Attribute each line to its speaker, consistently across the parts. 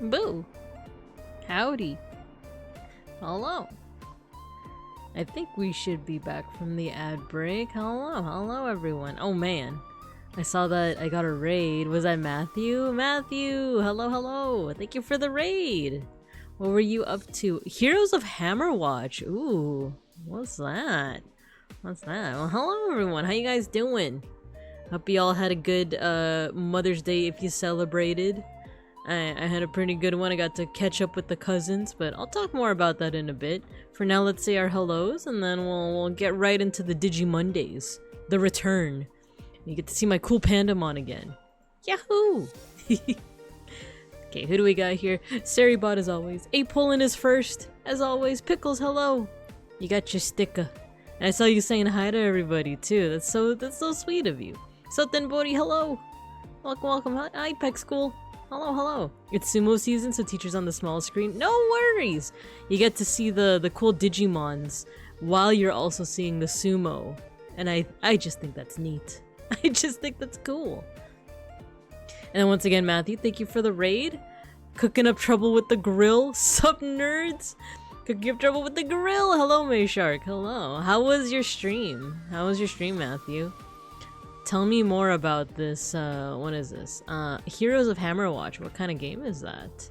Speaker 1: Boo! Howdy. Hello. I think we should be back from the ad break. Hello everyone. Oh man. I saw that I got a raid. Was that Matthew? Matthew! Hello. Thank you for the raid. What were you up to? Heroes of Hammerwatch. Ooh. What's that? Well, hello everyone. How you guys doing? Hope you all had a good Mother's Day if you celebrated. I had a pretty good one. I got to catch up with the cousins, but I'll talk more about that in a bit. For now, let's say our hellos, and then we'll get right into the DigiMondays. The return. You get to see my cool pandamon again. Yahoo! Okay, who do we got here? Seribot as always. Apolin is first, as always. Pickles, hello! You got your sticker. And I saw you saying hi to everybody too. That's so sweet of you. Soten Bori, hello! Welcome. Hi, Peck School. Hello. It's sumo season, so teachers on the small screen. No worries! You get to see the cool Digimons while you're also seeing the sumo. And I just think that's neat. I just think that's cool. And then once again, Matthew, thank you for the raid. Cooking up trouble with the grill. Sup, nerds? Cooking up trouble with the grill. Hello, Mayshark. Hello. How was your stream? Matthew? Tell me more about this, what is this? Heroes of Hammerwatch. What kind of game is that?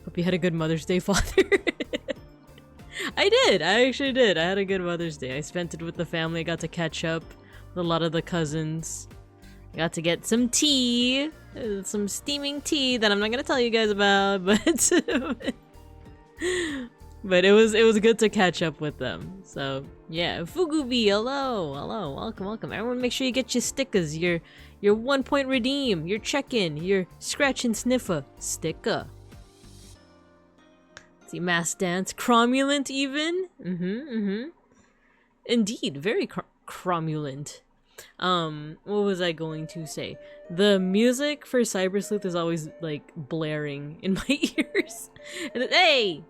Speaker 1: Hope you had a good Mother's Day, Father. I actually did. I had a good Mother's Day. I spent it with the family. I got to catch up with a lot of the cousins. I got to get some tea. Some steaming tea that I'm not gonna tell you guys about, but... But it was good to catch up with them. So yeah, Fugubi, hello, welcome. Everyone, make sure you get your stickers, your 1 point redeem, your check-in, your scratch and sniffer sticker. Let's see, mass dance, cromulent even. Indeed, very cromulent. What was I going to say? The music for Cyber Sleuth is always like blaring in my ears. And then, hey.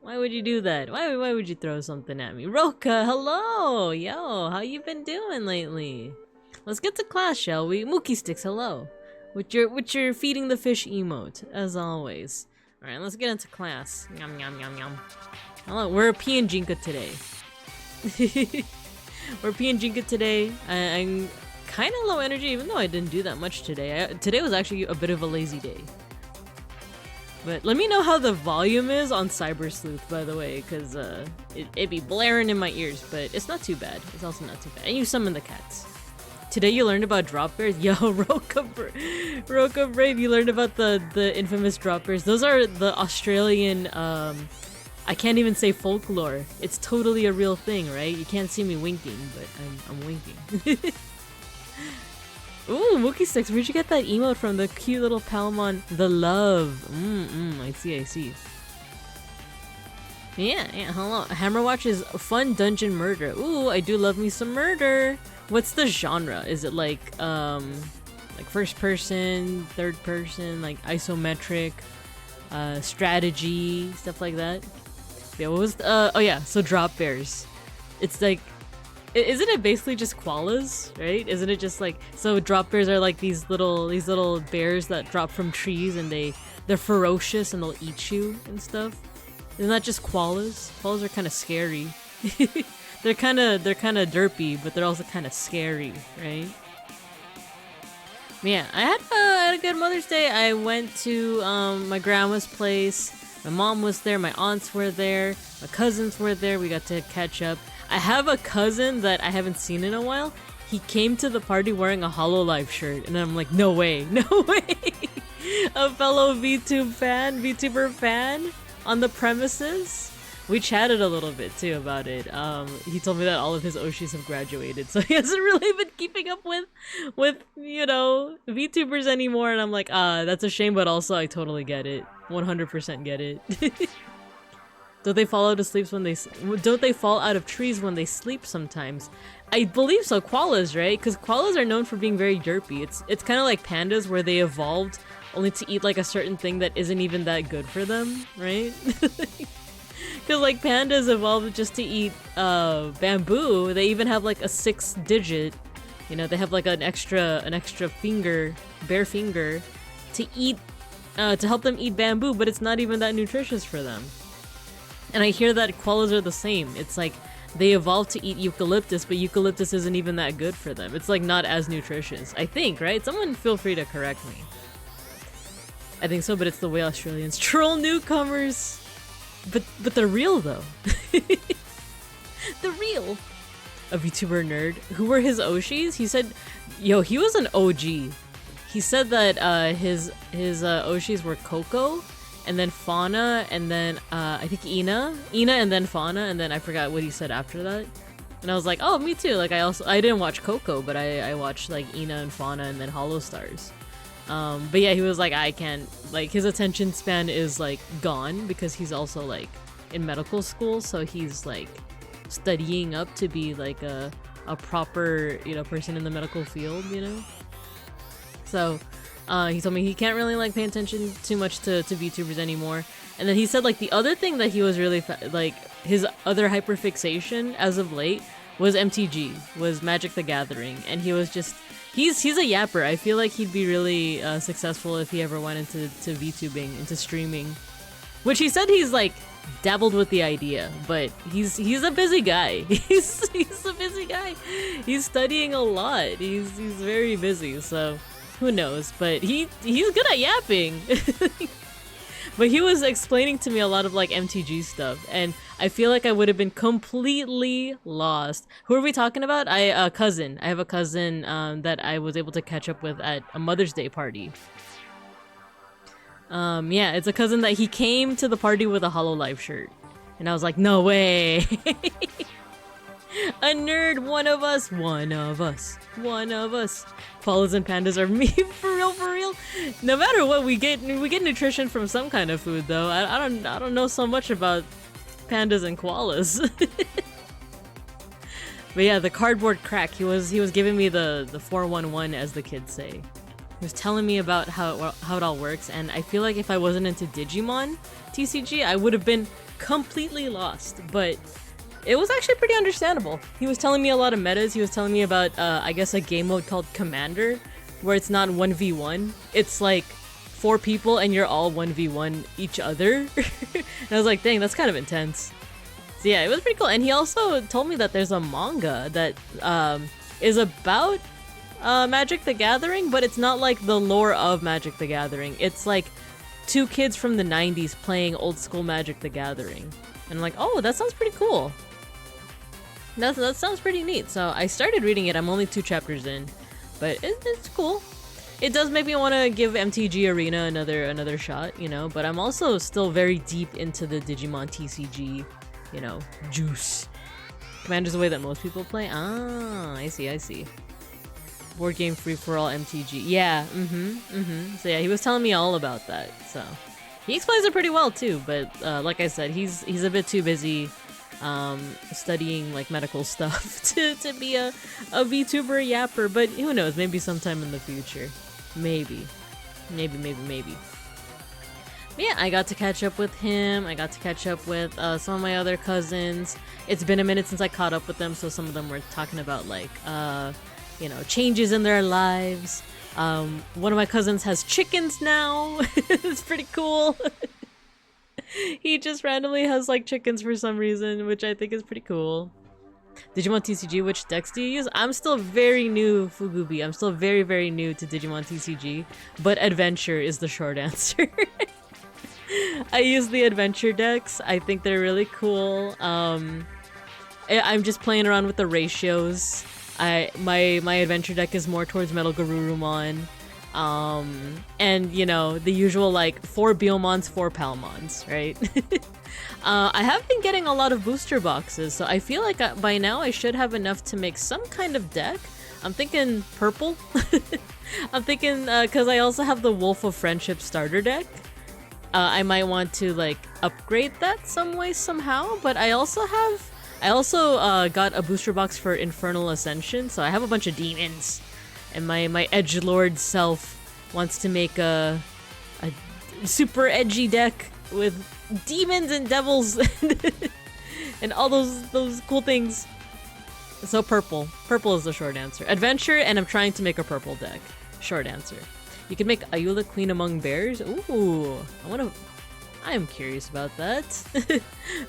Speaker 1: Why would you do that? Why would you throw something at me? Roka, hello! Yo, how you been doing lately? Let's get to class, shall we? Mookie Sticks, hello. With your feeding the fish emote, as always. Alright, let's get into class. Yum. Hello, we're PNGTuber today. We're PNGTuber today. I'm kind of low energy, even though I didn't do that much today. Today was actually a bit of a lazy day. But let me know how the volume is on Cyber Sleuth, by the way, because it'd be blaring in my ears, but it's not too bad. It's also not too bad. And you summon the cats. Today you learned about drop bears? Yo, Roka Brave, you learned about the infamous drop bears. Those are the Australian, I can't even say folklore. It's totally a real thing, right? You can't see me winking, but I'm winking. Ooh, Mookie Sticks, where'd you get that emote from? The cute little Palmon, the love. I see. Yeah, hello. Hammerwatch is fun dungeon murder. Ooh, I do love me some murder. What's the genre? Is it like first person, third person, like isometric, strategy, stuff like that? Yeah, what was oh yeah, so drop bears. It's like, isn't it basically just koalas, right? Isn't it just like, so drop bears are like these little bears that drop from trees, and they're ferocious and they'll eat you and stuff. Isn't that just koalas? Koalas are kind of scary. they're kind of derpy, but they're also kind of scary, right? Yeah, I had a good Mother's Day. I went to my grandma's place. My mom was there, my aunts were there, my cousins were there. We got to catch up. I have a cousin that I haven't seen in a while. he came to the party wearing a HoloLive shirt, and I'm like, no way, no way. A fellow VTuber fan on the premises. We chatted a little bit too about it. He told me that all of his Oshis have graduated, so he hasn't really been keeping up with you know, VTubers anymore. And I'm like, that's a shame, but also I totally get it. 100% get it. Don't they fall out of sleep when they? Don't they fall out of trees when they sleep sometimes? I believe so. Koalas, right? Because koalas are known for being very derpy. It's kind of like pandas, where they evolved only to eat like a certain thing that isn't even that good for them, right? Because like pandas evolved just to eat bamboo. They even have like a 6-digit, you know, they have like an extra finger, bare finger, to eat, to help them eat bamboo, but it's not even that nutritious for them. And I hear that koalas are the same. It's like they evolved to eat eucalyptus, but eucalyptus isn't even that good for them. It's like not as nutritious, I think, right? Someone feel free to correct me. I think so, but it's the way Australians troll newcomers. But they're real though. They're real. A VTuber nerd. Who were his Oshis? He said, yo, he was an OG. He said that his Oshis were Coco, and then Fauna, and then I think Ina, and then Fauna, and then I forgot what he said after that. And I was like, oh, me too. Like I didn't watch Coco, but I watched like Ina and Fauna, and then Hollow Stars. But yeah, he was like, I can't, like, his attention span is like gone because he's also like in medical school, so he's like studying up to be like a proper, you know, person in the medical field, you know? So he told me he can't really like pay attention too much to VTubers anymore. And then he said like the other thing that he was really like his other hyperfixation as of late was MTG, was Magic the Gathering, and he was just he's a yapper. I feel like he'd be really successful if he ever went into VTubing, into streaming, which he said he's like dabbled with the idea, but he's a busy guy. he's a busy guy. He's studying a lot. He's very busy, so who knows? But he's good at yapping. But he was explaining to me a lot of like MTG stuff, and I feel like I would have been completely lost. Who are we talking about? I have a cousin that I was able to catch up with at a Mother's Day party. Yeah, it's a cousin that he came to the party with a HoloLive shirt, and I was like, no way. A nerd, one of us. Koalas and pandas are me, for real. No matter what, we get nutrition from some kind of food, though. I don't know so much about pandas and koalas. But yeah, the cardboard crack. He was giving me the 411, as the kids say. He was telling me about how it all works, and I feel like if I wasn't into Digimon TCG, I would have been completely lost. But it was actually pretty understandable. He was telling me a lot of metas. He was telling me about, I guess, a game mode called Commander, where it's not 1v1. It's like 4 people and you're all 1v1 each other. And I was like, dang, that's kind of intense. So yeah, it was pretty cool. And he also told me that there's a manga that is about Magic the Gathering, but it's not like the lore of Magic the Gathering. It's like 2 kids from the 90s playing old school Magic the Gathering. And I'm like, oh, that sounds pretty cool. That sounds pretty neat. So I started reading it. I'm only 2 chapters in, but it's cool. It does make me want to give MTG Arena another shot, you know. But I'm also still very deep into the Digimon TCG, you know, juice. Commander's the way that most people play. Ah, I see. Board game free for all MTG. Yeah. So yeah, he was telling me all about that. So he explains it pretty well too. But like I said, he's a bit too busy studying like medical stuff to be a VTuber yapper, but who knows, maybe sometime in the future. Maybe. But yeah, I got to catch up with him. I got to catch up with some of my other cousins. It's been a minute since I caught up with them, so some of them were talking about like you know, changes in their lives. One of my cousins has chickens now. It's pretty cool. He just randomly has like chickens for some reason, which I think is pretty cool. Digimon TCG, which decks do you use? I'm still very new, Fugubi. I'm still very, very new to Digimon TCG, but Adventure is the short answer. I use the Adventure decks. I think they're really cool. I'm just playing around with the ratios. My adventure deck is more towards Metal Garurumon. And you know, the usual like 4 Biomons, 4 Palmons, right? I have been getting a lot of booster boxes, so I feel like by now I should have enough to make some kind of deck. I'm thinking purple. I'm thinking, cause I also have the Wolf of Friendship starter deck. I might want to like upgrade that some way somehow, but I also got a booster box for Infernal Ascension, so I have a bunch of demons. And my edgelord self wants to make a super edgy deck with demons and devils and all those cool things. So purple is the short answer. Adventure, and I'm trying to make a purple deck. Short answer. You can make Ayula Queen Among Bears. Ooh, I am curious about that.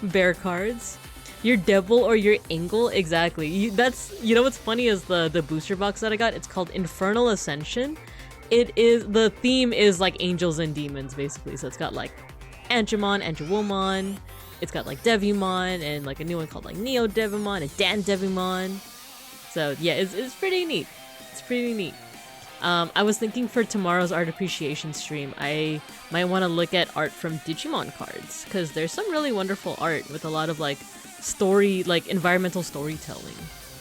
Speaker 1: Bear cards. Your devil or your angle, exactly. You know what's funny is the booster box that I got. It's called Infernal Ascension. The theme is like angels and demons basically. So it's got like Angemon, Angewomon. It's got like Devimon and like a new one called like Neo Devimon and Dan Devimon. So yeah, it's pretty neat. It's pretty neat. I was thinking for tomorrow's art appreciation stream, I might want to look at art from Digimon cards because there's some really wonderful art with a lot of like environmental storytelling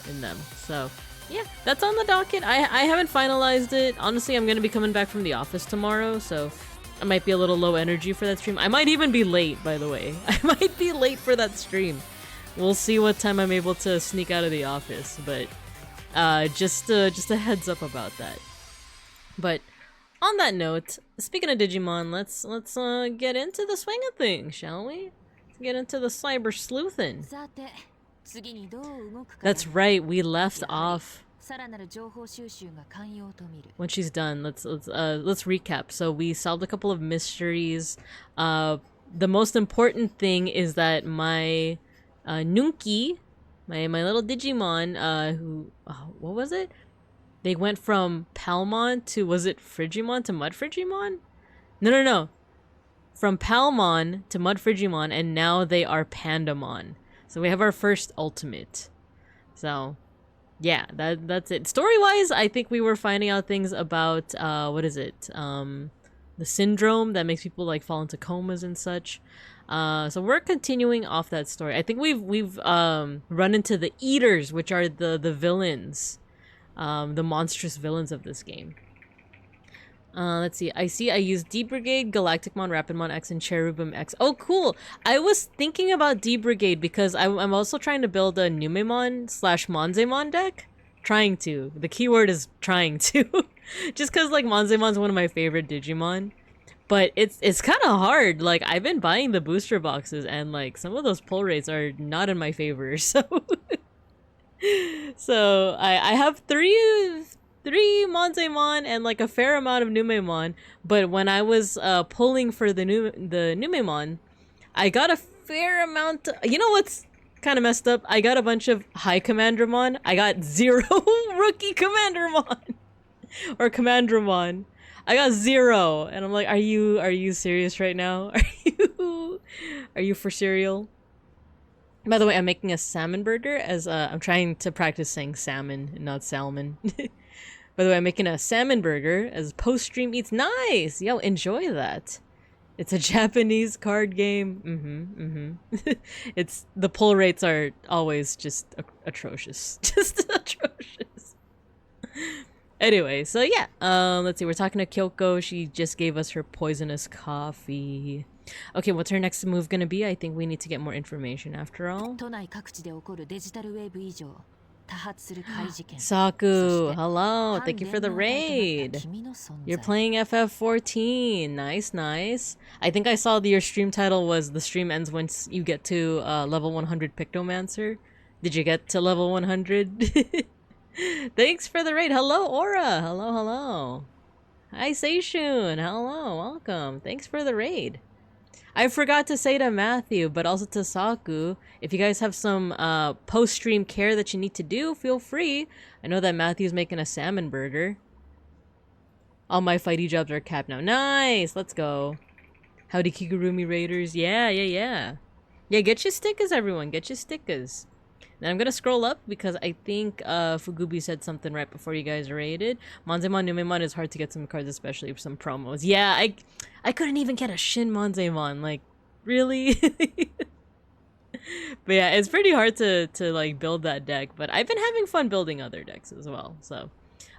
Speaker 1: in them. So yeah, that's on the docket. I haven't finalized it. Honestly, I'm gonna be coming back from the office tomorrow, so I might be a little low energy for that stream. I might even be late, by the way. I might be late for that stream. We'll see what time I'm able to sneak out of the office, but just a heads up about that. But on that note, speaking of Digimon, let's get into the swing of things, shall we? Let's get into the cyber sleuthing. That's right, we left off when she's done. Let's recap. So we solved a couple of mysteries. The most important thing is that my Nunki, my little Digimon, what was it? They went from Palmon to, was it Frigimon to Mud Frigimon? No. From Palmon to Mud Frigimon, and now they are Pandamon. So we have our first ultimate. So, yeah, that's it. Story-wise, I think we were finding out things about, what is it? The syndrome that makes people, like, fall into comas and such. So we're continuing off that story. I think we've run into the Eaters, which are the villains. The monstrous villains of this game. Let's see. I used D-Brigade, Galacticmon, Rapidmon X, and Cherubim X. Oh, cool! I was thinking about D-Brigade because I'm also trying to build a Numemon/Monzemon deck. Trying to. The keyword is trying to. Just because, like, Monzemon's one of my favorite Digimon. But it's kind of hard. Like, I've been buying the booster boxes, and, like, some of those pull rates are not in my favor, so... So I have three Monzemon and like a fair amount of Numemon, but when I was pulling for the Numemon, I got a fair amount. You know what's kind of messed up? I got a bunch of High Commandramon. I got 0 Rookie Commandermon or Commandramon. I got 0, and I'm like, are you serious right now? Are you for cereal? By the way, I'm making a salmon burger as I'm trying to practice saying salmon and not salmon. By the way, I'm making a salmon burger as post-stream eats. Nice! Yo, enjoy that. It's a Japanese card game. It's the pull rates are always just atrocious. Just atrocious. Anyway, so yeah. Let's see. We're talking to Kyoko. She just gave us her poisonous coffee. Okay, what's her next move gonna be? I think we need to get more information after all. Saku, hello. Thank you for the raid. You're playing FF14. Nice. I think I saw your stream title was the stream ends once you get to level 100 Pictomancer. Did you get to level 100? Thanks for the raid. Hello, Aura. Hello. Hi, Seishun. Hello, welcome. Thanks for the raid. I forgot to say to Matthew, but also to Saku, if you guys have some post-stream care that you need to do, feel free. I know that Matthew's making a salmon burger. All my fighty jobs are capped now. Nice! Let's go. Howdy, Kigurumi Raiders. Yeah. Yeah, get your stickers, everyone. Get your stickers. Then I'm gonna scroll up because I think Fugubi said something right before you guys rated. Manzemon Numemon is hard to get some cards, especially for some promos. Yeah, I couldn't even get a Shin Manzemon. Like, really? But yeah, it's pretty hard to like build that deck. But I've been having fun building other decks as well. So,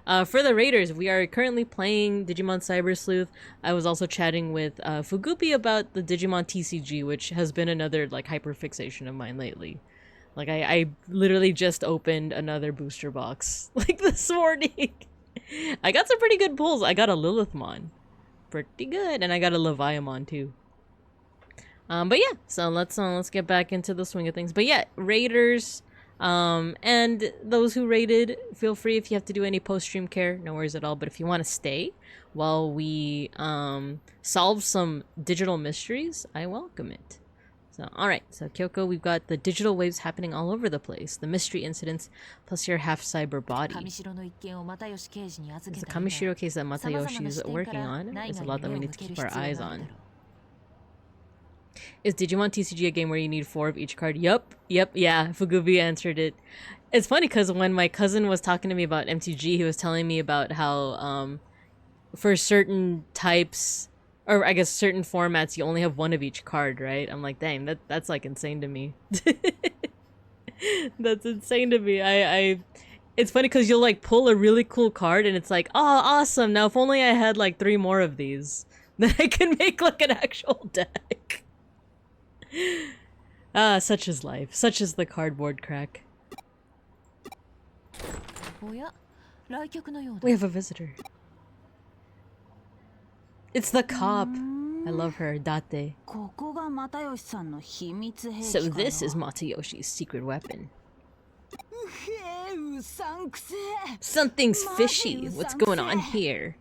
Speaker 1: for the raiders, we are currently playing Digimon Cyber Sleuth. I was also chatting with Fugubi about the Digimon TCG, which has been another like hyperfixation of mine lately. Like, I literally just opened another booster box, like, this morning. I got some pretty good pulls. I got a Lilithmon. Pretty good. And I got a Leviamon, too. But yeah, so let's get back into the swing of things. But yeah, raiders, and those who raided, feel free if you have to do any post-stream care. No worries at all. But if you want to stay while we solve some digital mysteries, I welcome it. So, alright, so Kyoko, we've got the digital waves happening all over the place. The mystery incidents, plus your half-cyber body. It's the Kamishiro case that Matayoshi is working on. It's a lot that we need to keep our eyes on. Is Digimon TCG a game where you need 4 of each card? Yep, yeah, Fugubi answered it. It's funny because when my cousin was talking to me about MTG, he was telling me about how, for certain types... or I guess certain formats, you only have 1 of each card, right? I'm like, dang, that's like insane to me. That's insane to me. It's funny because you'll like pull a really cool card and it's like, oh, awesome. Now if only I had like 3 more of these, then I can make like an actual deck. Such is life. Such is the cardboard crack. We have a visitor. It's the cop. I love her, Date. So this is Matayoshi's secret weapon. Something's fishy. What's going on here?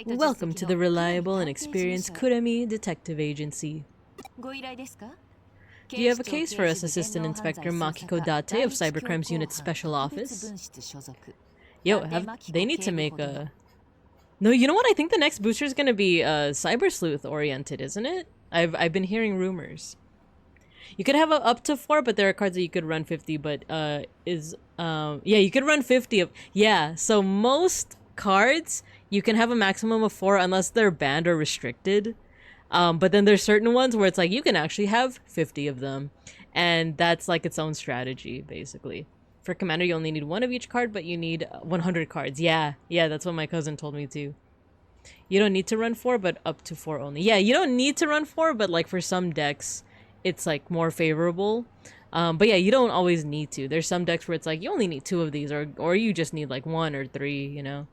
Speaker 1: Welcome to the reliable and experienced Kurami Detective Agency. Do you have a case for us, Assistant Inspector Makiko Date of Cybercrimes Unit Special Office? Yo, they need to make a... No, you know what? I think the next booster is going to be Cyber Sleuth oriented, isn't it? I've been hearing rumors. You could have up to 4, but there are cards that you could run 50, but yeah, you could run 50 of... Yeah, so most cards, you can have a maximum of 4 unless they're banned or restricted. But then there's certain ones where it's like, you can actually have 50 of them. And that's like its own strategy, basically. For Commander, you only need 1 of each card, but you need 100 cards. Yeah, that's what my cousin told me too. You don't need to run 4, but up to 4 only. Yeah, you don't need to run 4, but like for some decks, it's like more favorable. But yeah, you don't always need to. There's some decks where it's like, you only need 2 of these, or you just need like 1 or 3, you know?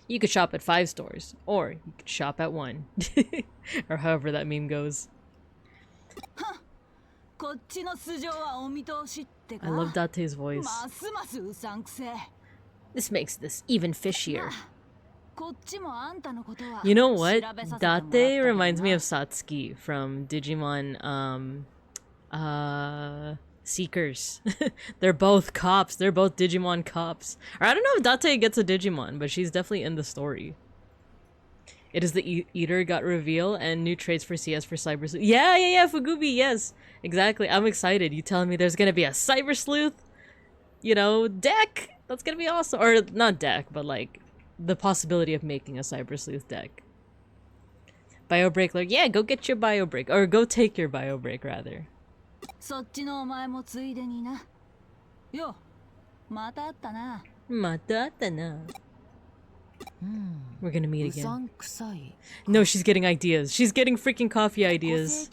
Speaker 1: You could shop at 5 stores, or you could shop at 1. Or however that meme goes. I love Date's voice. This makes this even fishier. You know what? Date reminds me of Satsuki from Digimon Seekers. They're both cops. They're both Digimon cops. Or I don't know if Date gets a Digimon, but she's definitely in the story. It is the Eater got reveal and new traits for CS for Cyber Sleuth. Yeah, Fugubi, yes. Exactly. I'm excited. You telling me there's gonna be a Cyber Sleuth, you know, deck? That's gonna be awesome. Or not deck, but like the possibility of making a Cyber Sleuth deck. Bio break, like, yeah, go get your bio break. Or go take your bio break, rather. We're gonna meet again. No, she's getting ideas. She's getting freaking coffee ideas.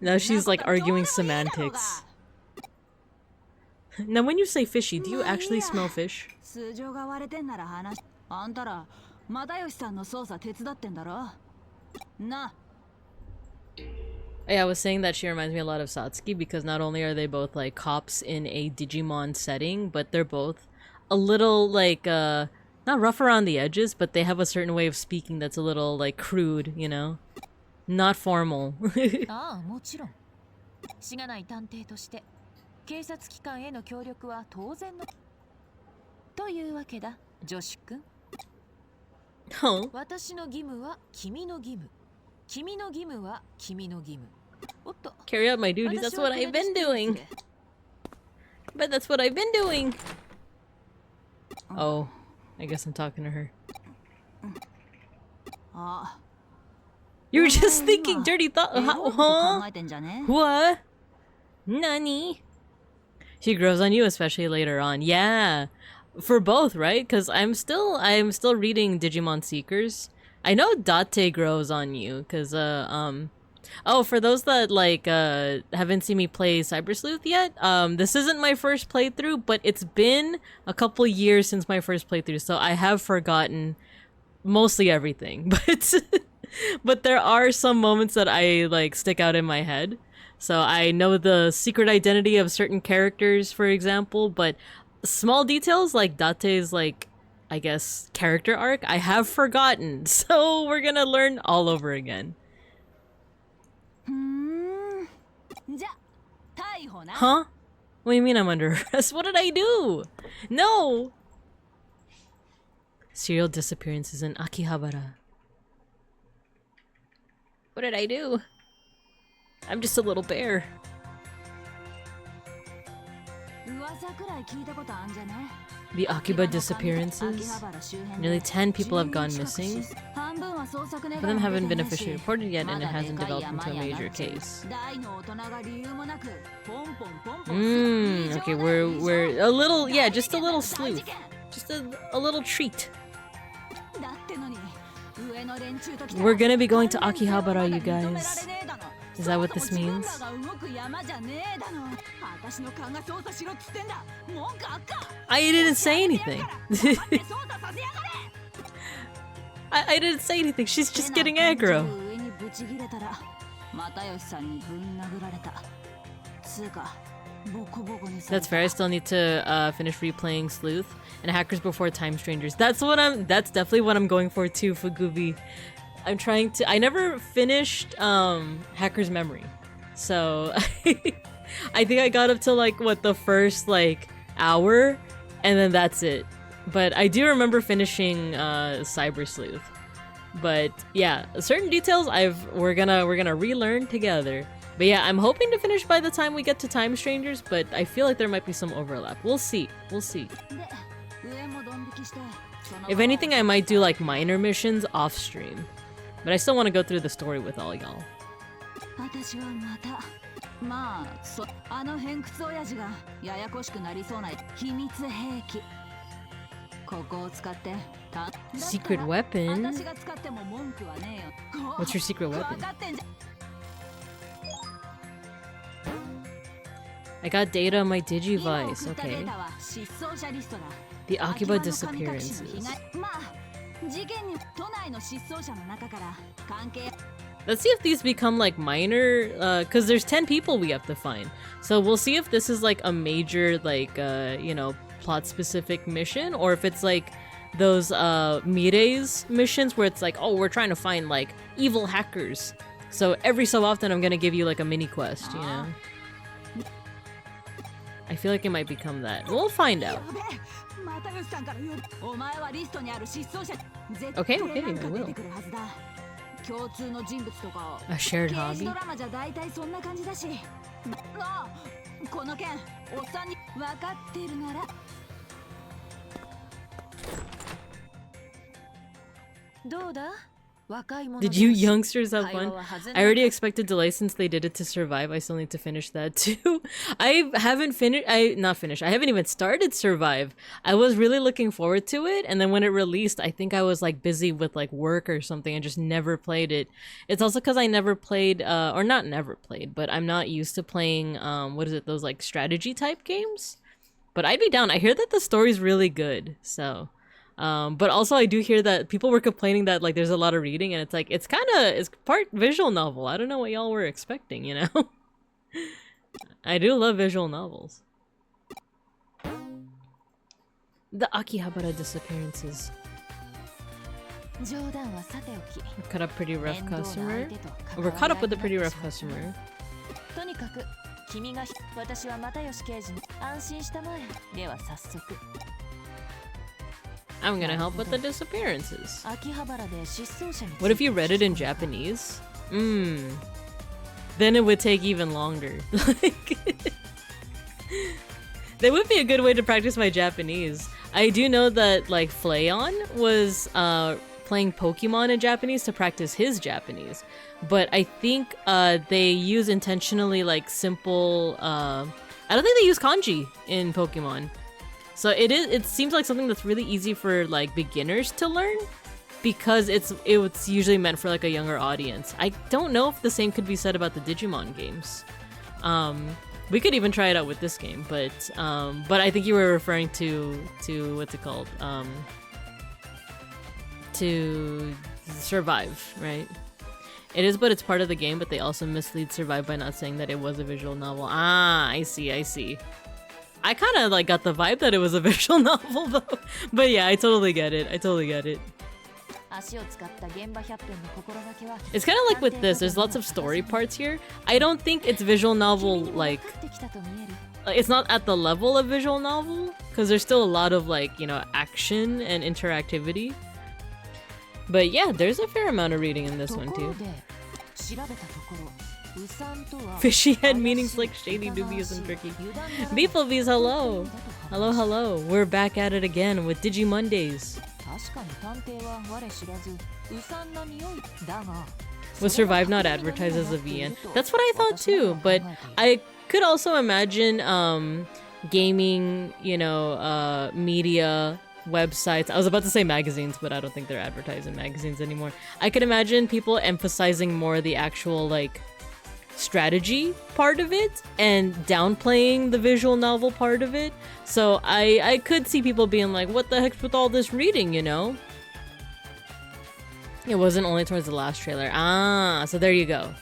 Speaker 1: Now she's like arguing semantics. Now when you say fishy, do you actually smell fish? Yeah, I was saying that she reminds me a lot of Satsuki because not only are they both like cops in a Digimon setting, but they're both a little like not rough around the edges, but they have a certain way of speaking that's a little like crude, you know? Not formal.
Speaker 2: ああ、もちろん。しがない探偵として警察機関への協力は当然の。というわけだ、ジョシュ君。
Speaker 1: Huh?
Speaker 2: 私の義務は君の義務。君の義務は君の義務。おっと。
Speaker 1: Carry out my duties. That's what I've been doing. But that's what I've been doing. Oh, I guess I'm talking to her. You were just thinking dirty thoughts. Huh? What? Nani? She grows on you, especially later on. Yeah, for both, right? Because I'm still reading Digimon Seekers. I know Date grows on you, because oh, for those that like haven't seen me play Cyber Sleuth yet, this isn't my first playthrough, but it's been a couple years since my first playthrough, so I have forgotten mostly everything. But there are some moments that I like stick out in my head. So I know the secret identity of certain characters, for example, but small details like Date's like, I guess, character arc, I have forgotten. So we're gonna learn all over again. Huh? What do you mean I'm under arrest? What did I do? No! Serial disappearances in Akihabara. What did I do? I'm just a little bear. The Akiba disappearances? Nearly 10 people have gone missing. But them haven't been officially reported yet, and it hasn't developed into a major case. Okay, we're a little, yeah, just a little sleuth. Just a little treat. We're gonna be going to Akihabara, you guys. Is that what this means? I didn't say anything. I didn't say anything. She's just getting aggro. That's fair. I still need to finish replaying Sleuth and Hackers Before Time Strangers. That's definitely what I'm going for too, Fugubi. I'm trying to. I never finished Hacker's Memory, so I think I got up to like what the first like hour, and then that's it. But I do remember finishing Cyber Sleuth. But yeah, certain details we're gonna relearn together. But yeah, I'm hoping to finish by the time we get to Time Strangers, but I feel like there might be some overlap. We'll see. We'll see. If anything, I might do like minor missions off stream. But I still want to go through the story with all y'all. Secret weapon? What's your secret weapon? I got data on my Digivice, okay. The Akiba disappearances. Let's see if these become like minor, cause there's 10 people we have to find. So we'll see if this is like a major like, you know, plot specific mission, or if it's like those Mire's missions where it's like, oh, we're trying to find like evil hackers. So every so often I'm gonna give you like a mini quest, you know? I feel like it might become that. We'll find out. Okay, I will. A shared hobby? Did you youngsters have fun? I already expected delay since they did it to Survive. I still need to finish that too. I haven't finished. I haven't even started Survive. I was really looking forward to it, and then when it released, I think I was like busy with like work or something and just never played it. It's also because I never played, or not never played, but I'm not used to playing, what is it, those like strategy type games? But I'd be down. I hear that the story's really good, so... but also I do hear that people were complaining that like there's a lot of reading, and it's like it's part visual novel. I don't know what y'all were expecting, you know? I do love visual novels. The Akihabara disappearances. We're caught up pretty rough customer. We're caught up with a pretty rough customer. I'm gonna help with the disappearances. What if you read it in Japanese? Then it would take even longer. That would be a good way to practice my Japanese. I do know that like Flayon was playing Pokemon in Japanese to practice his Japanese, but I think they use intentionally like simple. I don't think they use kanji in Pokemon, so it seems like something that's really easy for like beginners to learn because it's usually meant for like a younger audience. I don't know if the same could be said about the Digimon games. We could even try it out with this game, but I think you were referring to what's it called? To Survive, right? It is, but it's part of the game, but they also mislead Survive by not saying that it was a visual novel. Ah, I see. I kind of like got the vibe that it was a visual novel though. But yeah, I totally get it. It's kind of like with this, there's lots of story parts here. I don't think it's visual novel like it's not at the level of visual novel because there's still a lot of like, you know, action and interactivity. But yeah, there's a fair amount of reading in this one too. Fishy head meanings like shady, dubious, and tricky. Beeplebees, hello! Hello. We're back at it again with Digimondays. Was Survive not advertised as a VN? That's what I thought too, but I could also imagine gaming, you know, media websites. I was about to say magazines, but I don't think they're advertised in magazines anymore. I could imagine people emphasizing more the actual like strategy part of it and downplaying the visual novel part of it. So I could see people being like, what the heck's with all this reading, you know? It wasn't only towards the last trailer. Ah, so there you go.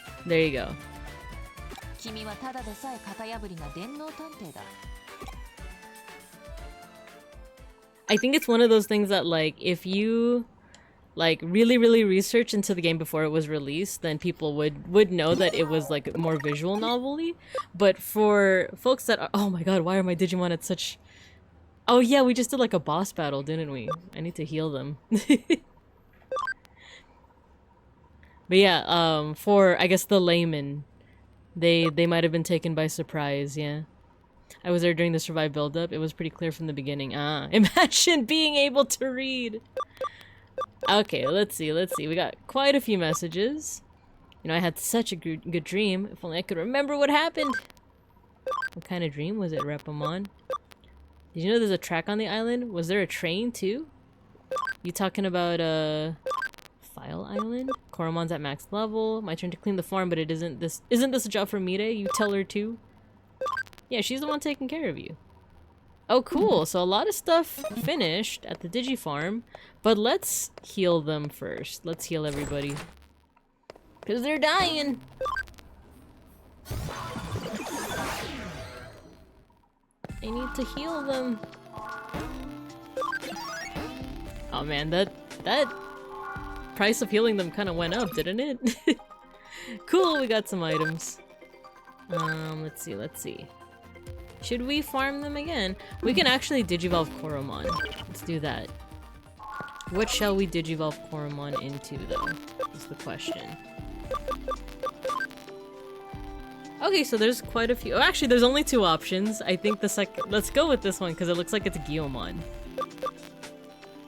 Speaker 1: I think it's one of those things that like if you like really research into the game before it was released, then people would know that it was like more visual novel-y. But for folks that are, oh my god, why are my Digimon at such... Oh yeah, we just did like a boss battle, didn't we? I need to heal them. But yeah, for I guess the layman, they might have been taken by surprise. Yeah, I was there during the Survive build-up. It was pretty clear from the beginning. Ah, imagine being able to read. Okay, let's see. We got quite a few messages. You know, I had such a good dream. If only I could remember what happened. What kind of dream was it, Repamon? Did you know there's a track on the island? Was there a train too? You talking about File Island? Koromon's at max level. My turn to clean the farm, but isn't this a job for Mire? You tell her to. Yeah, she's the one taking care of you. Oh, cool. So a lot of stuff finished at the Digifarm, but let's heal them first. Let's heal everybody. Because they're dying. I need to heal them. Oh man, that price of healing them kind of went up, didn't it? Cool, we got some items. Let's see. Should we farm them again? We can actually Digivolve Koromon. Let's do that. What shall we Digivolve Koromon into, though? Is the question. Okay, so there's quite a few. Oh, actually, there's only 2 options. I think the second... Let's go with this one, because it looks like it's Guiomon.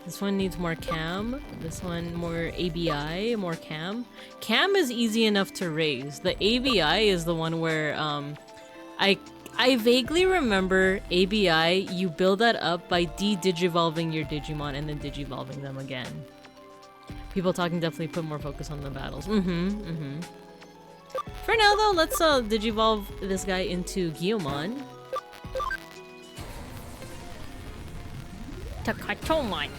Speaker 1: This one needs more cam. This one more ABI, more cam. Cam is easy enough to raise. The ABI is the one where, I vaguely remember ABI, you build that up by de-digivolving your Digimon and then digivolving them again. People talking definitely put more focus on the battles. For now though, let's digivolve this guy into Guiomon. Takatomon.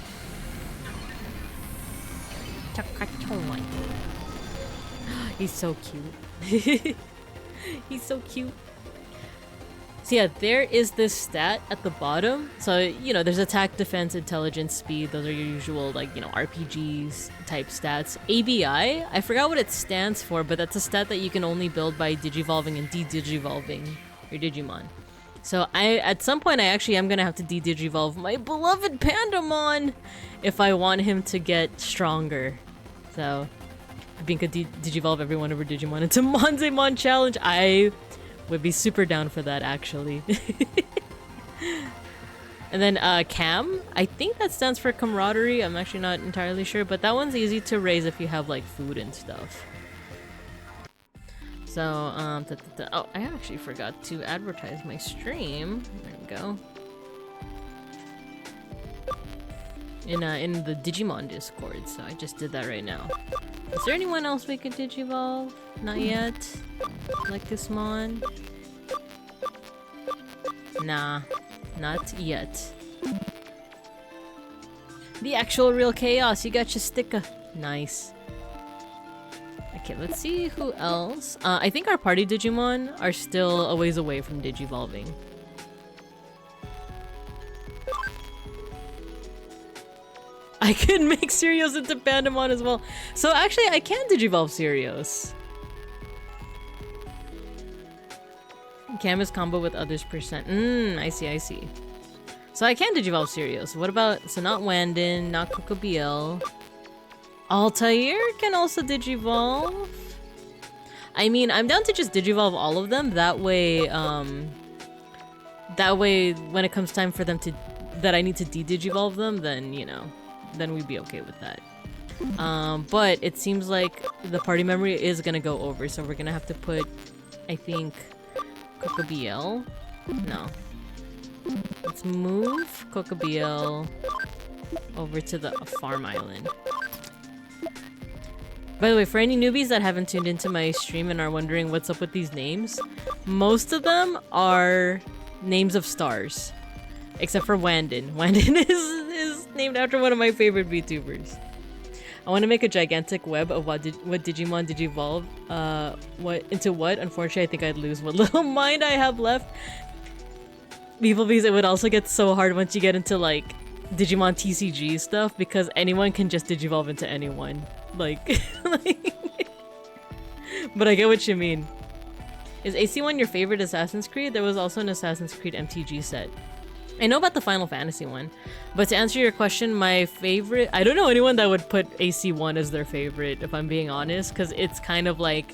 Speaker 1: He's so cute. He's so cute. So yeah, there is this stat at the bottom. So, you know, there's attack, defense, intelligence, speed. Those are your usual, like, you know, RPGs type stats. ABI, I forgot what it stands for, but that's a stat that you can only build by digivolving and de-digivolving your Digimon. So at some point, I actually am going to have to de-digivolve my beloved Pandamon if I want him to get stronger. So, being could digivolve every one of her Digimon into Monzemon Challenge. I would be super down for that, actually. And then Cam, I think that stands for camaraderie. I'm actually not entirely sure, but that one's easy to raise if you have like food and stuff. So, oh, I actually forgot to advertise my stream. There we go. In the Digimon Discord, so I just did that right now. Is there anyone else we could digivolve? Not yet. Like this mon? Nah, not yet. The actual real chaos. You got your sticker. Nice. Okay, let's see who else. I think our party Digimon are still a ways away from digivolving. I can make Sirius into Pandamon as well. So actually, I can digivolve Sirius. Cam is combo with others percent. I see, I see. So I can digivolve Sirius. What about, so not Wandin, not Kokobiel. Altair can also digivolve. I mean, I'm down to just digivolve all of them. That way, when it comes time for them to, that I need to de-digivolve them, then, you know, then we'd be okay with that. But it seems like the party memory is gonna go over, so we're gonna have to put, I think, Kokobiel? No. Let's move Kokobiel over to the farm island. By the way, for any newbies that haven't tuned into my stream and are wondering what's up with these names, most of them are names of stars. Except for Wandin. Wandin is named after one of my favorite VTubers. I want to make a gigantic web of what Digimon digivolve into what. Unfortunately, I think I'd lose what little mind I have left. Beeplebees, it would also get so hard once you get into like Digimon TCG stuff because anyone can just digivolve into anyone. Like, but I get what you mean. Is AC1 your favorite Assassin's Creed? There was also an Assassin's Creed MTG set. I know about the Final Fantasy one, but to answer your question, my favorite... I don't know anyone that would put AC1 as their favorite, if I'm being honest, because it's kind of like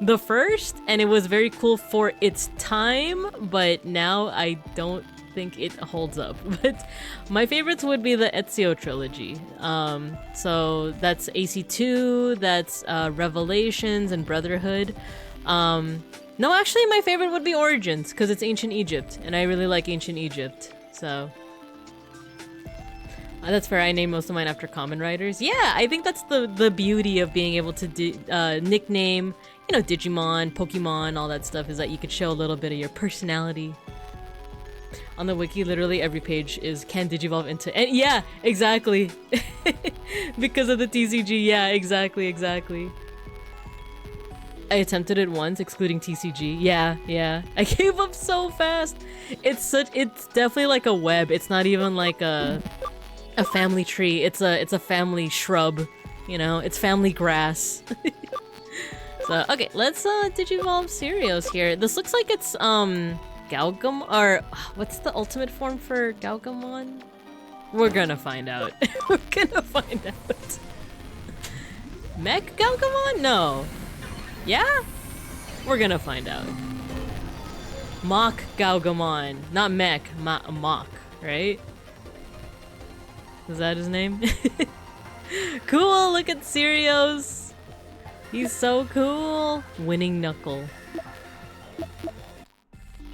Speaker 1: the first, and it was very cool for its time, but now I don't think it holds up. But my favorites would be the Ezio trilogy. So that's AC2, that's Revelations and Brotherhood. No, actually, my favorite would be Origins, because it's Ancient Egypt, and I really like Ancient Egypt, so... that's fair, I name most of mine after common writers. Yeah, I think that's the beauty of being able to nickname, you know, Digimon, Pokemon, all that stuff, is that you could show a little bit of your personality. On the wiki, literally every page is can digivolve into... And yeah, exactly! Because of the TCG, yeah, exactly. I attempted it once, excluding TCG. Yeah. I gave up so fast. It's definitely like a web. It's not even like a family tree. It's a family shrub. You know, it's family grass. So okay, let's digivolve Sirius here. This looks like it's Galgam, or what's the ultimate form for Galgamon? We're gonna find out. We're gonna find out. Mech Galgamon? No. Yeah? We're gonna find out. Mach Galgamon. Not Mech, Mach, right? Is that his name? Cool, look at Sirius. He's so cool. Winning Knuckle.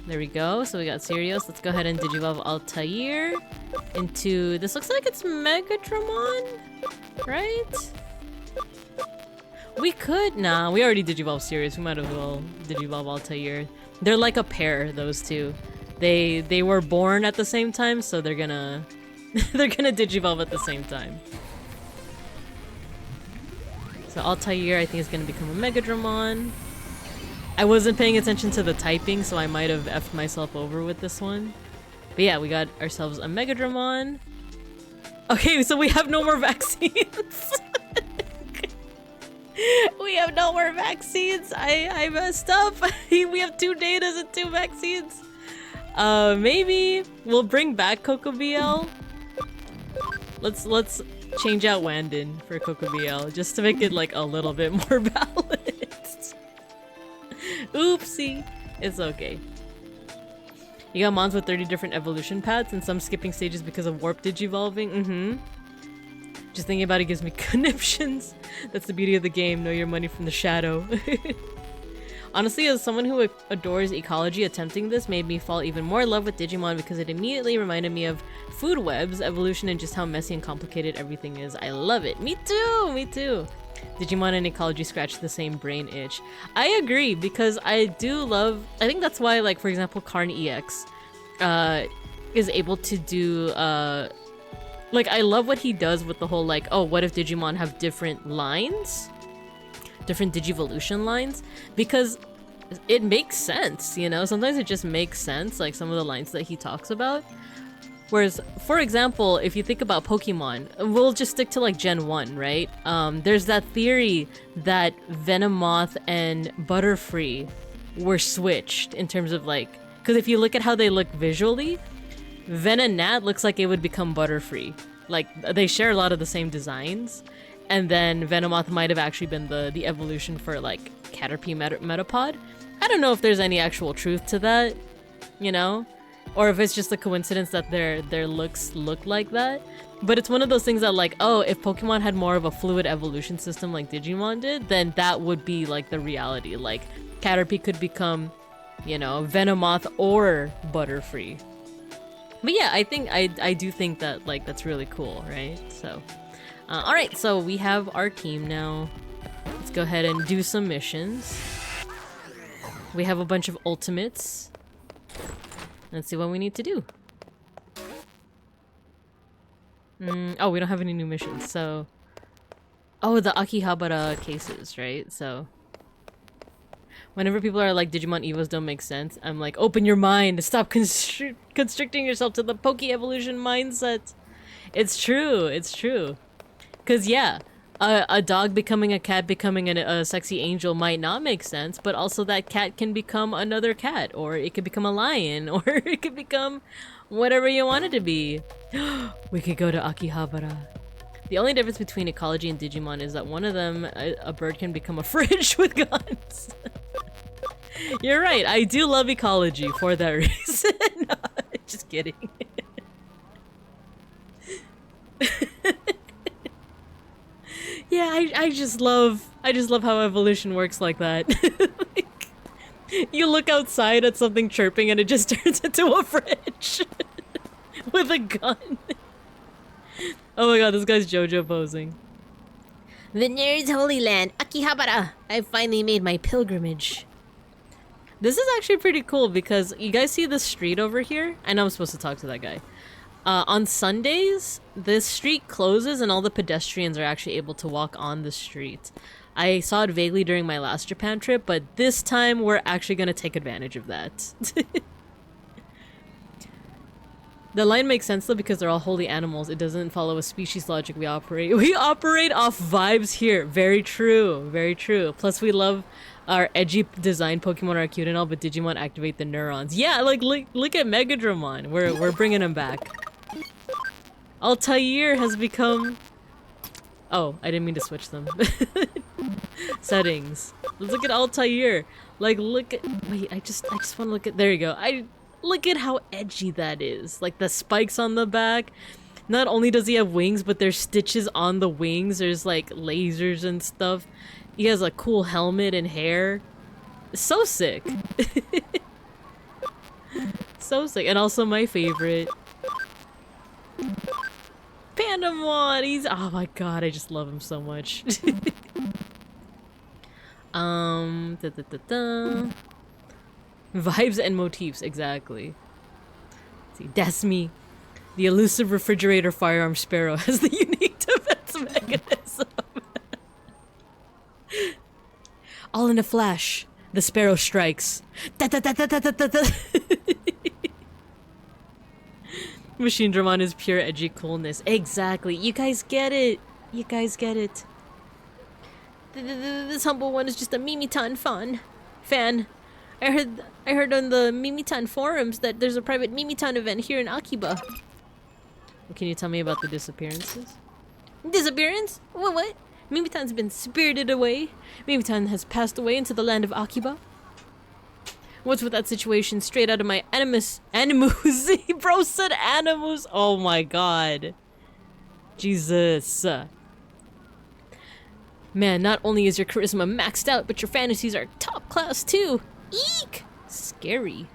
Speaker 1: There we go, so we got Sirius. Let's go ahead and digivolve Altair into... This looks like it's Megatramon, right? We could... Nah, we already digivolved Sirius. We might as well digivolve Altair. They're like a pair, those two. They were born at the same time, so they're gonna... they're gonna digivolve at the same time. So Altair, I think, is gonna become a Megadramon. I wasn't paying attention to the typing, so I might have effed myself over with this one. But yeah, we got ourselves a Megadramon. Okay, so we have no more vaccines. We have no more vaccines. I messed up. We have 2 datas and 2 vaccines. Maybe we'll bring back Coco BL. Let's change out Wandon for Coco BL just to make it like a little bit more balanced. Oopsie. It's okay. You got mons with 30 different evolution paths and some skipping stages because of warp digivolving. Mm-hmm. Just thinking about it gives me conniptions. That's the beauty of the game. Know your money from the shadow. Honestly, as someone who adores ecology, attempting this made me fall even more in love with Digimon because it immediately reminded me of food webs, evolution, and just how messy and complicated everything is. I love it. Me too! Me too! Digimon and ecology scratch the same brain itch. I agree, because I do love... I think that's why, like, for example, Karn EX is able to do... like, I love what he does with the whole, like, oh, what if Digimon have different lines? Different Digivolution lines? Because it makes sense, you know? Sometimes it just makes sense, like some of the lines that he talks about. Whereas, for example, if you think about Pokemon, we'll just stick to like Gen 1, right? There's that theory that Venomoth and Butterfree were switched in terms of like... Because if you look at how they look visually, Venonat looks like it would become Butterfree. Like, they share a lot of the same designs. And then Venomoth might have actually been the evolution for like Caterpie Metapod. I don't know if there's any actual truth to that, you know? Or if it's just a coincidence that their looks look like that. But it's one of those things that like, oh, if Pokemon had more of a fluid evolution system like Digimon did, then that would be like the reality. Like, Caterpie could become, you know, Venomoth or Butterfree. But yeah, I do think that like that's really cool, right? So, alright, so we have our team now. Let's go ahead and do some missions. We have a bunch of ultimates. Let's see what we need to do. Oh, we don't have any new missions, so... Oh, the Akihabara cases, right? So... Whenever people are like, Digimon Evos don't make sense, I'm like, open your mind! Stop constricting yourself to the Poke Evolution mindset! It's true, it's true. Cause yeah, a dog becoming a cat becoming a sexy angel might not make sense, but also that cat can become another cat, or it could become a lion, or it could become whatever you want it to be. We could go to Akihabara. The only difference between ecology and Digimon is that one of them, a bird can become a fridge with guns. You're right, I do love ecology for that reason. No, just kidding. Yeah, I just love how evolution works like that. Like, you look outside at something chirping and it just turns into a fridge with a gun. Oh my god, this guy's JoJo posing. The Nerd's Holy Land, Akihabara! I've finally made my pilgrimage. This is actually pretty cool because you guys see this street over here? I know I'm supposed to talk to that guy. On Sundays, this street closes and all the pedestrians are actually able to walk on the street. I saw it vaguely during my last Japan trip, but this time we're actually going to take advantage of that. The line makes sense though because they're all holy animals. It doesn't follow a species logic. We operate off vibes here. Very true. Very true. Plus we love our edgy design. Pokemon are cute and all, but Digimon activate the neurons. Yeah, like look at Megadramon. We're bringing him back. Altair has become... Oh, I didn't mean to switch them. Settings. Let's look at Altair. Like, look at... Wait, I just want to look at... There you go. Look at how edgy that is. Like, the spikes on the back. Not only does he have wings, but there's stitches on the wings. There's, like, lasers and stuff. He has a cool helmet and hair. So sick. So sick. And also my favorite. Pandamon! He's... Oh my god, I just love him so much. Vibes and motifs, exactly. Let's see, that's me. The elusive refrigerator firearm sparrow has the unique defense mechanism. All in a flash. The sparrow strikes. Machine Dramon is pure edgy coolness. Exactly. You guys get it. You guys get it. This humble one is just a Mimitan fan. I heard on the Mimitan forums that there's a private Mimitan event here in Akiba. Can you tell me about the disappearances? Disappearance? What? Mimitan's been spirited away. Mimitan has passed away into the land of Akiba. What's with that situation? Straight out of my animus. Bro said animus. Oh my god. Jesus. Man, not only is your charisma maxed out, but your fantasies are top class too. Eek! Scary.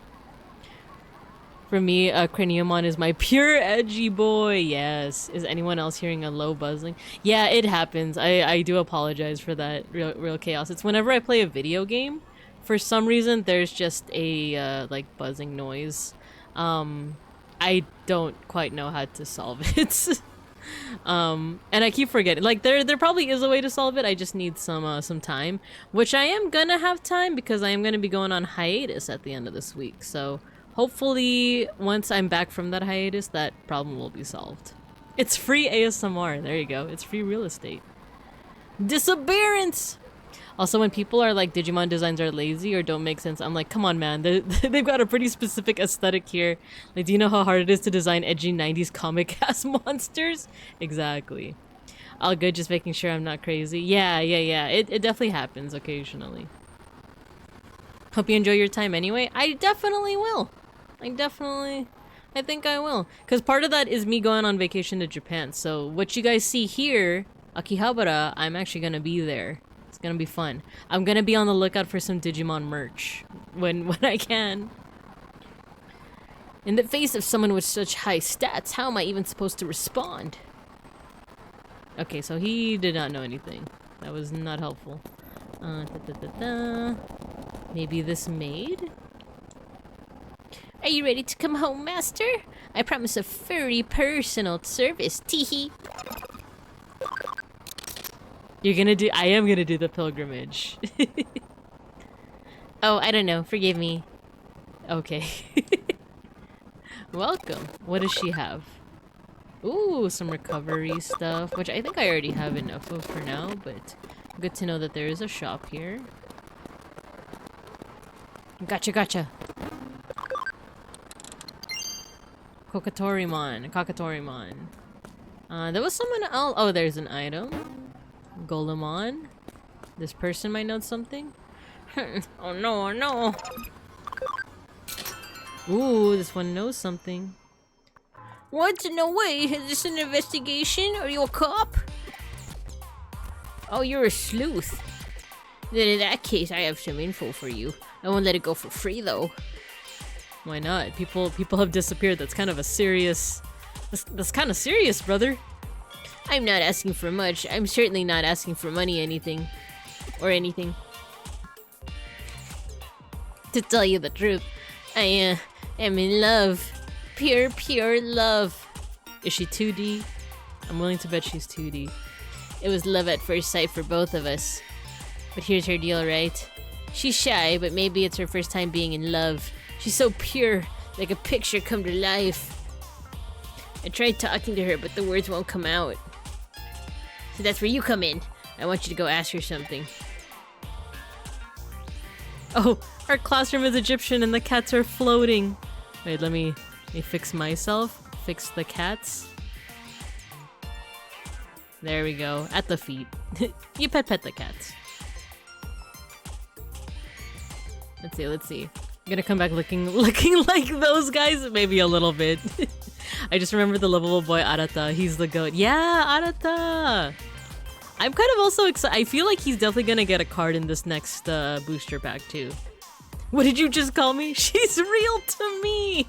Speaker 1: For me, Craniumon is my pure edgy boy. Yes. Is anyone else hearing a low buzzing? Yeah, it happens. I do apologize for that. Real chaos. It's whenever I play a video game, for some reason, there's just a, like, buzzing noise. I don't quite know how to solve it. And I keep forgetting. Like, there probably is a way to solve it. I just need some time. Which I am gonna have time because I am gonna be going on hiatus at the end of this week. So, hopefully, once I'm back from that hiatus, that problem will be solved. It's free ASMR. There you go. It's free real estate. Disappearance! Also, when people are like, Digimon designs are lazy or don't make sense, I'm like, come on, man. They've got a pretty specific aesthetic here. Like, do you know how hard it is to design edgy 90s comic-ass monsters? Exactly. All good, just making sure I'm not crazy. Yeah. It definitely happens occasionally. Hope you enjoy your time anyway. I definitely will. I think I will. Because part of that is me going on vacation to Japan. So what you guys see here, Akihabara, I'm actually going to be there. It's going to be fun. I'm going to be on the lookout for some Digimon merch when I can. In the face of someone with such high stats, how am I even supposed to respond? Okay, so he did not know anything. That was not helpful. Maybe this maid? Are you ready to come home, master? I promise a furry personal service. Teehee. I am gonna do the pilgrimage. Oh, I don't know. Forgive me. Okay. Welcome. What does she have? Ooh, some recovery stuff, which I think I already have enough of for now, but good to know that there is a shop here. Gotcha. Kakatorimon. There was someone else. Oh, there's an item. Golemon. This person might know something. Oh no. Ooh, this one knows something. What? No way. Is this an investigation? Are you a cop? Oh, you're a sleuth. Then in that case, I have some info for you. I won't let it go for free, though. Why not? People have disappeared. That's kind of a serious... That's kind of serious, brother. I'm not asking for much. I'm certainly not asking for money, anything. To tell you the truth, I am in love. Pure love. Is she 2D? I'm willing to bet she's 2D. It was love at first sight for both of us. But here's her deal, right? She's shy, but maybe it's her first time being in love. She's so pure, like a picture come to life. I tried talking to her, but the words won't come out. So that's where you come in. I want you to go ask her something. Oh, our classroom is Egyptian and the cats are floating. Wait, let me fix myself. Fix the cats. There we go. At the feet. You pet the cats. Let's see. I'm gonna come back looking like those guys? Maybe a little bit. I just remember the lovable boy Arata. He's the goat. Yeah, Arata! I'm kind of also excited. I feel like he's definitely gonna get a card in this next booster pack too. What did you just call me? She's real to me!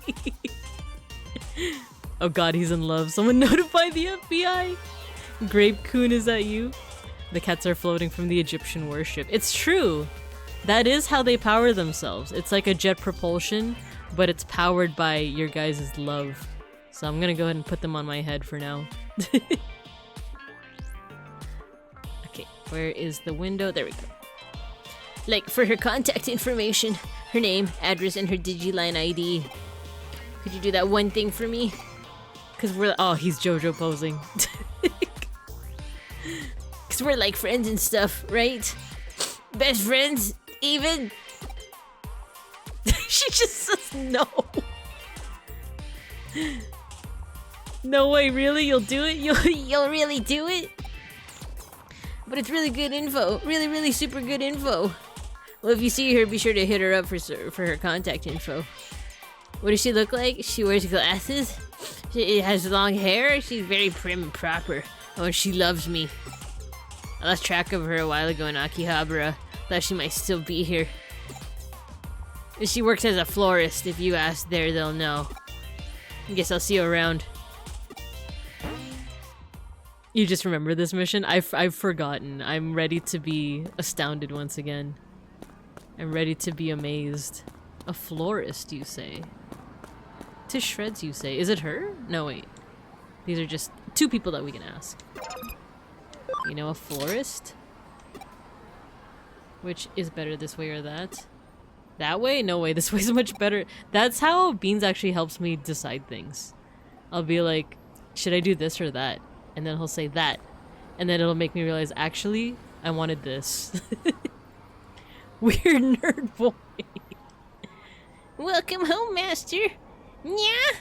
Speaker 1: Oh god, he's in love. Someone notify the FBI! Grape Coon, is that you? The cats are floating from the Egyptian worship. It's true! That is how they power themselves. It's like a jet propulsion, but it's powered by your guys' love. So I'm gonna go ahead and put them on my head for now. Okay, where is the window? There we go. Like, for her contact information. Her name, address, and her Digiline ID. Could you do that one thing for me? Cause we're- oh, he's JoJo posing. Cause we're like friends and stuff, right? Best friends, even? She just says no. No way, really? You'll do it? You'll really do it? But it's really good info. Really, really super good info. Well, if you see her, be sure to hit her up for her contact info. What does she look like? She wears glasses. She has long hair. She's very prim and proper. Oh, and she loves me. I lost track of her a while ago in Akihabara. Thought she might still be here. She works as a florist. If you ask there, they'll know. I guess I'll see you around. You just remember this mission? I've forgotten. I'm ready to be astounded once again. I'm ready to be amazed. A florist, you say? To shreds, you say? Is it her? No, wait. These are just two people that we can ask. You know, a florist? Which is better, this way or that? That way? No way, this way's much better. That's how Beans actually helps me decide things. I'll be like, should I do this or that? And then he'll say that. And then it'll make me realize, actually, I wanted this. Weird nerd boy. Welcome home, master. Yeah.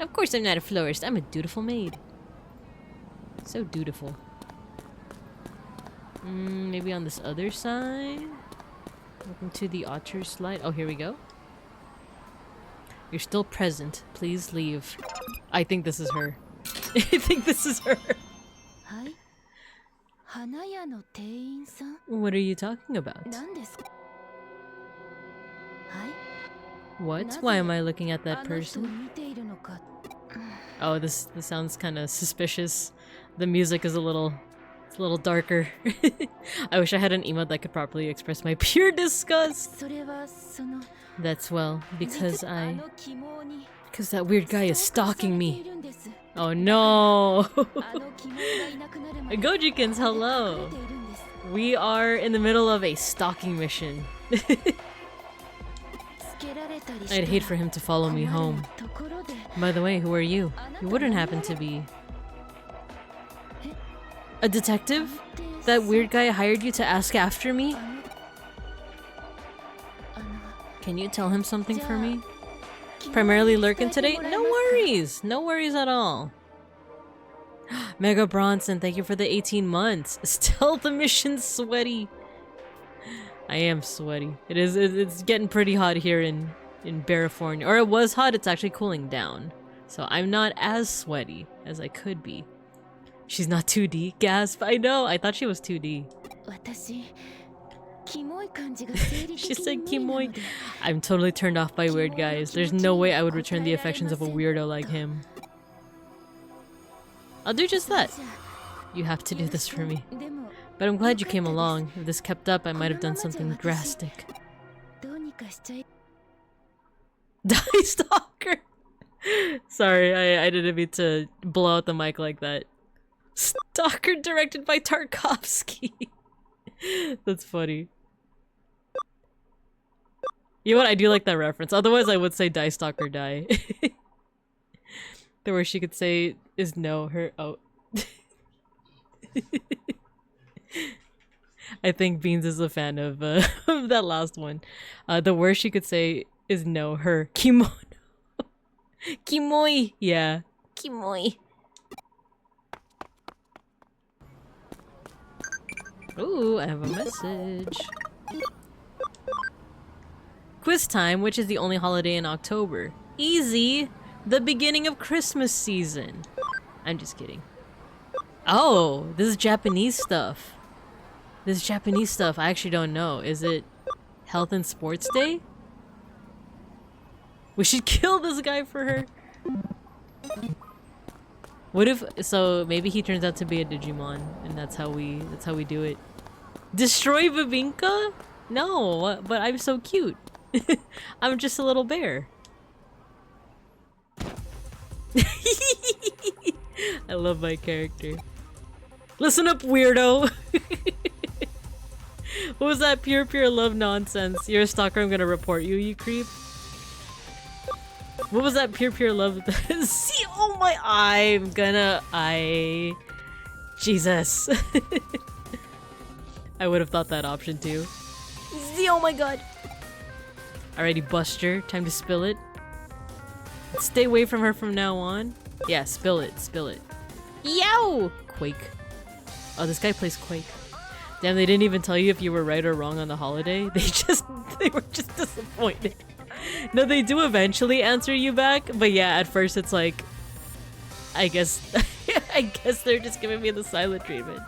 Speaker 1: Of course I'm not a florist. I'm a dutiful maid. So dutiful. Maybe on this other side? Welcome to the otter slide. Oh, here we go. You're still present. Please leave. I think this is her. I think this is her. What are you talking about? What? Why am I looking at that person? Oh, this sounds kind of suspicious. The music is a little darker. I wish I had an emote that could properly express my pure disgust. That's well, because that weird guy is stalking me. Oh no! Gojikins, hello! We are in the middle of a stalking mission. I'd hate for him to follow me home. By the way, who are you? You wouldn't happen to be... a detective? That weird guy hired you to ask after me? Can you tell him something for me? Primarily lurking today? No worries! No worries at all. Mega Bronson, thank you for the 18 months. Still the mission's sweaty. I am sweaty. It's getting pretty hot here in California. Or it was hot, it's actually cooling down. So I'm not as sweaty as I could be. She's not 2D? Gasp! I know! I thought she was 2D. She said kimoi. I'm totally turned off by weird guys. There's no way I would return the affections of a weirdo like him. I'll do just that. You have to do this for me. But I'm glad you came along. If this kept up, I might have done something drastic. Die Stalker! Sorry, I didn't mean to blow out the mic like that. Stalker directed by Tarkovsky. That's funny. You know what? I do like that reference. Otherwise, I would say Die Stalker Die. The worst she could say is no, her. Oh. I think Beans is a fan of that last one. The worst she could say is no, her. Kimono. Kimoi. Yeah. Kimoi. Ooh, I have a message. Quiz time, which is the only holiday in October. Easy! The beginning of Christmas season. I'm just kidding. Oh, this is Japanese stuff. This is Japanese stuff. I actually don't know. Is it Health and Sports Day? We should kill this guy for her. What if, so maybe he turns out to be a Digimon and that's how we do it. Destroy Babinka? No, but I'm so cute. I'm just a little bear. I love my character. Listen up, weirdo. What was that pure love nonsense? You're a stalker, I'm gonna report you, you creep. What was that pure love? See, oh my, Jesus. I would have thought that option too. See, oh my god. Alrighty, Buster, time to spill it. Stay away from her from now on. Yeah, spill it, spill it. Yow! Quake. Oh, this guy plays Quake. Damn, they didn't even tell you if you were right or wrong on the holiday. They were just disappointed. No, they do eventually answer you back, but yeah, at first it's like, I guess they're just giving me the silent treatment.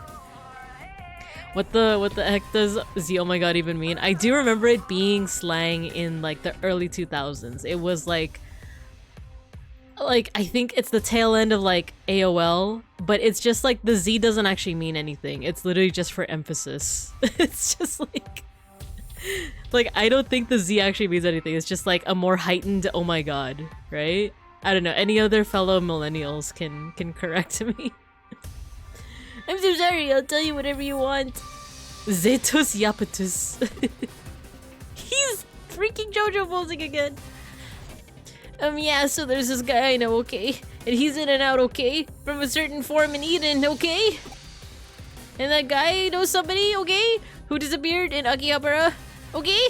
Speaker 1: What the heck does Z oh my god even mean? I do remember it being slang in like the early 2000s. It was like I think it's the tail end of like AOL, but it's just like the Z doesn't actually mean anything. It's literally just for emphasis. It's just like I don't think the Z actually means anything. It's just like a more heightened oh my god, right? I don't know. Any other fellow millennials can correct me. I'm so sorry, I'll tell you whatever you want. Zetus Yapatus. He's freaking JoJo posing again. Yeah, so there's this guy I know, okay? And he's in and out, okay? From a certain form in Eden, okay? And that guy knows somebody, okay? Who disappeared in Akihabara, okay?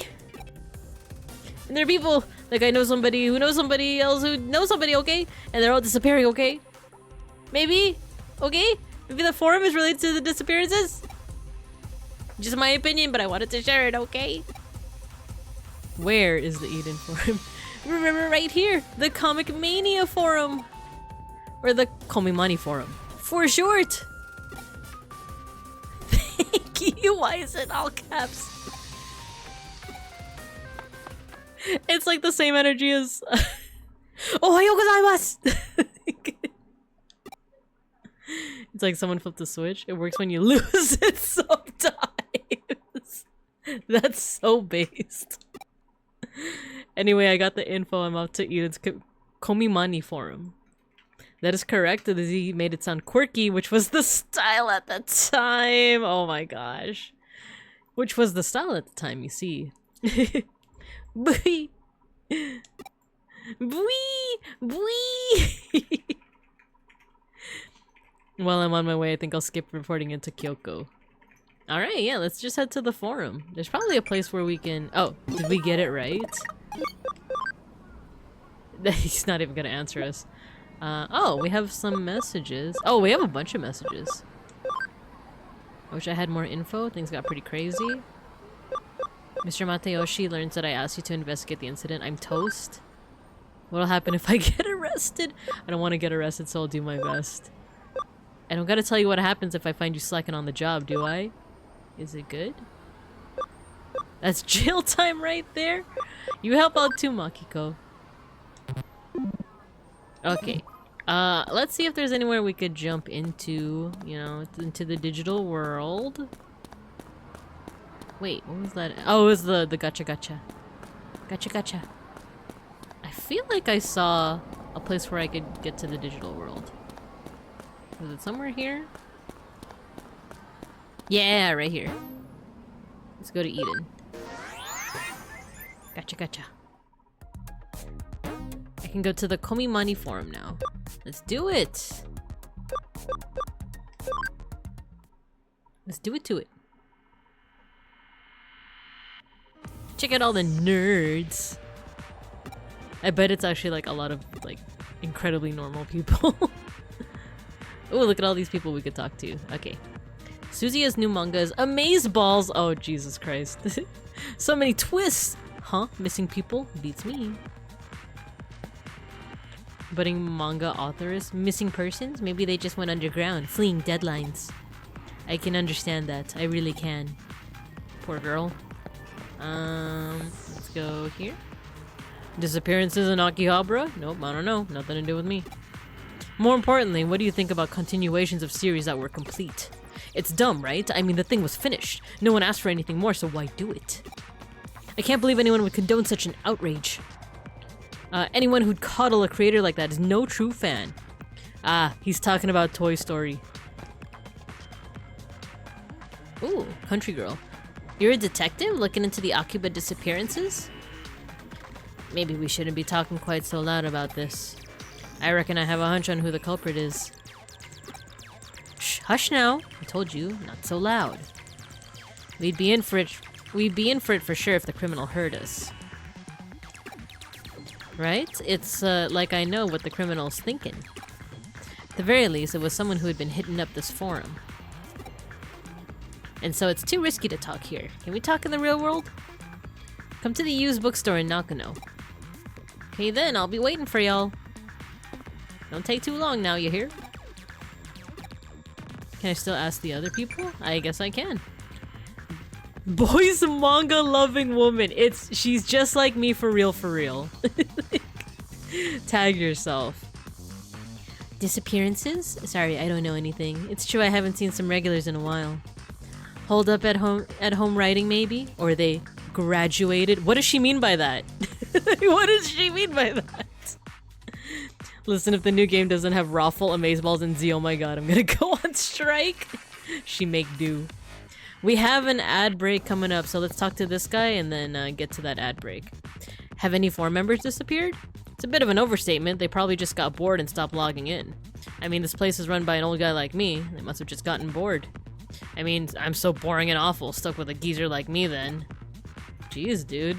Speaker 1: And there are people, that guy knows somebody who knows somebody else who knows somebody, okay? And they're all disappearing, okay? Maybe? Okay? Maybe the forum is related to the disappearances? Just my opinion, but I wanted to share it, okay? Where is the Eden forum? Remember right here, the Comic Mania forum! Or the Komimani forum. For short! Thank you, why is it all caps? It's like the same energy as... Ohayou gozaimasu! It's like someone flipped the switch. It works when you lose it sometimes. That's so based. Anyway, I got the info. I'm out to Eden's Komimani forum. That is correct. The Z made it sound quirky, which was the style at the time. Oh my gosh. Which was the style at the time, you see. Bwee! Bwee! Bwee! While I'm on my way, I think I'll skip reporting into Kyoko. Alright, yeah, let's just head to the forum. There's probably a place where we can... Oh, did we get it right? He's not even gonna answer us. Oh, we have some messages. Oh, we have a bunch of messages. I wish I had more info. Things got pretty crazy. Mr. Matayoshi learns that I asked you to investigate the incident. I'm toast. What'll happen if I get arrested? I don't want to get arrested, so I'll do my best. I don't gotta tell you what happens if I find you slacking on the job, do I? Is it good? That's jail time right there. You help out too, Makiko. Okay. Let's see if there's anywhere we could jump into, you know, into the digital world. Wait, what was that? Oh, it was the gacha gacha. Gacha gacha. I feel like I saw a place where I could get to the digital world. Was it somewhere here? Yeah, right here. Let's go to Eden. Gotcha, gotcha. I can go to the Komimani forum now. Let's do it! Let's do it to it. Check out all the nerds. I bet it's actually like a lot of like incredibly normal people. Oh, look at all these people we could talk to. Okay. Suzuya's new manga is Amazeballs. Oh, Jesus Christ. So many twists. Huh? Missing people? Beats me. Budding manga authors? Missing persons? Maybe they just went underground, fleeing deadlines. I can understand that. I really can. Poor girl. Let's go here. Disappearances in Akihabara? Nope, I don't know. Nothing to do with me. More importantly, what do you think about continuations of series that were complete? It's dumb, right? I mean, the thing was finished. No one asked for anything more, so why do it? I can't believe anyone would condone such an outrage. Anyone who'd coddle a creator like that is no true fan. Ah, he's talking about Toy Story. Ooh, country girl. You're a detective looking into the Akuba disappearances? Maybe we shouldn't be talking quite so loud about this. I reckon I have a hunch on who the culprit is. Shh, hush now. I told you, not so loud. We'd be in for it for sure if the criminal heard us. Right? It's like I know what the criminal's thinking. At the very least, it was someone who had been hitting up this forum. And so it's too risky to talk here. Can we talk in the real world? Come to the used bookstore in Nakano. Okay then, I'll be waiting for y'all. Don't take too long now, you hear? Can I still ask the other people? I guess I can. Boys manga loving woman. She's just like me for real, for real. Tag yourself. Disappearances? Sorry, I don't know anything. It's true I haven't seen some regulars in a while. Hold up at home writing maybe? Or they graduated? What does she mean by that? What does she mean by that? Listen, if the new game doesn't have Raffle, Amazeballs, and Z, oh my god, I'm gonna go on strike. She make do. We have an ad break coming up, so let's talk to this guy and then get to that ad break. Have any forum members disappeared? It's a bit of an overstatement. They probably just got bored and stopped logging in. I mean, this place is run by an old guy like me. They must have just gotten bored. I mean, I'm so boring and awful, stuck with a geezer like me then. Jeez, dude.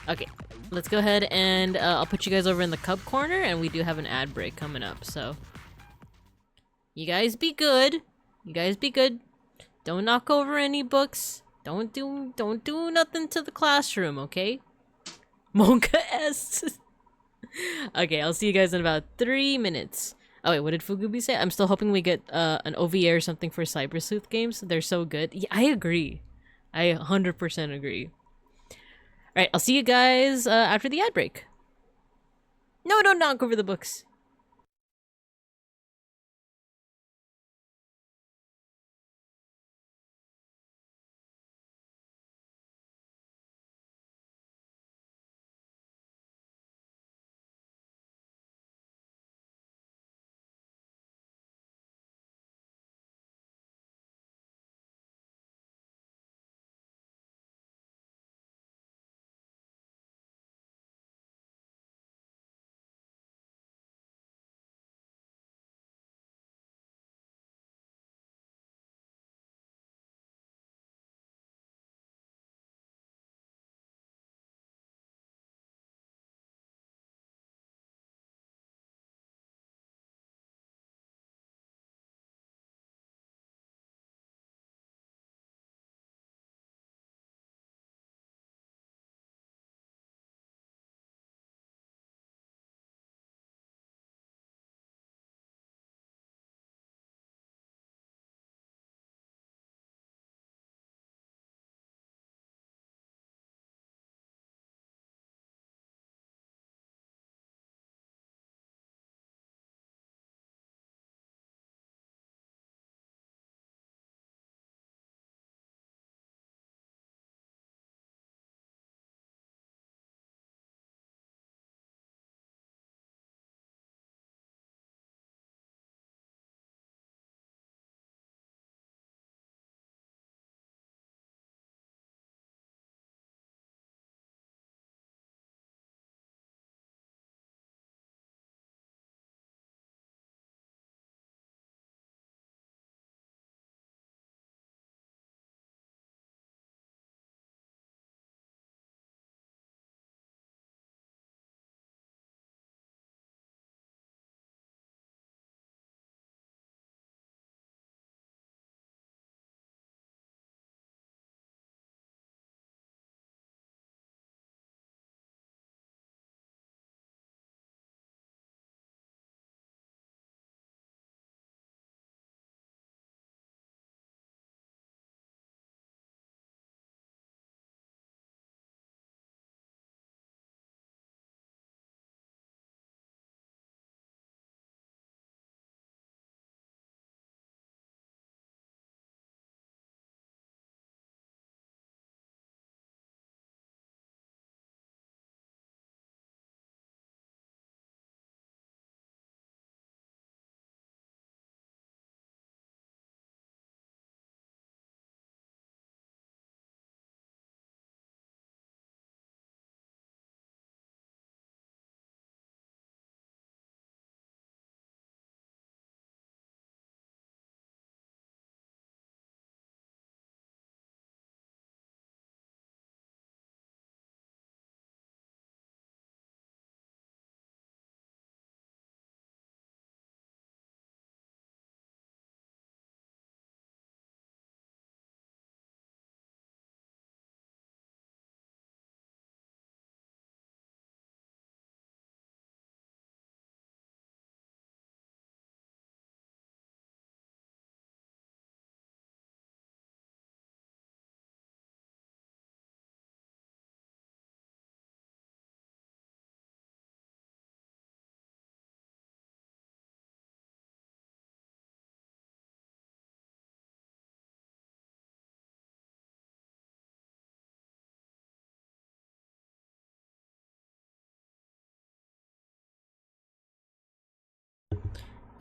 Speaker 1: Okay, let's go ahead and I'll put you guys over in the cub corner, and we do have an ad break coming up, so. You guys be good. You guys be good. Don't knock over any books. Don't do nothing to the classroom, okay? Monka S. Okay, I'll see you guys in about 3 minutes. Oh wait, what did Fugubi say? I'm still hoping we get an OVA or something for Cyber Sleuth games. They're so good. Yeah, I agree. I 100% agree. Alright, I'll see you guys after the ad break. No, don't knock over the books.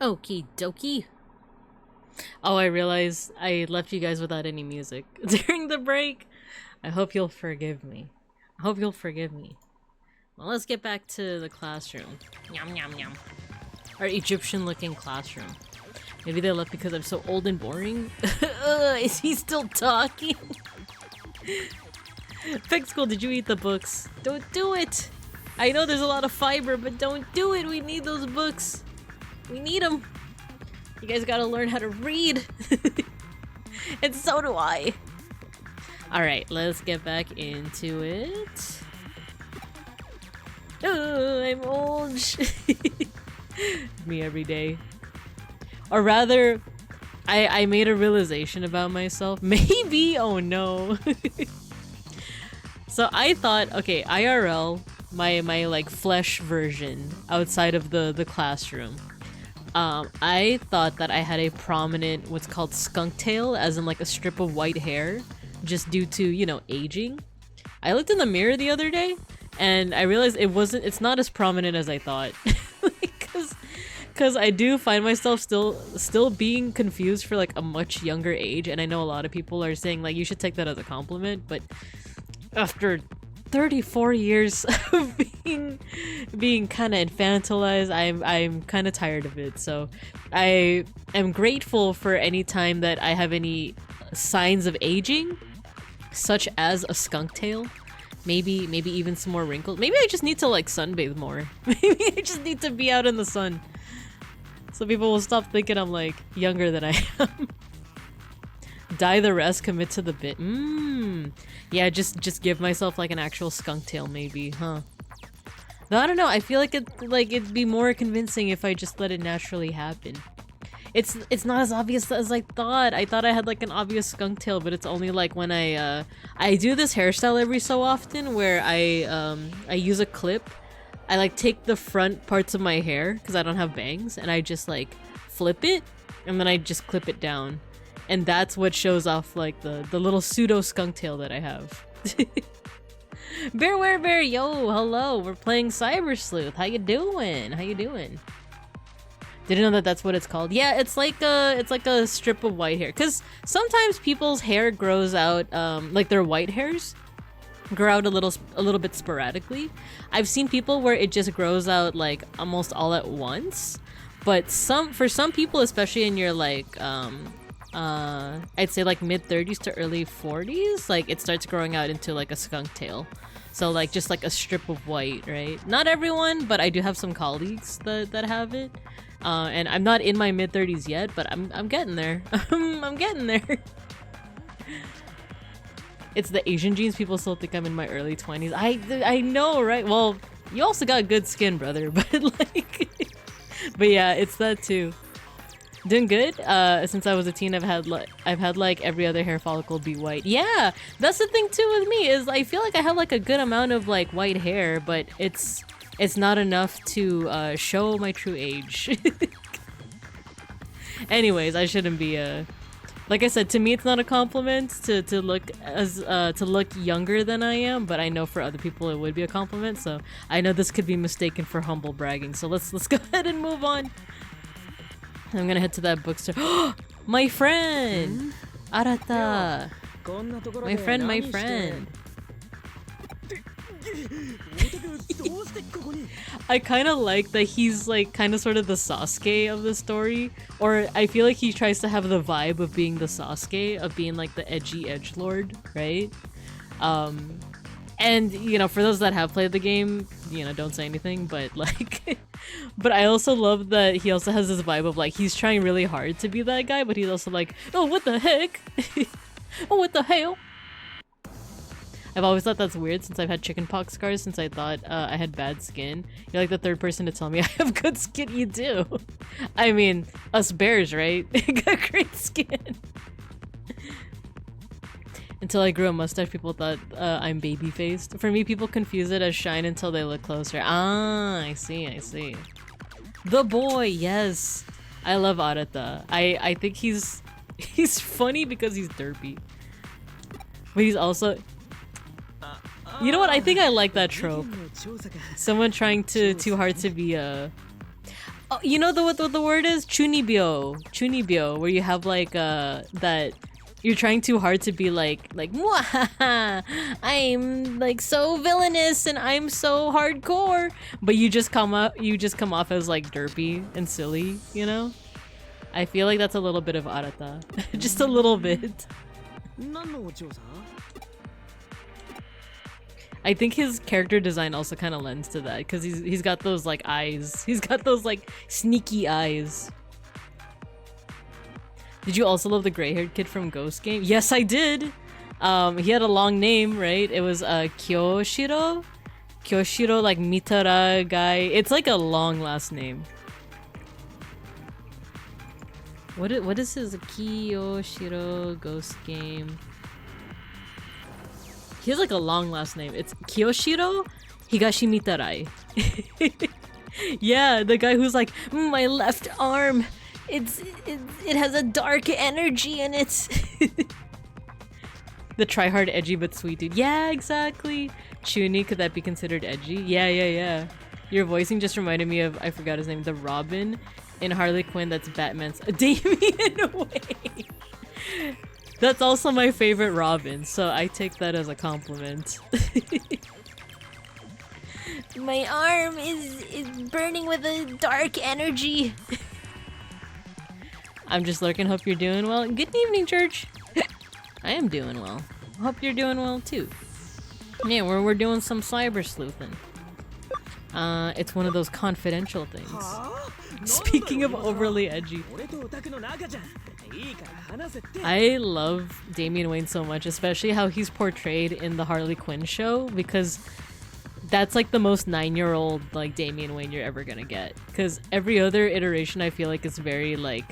Speaker 1: Okie dokie. Oh, I realized I left you guys without any music during the break. I hope you'll forgive me. I hope you'll forgive me. Well, let's get back to the classroom. Yum yum yum. Our Egyptian-looking classroom. Maybe they left because I'm so old and boring? Is he still talking? Pig School, did you eat the books? Don't do it! I know there's a lot of fiber, but don't do it! We need those books! We need them! You guys gotta learn how to read! And so do I! Alright, let's get back into it. Oh, I'm old! Me every day. Or rather, I made a realization about myself. Maybe? Oh no. So I thought, okay, IRL, my like flesh version outside of the classroom. I thought that I had a prominent what's called skunk tail, as in like a strip of white hair, just due to, you know, aging. I looked in the mirror the other day and I realized it's not as prominent as I thought. Because I do find myself still being confused for like a much younger age, and I know a lot of people are saying like you should take that as a compliment, but after 34 years of being kind of infantilized, I'm kind of tired of it. So I am grateful for any time that I have any signs of aging, such as a skunk tail. Maybe even some more wrinkles. Maybe I just need to like sunbathe more. Maybe I just need to be out in the sun. So people will stop thinking I'm like younger than I am. Die the rest, commit to the bit. Yeah, just give myself like an actual skunk tail maybe, huh? Though I don't know, I feel like it'd be more convincing if I just let it naturally happen. It's not as obvious as I thought. I thought I had like an obvious skunk tail, but it's only like when I do this hairstyle every so often where I use a clip. I like take the front parts of my hair because I don't have bangs, and I just like flip it and then I just clip it down, and that's what shows off like the little pseudo skunk tail that I have. Bear, yo, hello. We're playing Cyber Sleuth. How you doing? How you doing? Didn't know that that's what it's called. Yeah, it's like a strip of white hair, because sometimes people's hair grows out like their white hairs grow out a little bit sporadically. I've seen people where it just grows out like almost all at once, but for some people, especially in your like I'd say like mid-30s to early 40s, like it starts growing out into like a skunk tail. So like just like a strip of white, right? Not everyone, but I do have some colleagues that have it. And I'm not in my mid-30s yet, but I'm getting there. I'm getting there. It's the Asian genes. People still think I'm in my early 20s. I know, right? Well, you also got good skin, brother. But like, but yeah, it's that too. Doing good. Since I was a teen, I've had like every other hair follicle be white. Yeah, that's the thing too with me, is I feel like I have like a good amount of like white hair, but it's not enough to show my true age. Anyways, I shouldn't be like I said, to me it's not a compliment to look younger than I am, but I know for other people it would be a compliment, so I know this could be mistaken for humble bragging. So let's go ahead and move on. I'm gonna head to that bookstore. My friend! Arata! My friend! I kind of like that he's like kind of sort of the Sasuke of the story, or I feel like he tries to have the vibe of being the Sasuke, of being like the edgy edgelord, right? And you know, for those that have played the game, you know, don't say anything, but like but I also love that he also has this vibe of like he's trying really hard to be that guy, but he's also like, oh, what the heck? Oh, what the hell? I've always thought that's weird since I've had chickenpox scars since I thought I had bad skin. You're like the third person to tell me I have good skin. You do. I mean, us bears, right? Got great skin. Until I grew a mustache, people thought I'm baby-faced. For me, people confuse it as shine until they look closer. Ah, I see. The boy, yes. I love Arata. I think he's funny because he's derpy. But he's also... You know what? I think I like that trope. Someone trying too hard to be a... Oh, you know what the word is? Chunibyo, where you have like that you're trying too hard to be like Mwahaha, I'm like so villainous and I'm so hardcore, but you just come off as like derpy and silly, you know? I feel like that's a little bit of Arata. Just a little bit. I think his character design also kind of lends to that, because he's got those like eyes. He's got those like sneaky eyes. Did you also love the gray-haired kid from Ghost Game? Yes, I did! He had a long name, right? It was Kyoshiro? Kyoshiro, like Mitara guy. It's like a long last name. What is his Kyoshiro Ghost Game? He has like a long last name. It's Kyoshiro Higashimitarai. Yeah, the guy who's like, my left arm, it has a dark energy in it. The try-hard edgy but sweet dude. Yeah, exactly. Chuni, could that be considered edgy? Yeah. Your voicing just reminded me of, I forgot his name, the Robin in Harley Quinn. That's Batman's Damian Wayne. That's also my favorite Robin, so I take that as a compliment. My arm is burning with a dark energy. I'm just lurking, hope you're doing well. Good evening, church. I am doing well. Hope you're doing well too. Yeah, we're doing some cyber sleuthing. It's one of those confidential things. Speaking of overly edgy, I love Damian Wayne so much, especially how he's portrayed in the Harley Quinn show, because that's like the most 9-year-old like Damian Wayne you're ever gonna get. Because every other iteration I feel like is very like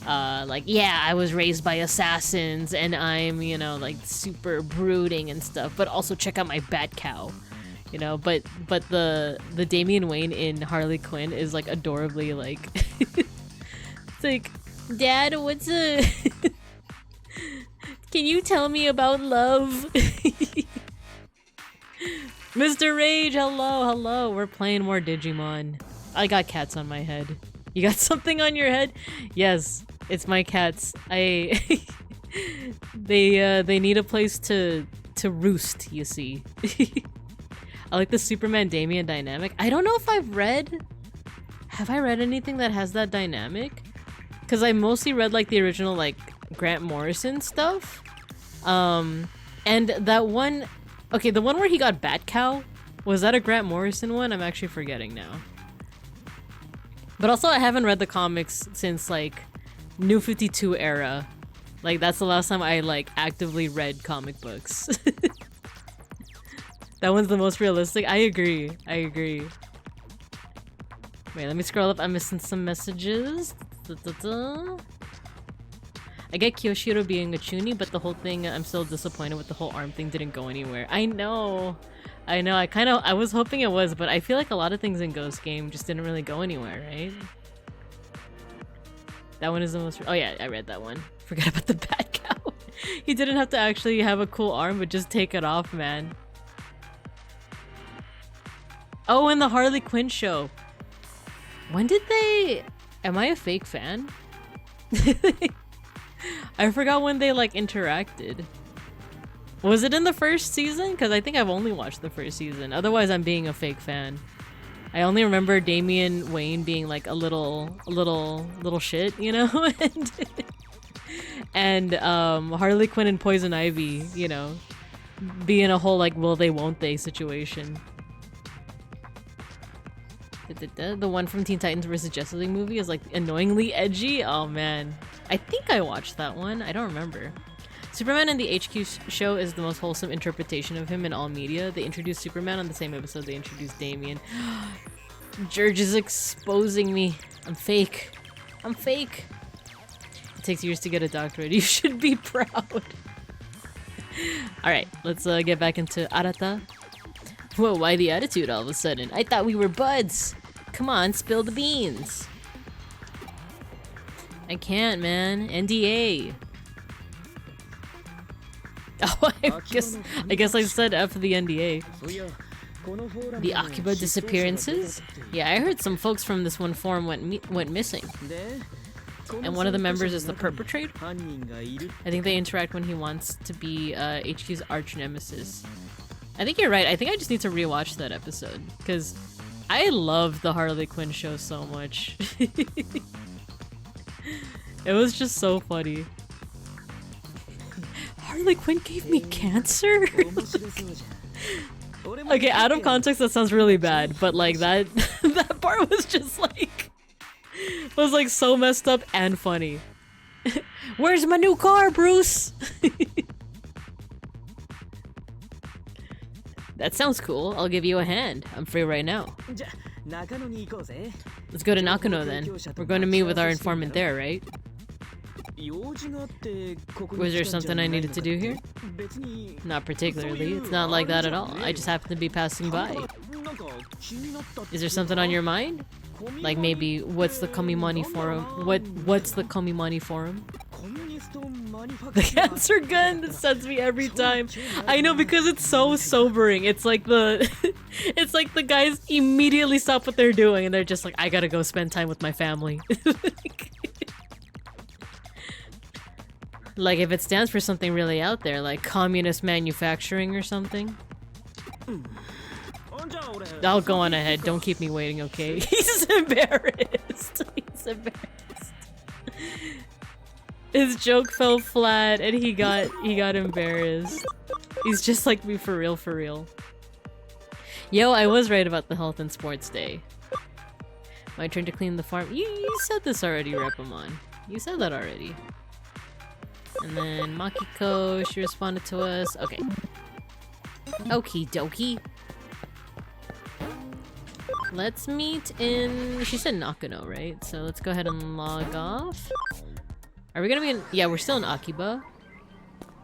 Speaker 1: yeah, I was raised by assassins and I'm, you know, like super brooding and stuff, but also check out my bat cow. You know, but the Damian Wayne in Harley Quinn is like adorably like it's like, Dad, what's a can you tell me about love? Mr. Rage, hello. We're playing more Digimon. I got cats on my head. You got something on your head? Yes, it's my cats. They need a place to roost, you see. I like the Superman Damian dynamic. I don't know if have I read anything that has that dynamic? Because I mostly read like the original like Grant Morrison stuff. And that one, okay, the one where he got Bat Cow, was that a Grant Morrison one? I'm actually forgetting now. But also I haven't read the comics since like New 52 era. Like that's the last time I like actively read comic books. That one's the most realistic. I agree. Wait, let me scroll up. I'm missing some messages. I get Kyoshiro being a Chuni, but the whole thing, I'm still disappointed with the whole arm thing didn't go anywhere. I know. I was hoping it was, but I feel like a lot of things in Ghost Game just didn't really go anywhere, right? That one is the most... Oh yeah, I read that one. Forgot about the Bat Cow. He didn't have to actually have a cool arm, but just take it off, man. Oh, in the Harley Quinn show. When did they... Am I a fake fan? I forgot when they like interacted. Was it in the first season? Because I think I've only watched the first season. Otherwise, I'm being a fake fan. I only remember Damian Wayne being like a little shit, you know? and Harley Quinn and Poison Ivy, you know, being a whole like will they won't they situation. The one from Teen Titans vs. Justice League movie is like annoyingly edgy. Oh man, I think I watched that one. I don't remember. Superman in the HQ show is the most wholesome interpretation of him in all media. They introduced Superman on the same episode they introduced Damian. George is exposing me. I'm fake. It takes years to get a doctorate. You should be proud. Alright, let's get back into Arata. Whoa, why the attitude all of a sudden? I thought we were buds! Come on, spill the beans! I can't, man. NDA. Oh, I guess I said F the NDA. The Akiba disappearances? Yeah, I heard some folks from this one forum went missing. And one of the members is the perpetrator? I think they interact when he wants to be HQ's arch nemesis. I think you're right. I think I just need to rewatch that episode. Because I love the Harley Quinn show so much. It was just so funny. Harley Quinn gave me cancer? Okay, out of context that sounds really bad, but like that that part was just like was like so messed up and funny. Where's my new car, Bruce? That sounds cool. I'll give you a hand. I'm free right now. Let's go to Nakano then. We're going to meet with our informant there, right? Was there something I needed to do here? Not particularly. It's not like that at all. I just happened to be passing by. Is there something on your mind? Like maybe what's the Komimani forum? What's the Komimani forum? The cancer gun that sends me every time. I know, because it's so sobering. It's like the it's like the guys immediately stop what they're doing and they're just like, I gotta go spend time with my family. Like if it stands for something really out there, like communist manufacturing or something. I'll go on ahead. Don't keep me waiting, okay? He's embarrassed. He's embarrassed. His joke fell flat and he got embarrassed. He's just like me for real, for real. Yo, I was right about the health and sports day. My turn to clean the farm. You said this already, Repamon. You said that already. And then Makiko, she responded to us. Okay. Okie dokie. Let's meet in... She said Nakano, right? So let's go ahead and log off. Are we gonna be in... Yeah, we're still in Akiba.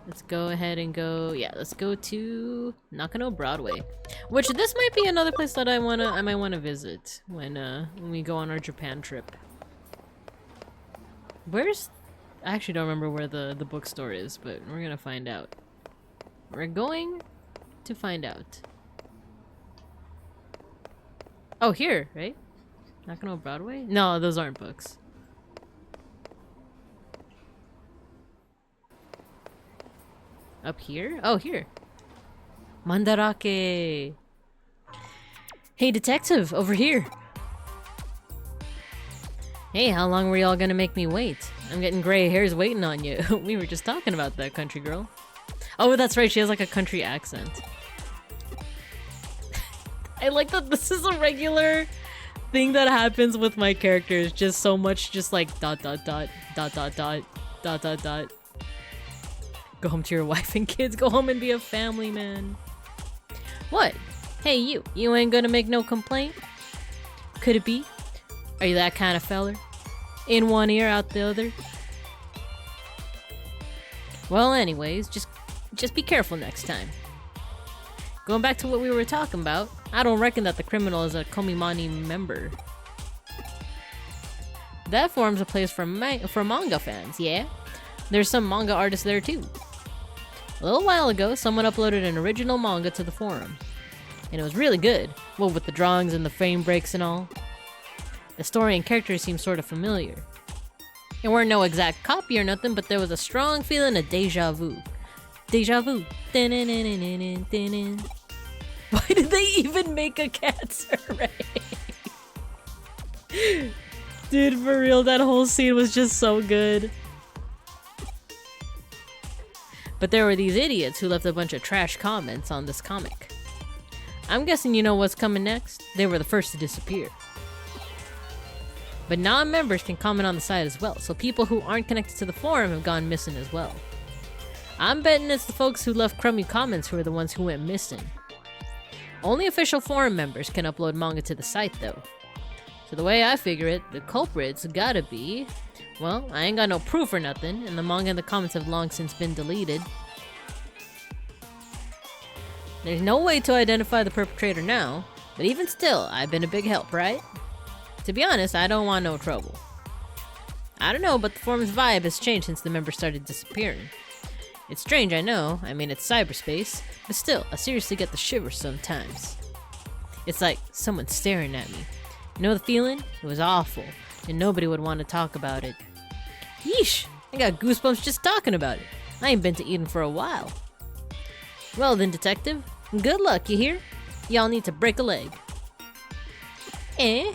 Speaker 1: Let's go ahead and go... Yeah, let's go to Nakano Broadway. Which this might be another place that I might wanna visit when we go on our Japan trip. Where's... I actually don't remember where the bookstore is, but we're gonna find out. We're going to find out. Oh, here, right? Nakano Broadway? No, those aren't books. Up here? Oh, here. Mandarake. Hey, detective, over here. Hey, how long were y'all gonna make me wait? I'm getting gray hairs waiting on you. We were just talking about that, country girl. Oh, that's right, she has like a country accent. I like that this is a regular thing that happens with my characters. Just so much just like ... Go home to your wife and kids. Go home and be a family man. What? Hey, you ain't gonna make no complaint? Could it be? Are you that kind of feller? In one ear, out the other? Well, anyways, just be careful next time. Going back to what we were talking about, I don't reckon that the criminal is a Komimani member. That forms a place for manga fans, yeah? There's some manga artists there too. A little while ago, someone uploaded an original manga to the forum. And it was really good. Well, with the drawings and the frame breaks and all. The story and characters seemed sort of familiar. It weren't no exact copy or nothing, but there was a strong feeling of deja vu. Deja vu. Why did they even make a cancer ray? Dude, for real, that whole scene was just so good. But there were these idiots who left a bunch of trash comments on this comic. I'm guessing you know what's coming next? They were the first to disappear. But non-members can comment on the site as well, so people who aren't connected to the forum have gone missing as well. I'm betting it's the folks who left crummy comments who are the ones who went missing. Only official forum members can upload manga to the site though. So the way I figure it, the culprit's gotta be... Well, I ain't got no proof or nothing, and the manga and the comments have long since been deleted. There's no way to identify the perpetrator now, but even still, I've been a big help, right? To be honest, I don't want no trouble. I don't know, but the forum's vibe has changed since the members started disappearing. It's strange, I know. I mean, it's cyberspace, but still, I seriously get the shivers sometimes. It's like someone staring at me. You know the feeling? It was awful, and nobody would want to talk about it. Yeesh! I got goosebumps just talking about it. I ain't been to Eden for a while. Well then, detective, good luck, you hear? Y'all need to break a leg. Eh?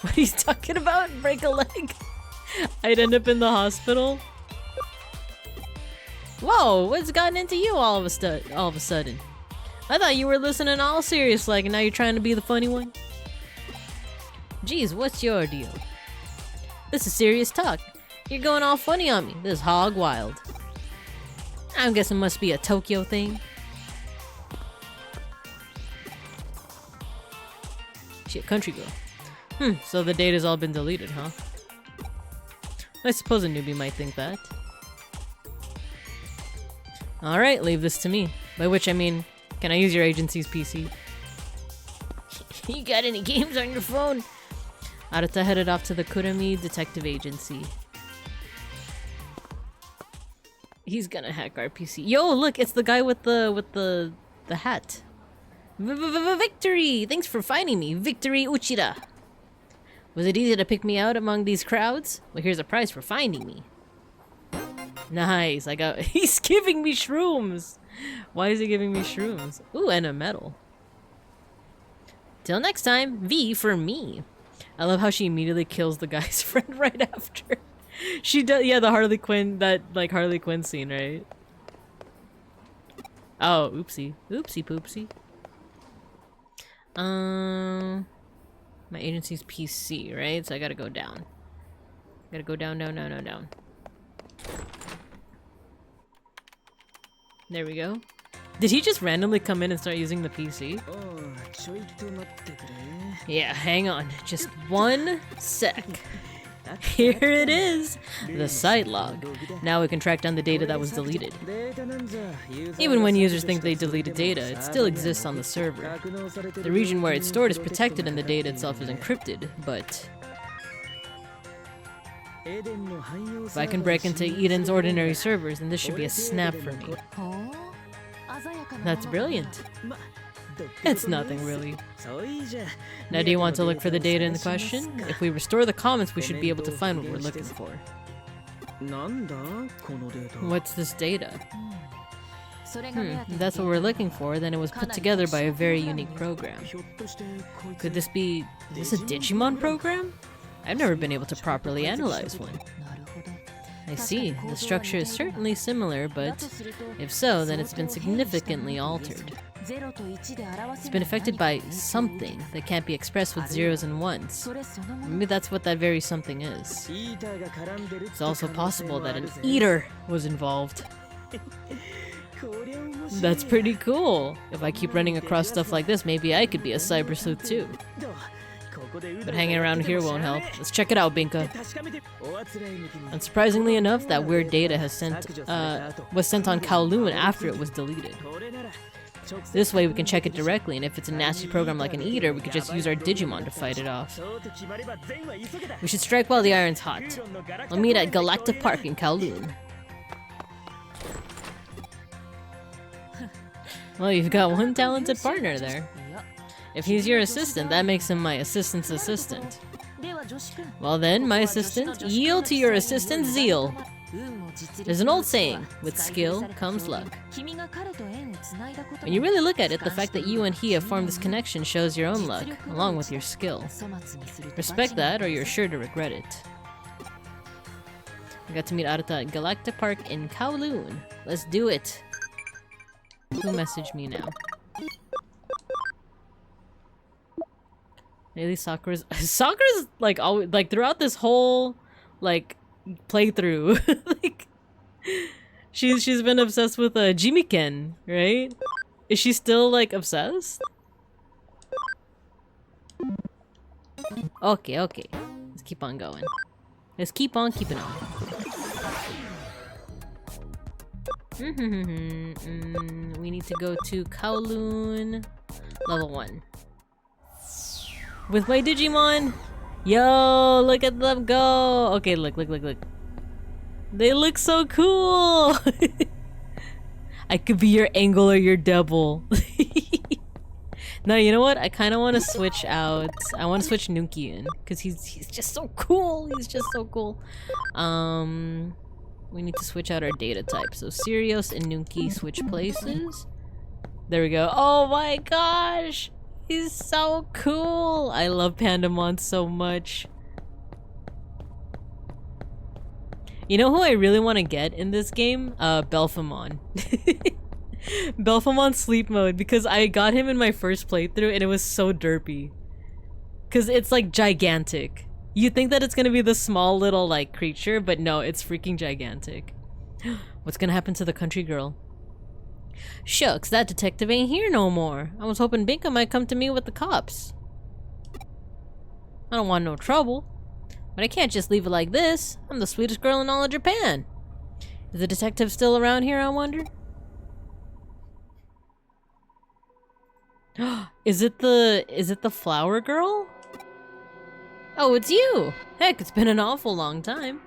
Speaker 1: What he's talking about? Break a leg? I'd end up in the hospital? Whoa, what's gotten into you all of a sudden? I thought you were listening all serious like, and now you're trying to be the funny one? Geez, what's your deal? This is serious talk. You're going all funny on me. This is hog wild. I'm guessing it must be a Tokyo thing. Shit, country girl. So the data's all been deleted, huh? I suppose a newbie might think that. Alright, leave this to me. By which I mean, can I use your agency's PC? You got any games on your phone? Arata headed off to the Kurami Detective Agency. He's gonna hack our PC. Yo, look, it's the guy with the hat. Victory! Thanks for finding me, Victory Uchida. Was it easy to pick me out among these crowds? Well, here's a prize for finding me. Nice, he's giving me shrooms. Why is he giving me shrooms? Ooh, and a medal. Till next time, V for me. I love how she immediately kills the guy's friend right after. She does, yeah, the Harley Quinn, that, like, Harley Quinn scene, right? Oh, oopsie. Oopsie poopsie. My agency's PC, right? So I gotta go down. Gotta go down, down, down, down, down. There we go. Did he just randomly come in and start using the PC? Yeah, hang on. Just one sec. Here it is! The site log. Now we can track down the data that was deleted. Even when users think they deleted data, it still exists on the server. The region where it's stored is protected and the data itself is encrypted, but... if I can break into Eden's ordinary servers, then this should be a snap for me. That's brilliant. It's nothing, really. Now, do you want to look for the data in question? If we restore the comments, we should be able to find what we're looking for. What's this data? If that's what we're looking for, then it was put together by a very unique program. Could this be... is this a Digimon program? I've never been able to properly analyze one. I see. The structure is certainly similar, but if so, then it's been significantly altered. It's been affected by something that can't be expressed with zeros and ones. Maybe that's what that very something is. It's also possible that an eater was involved. That's pretty cool. If I keep running across stuff like this, maybe I could be a cyber sleuth too. But hanging around here won't help. Let's check it out, Binka. Unsurprisingly enough, that weird data was sent on Kowloon after it was deleted. This way we can check it directly, and if it's a nasty program like an eater, we could just use our Digimon to fight it off. We should strike while the iron's hot. We'll meet at Galactic Park in Kowloon. Well, you've got one talented partner there. If he's your assistant, that makes him my assistant's assistant. Well then, my assistant, yield to your assistant's zeal. There's an old saying, with skill comes luck. When you really look at it, the fact that you and he have formed this connection shows your own luck, along with your skill. Respect that, or you're sure to regret it. I got to meet Arata at Galactic Park in Kowloon. Let's do it. Who messaged me now? Maybe Sakura's like always, like throughout this whole like playthrough, like she's been obsessed with Jimiken, right? Is she still like obsessed? Okay, let's keep on going. Let's keep on keeping on. We need to go to Kowloon, level 1. With my Digimon! Yo, look at them go! Okay, look. They look so cool! I could be your Angle or your Double. No, you know what? I kind of want to switch out. I want to switch Nuki in because he's just so cool. He's just so cool. We need to switch out our data type. So Sirius and Nuki switch places. There we go. Oh my gosh, he's so cool. I love Pandamon so much. You know who I really want to get in this game? Belphemon. Belphemon sleep mode, because I got him in my first playthrough and it was so derpy. Because it's like gigantic. You think that it's gonna be the small little like creature, but no, it's freaking gigantic. What's gonna happen to the country girl? Shucks, that detective ain't here no more. I was hoping Binka might come to me with the cops. I don't want no trouble. But I can't just leave it like this. I'm the sweetest girl in all of Japan. Is the detective still around here, I wonder? Is it the flower girl? Oh, it's you! Heck, it's been an awful long time.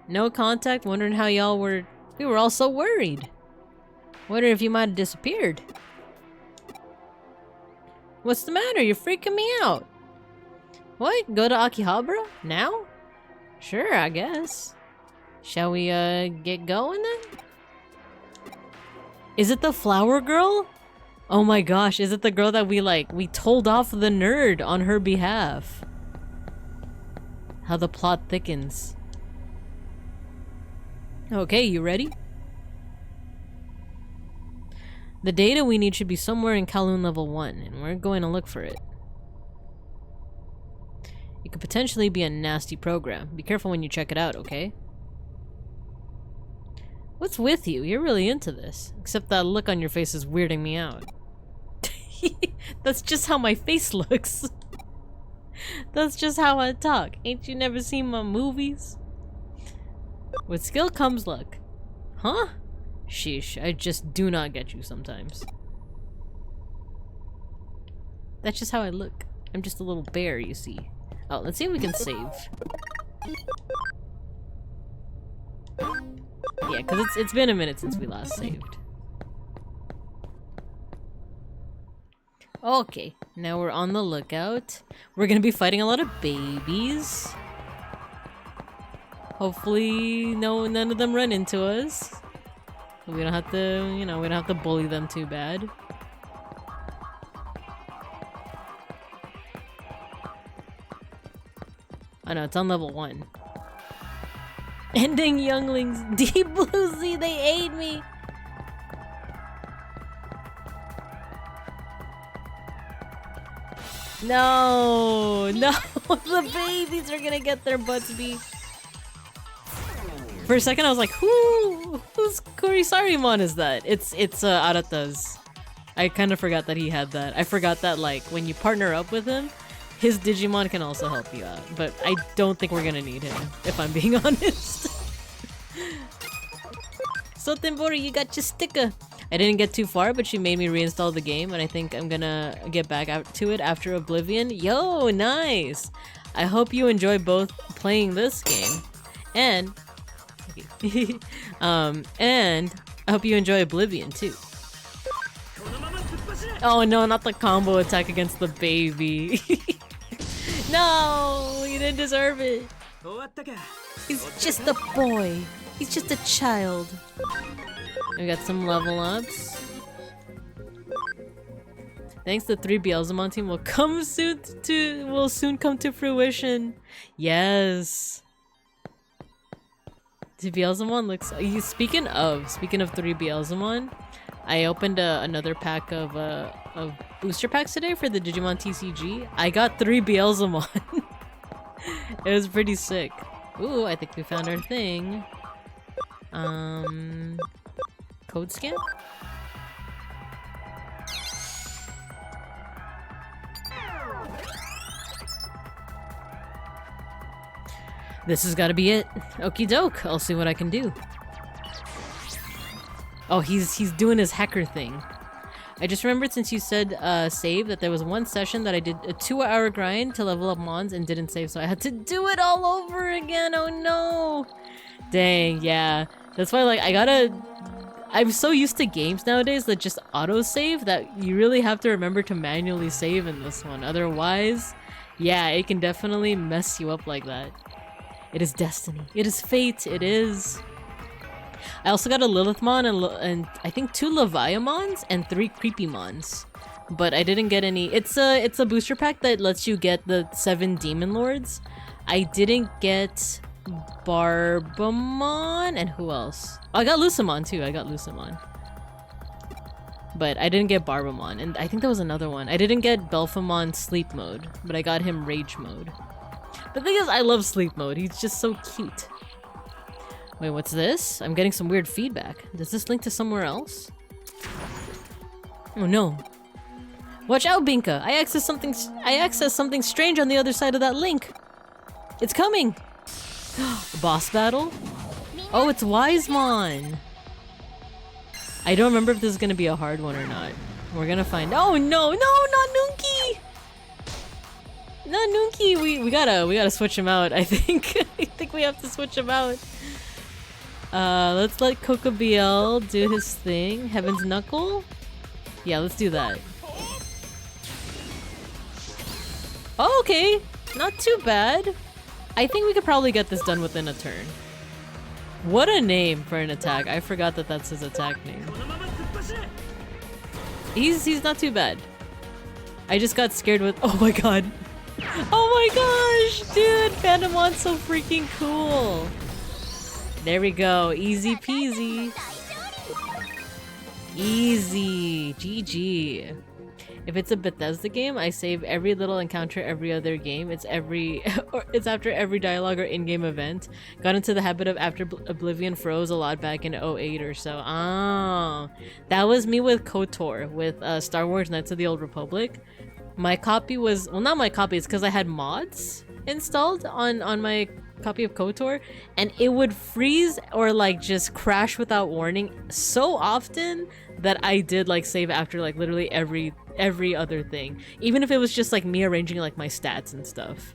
Speaker 1: No contact, wondering how y'all were... We were all so worried. Wondering if you might have disappeared. What's the matter? You're freaking me out. What? Go to Akihabara? Now? Sure, I guess. Shall we, get going then? Is it the flower girl? Oh my gosh, is it the girl that we told off the nerd on her behalf? How the plot thickens. Okay, you ready? The data we need should be somewhere in Kowloon level 1, and we're going to look for it. It could potentially be a nasty program. Be careful when you check it out, okay? What's with you? You're really into this. Except that look on your face is weirding me out. That's just how my face looks. That's just how I talk. Ain't you never seen my movies? With skill comes luck. Huh? Sheesh, I just do not get you sometimes. That's just how I look. I'm just a little bear, you see. Oh, let's see if we can save. Yeah, because it's been a minute since we last saved. Okay, now we're on the lookout. We're gonna be fighting a lot of babies. Hopefully, none of them run into us. We don't have to, you know, we don't have to bully them too bad. Oh no, it's on level 1. Ending younglings. Deep Blue Sea, they ate me. No, the babies are gonna get their butts beat. For a second I was like, whose Kurisarimon is that? It's Arata's. I kind of forgot that he had that. I forgot that like when you partner up with him, his Digimon can also help you out, but I don't think we're gonna need him, if I'm being honest. So Timbori, you got your sticker. I didn't get too far, but she made me reinstall the game, and I think I'm gonna get back out to it after Oblivion. Yo, nice! I hope you enjoy both playing this game, and... and I hope you enjoy Oblivion, too. Oh no, not the combo attack against the baby. No, he didn't deserve it. He's just a boy. He's just a child. We got some level ups. Thanks, the 3 Beelzemon team will soon come to fruition. Yes. The Beelzemon looks. Speaking of 3 Beelzemon, I opened another pack of booster packs today for the Digimon TCG. I got 3 Beelzemon. It was pretty sick. Ooh, I think we found our thing. Code scan? This has got to be it. Okie doke. I'll see what I can do. Oh, he's doing his hacker thing. I just remembered since you said save that there was one session that I did a 2-hour grind to level up Mons and didn't save, so I had to do it all over again. Oh no! Dang, yeah. That's why like I I'm so used to games nowadays that just auto-save that you really have to remember to manually save in this one. Otherwise, yeah, it can definitely mess you up like that. It is destiny. It is fate. It is. I also got a Lilithmon and I think 2 Leviamons and 3 Creepymons. But I didn't get any. It's a booster pack that lets you get the 7 Demon Lords. I didn't get Barbamon and who else? Oh, I got Lucamon too. I got Lucamon. But I didn't get Barbamon, and I think there was another one. I didn't get Belphamon Sleep Mode, but I got him Rage Mode. The thing is, I love Sleep Mode. He's just so cute. Wait, what's this? I'm getting some weird feedback. Does this link to somewhere else? Oh no. Watch out, Binka! I accessed something strange on the other side of that link. It's coming! Boss battle? Oh, it's Wisemon! I don't remember if this is gonna be a hard one or not. We're gonna find- Oh no, no, not Nunki! Not Nunki! We gotta switch him out, I think. I think we have to switch him out. Let's let Cocobiel do his thing. Heaven's Knuckle? Yeah, let's do that. Oh, okay! Not too bad. I think we could probably get this done within a turn. What a name for an attack. I forgot that that's his attack name. He's not too bad. I just got scared with- Oh my god! Oh my gosh! Dude, Pandamon's so freaking cool! There we go. Easy peasy. Easy. GG. If it's a Bethesda game, I save every little encounter every other game. It's after every dialogue or in-game event. Got into the habit of after Oblivion froze a lot back in 08 or so. Oh, that was me with KOTOR, with Star Wars Knights of the Old Republic. My copy was, well, not my copy, it's because I had mods installed on my copy of KOTOR, and it would freeze or like just crash without warning so often that I did like save after like literally every other thing, even if it was just like me arranging like my stats and stuff.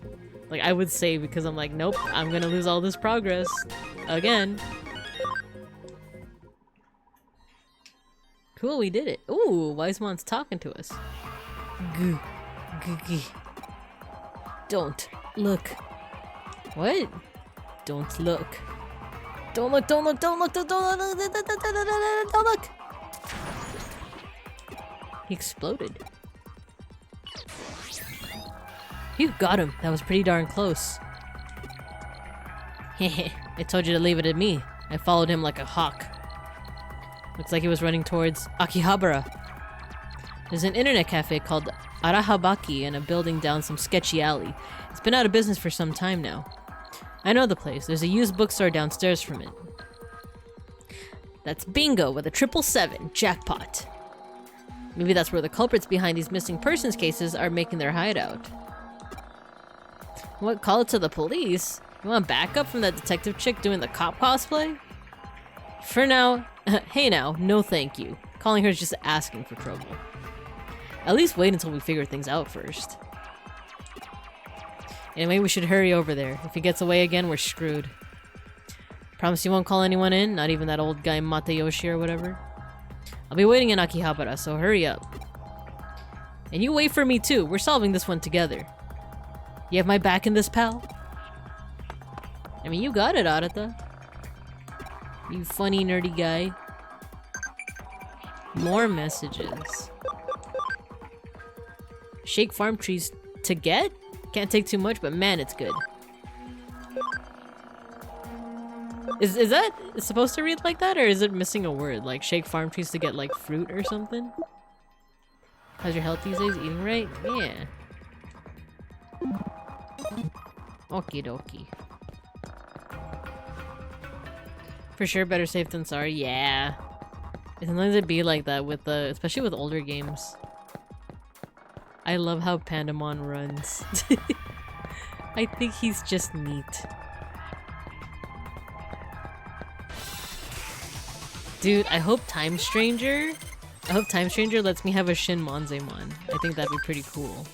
Speaker 1: Like I would save because I'm like, nope, I'm gonna lose all this progress again. Cool, we did it. Ooh, Wisemon's talking to us. Don't look. What? Don't look. Don't look, don't look, don't look, don't look, don't look! He exploded. Phew, got him. That was pretty darn close. Heh, I told you to leave it at me. I followed him like a hawk. Looks like he was running towards Akihabara. There's an internet cafe called Arahabaki in a building down some sketchy alley. It's been out of business for some time now. I know the place. There's a used bookstore downstairs from it. That's bingo with a 777 jackpot. Maybe that's where the culprits behind these missing persons cases are making their hideout. What? Call it to the police? You want backup from that detective chick doing the cop cosplay? For now, hey now, no thank you. Calling her is just asking for trouble. At least wait until we figure things out first. Anyway, we should hurry over there. If he gets away again, we're screwed. Promise you won't call anyone in? Not even that old guy Matayoshi or whatever? I'll be waiting in Akihabara, so hurry up. And you wait for me too. We're solving this one together. You have my back in this, pal? I mean, you got it, Arata. You funny, nerdy guy. More messages. Shake farm trees to get? Can't take too much, but man, it's good. Is that supposed to read like that, or is it missing a word? Like shake farm trees to get like fruit or something? How's your health these days? Eating right? Yeah. Okie dokie. For sure, better safe than sorry. Yeah. Sometimes it be like that with the, especially with older games. I love how Pandamon runs. I think he's just neat. Dude, I hope Time Stranger lets me have a Shin Monzaemon. I think that'd be pretty cool.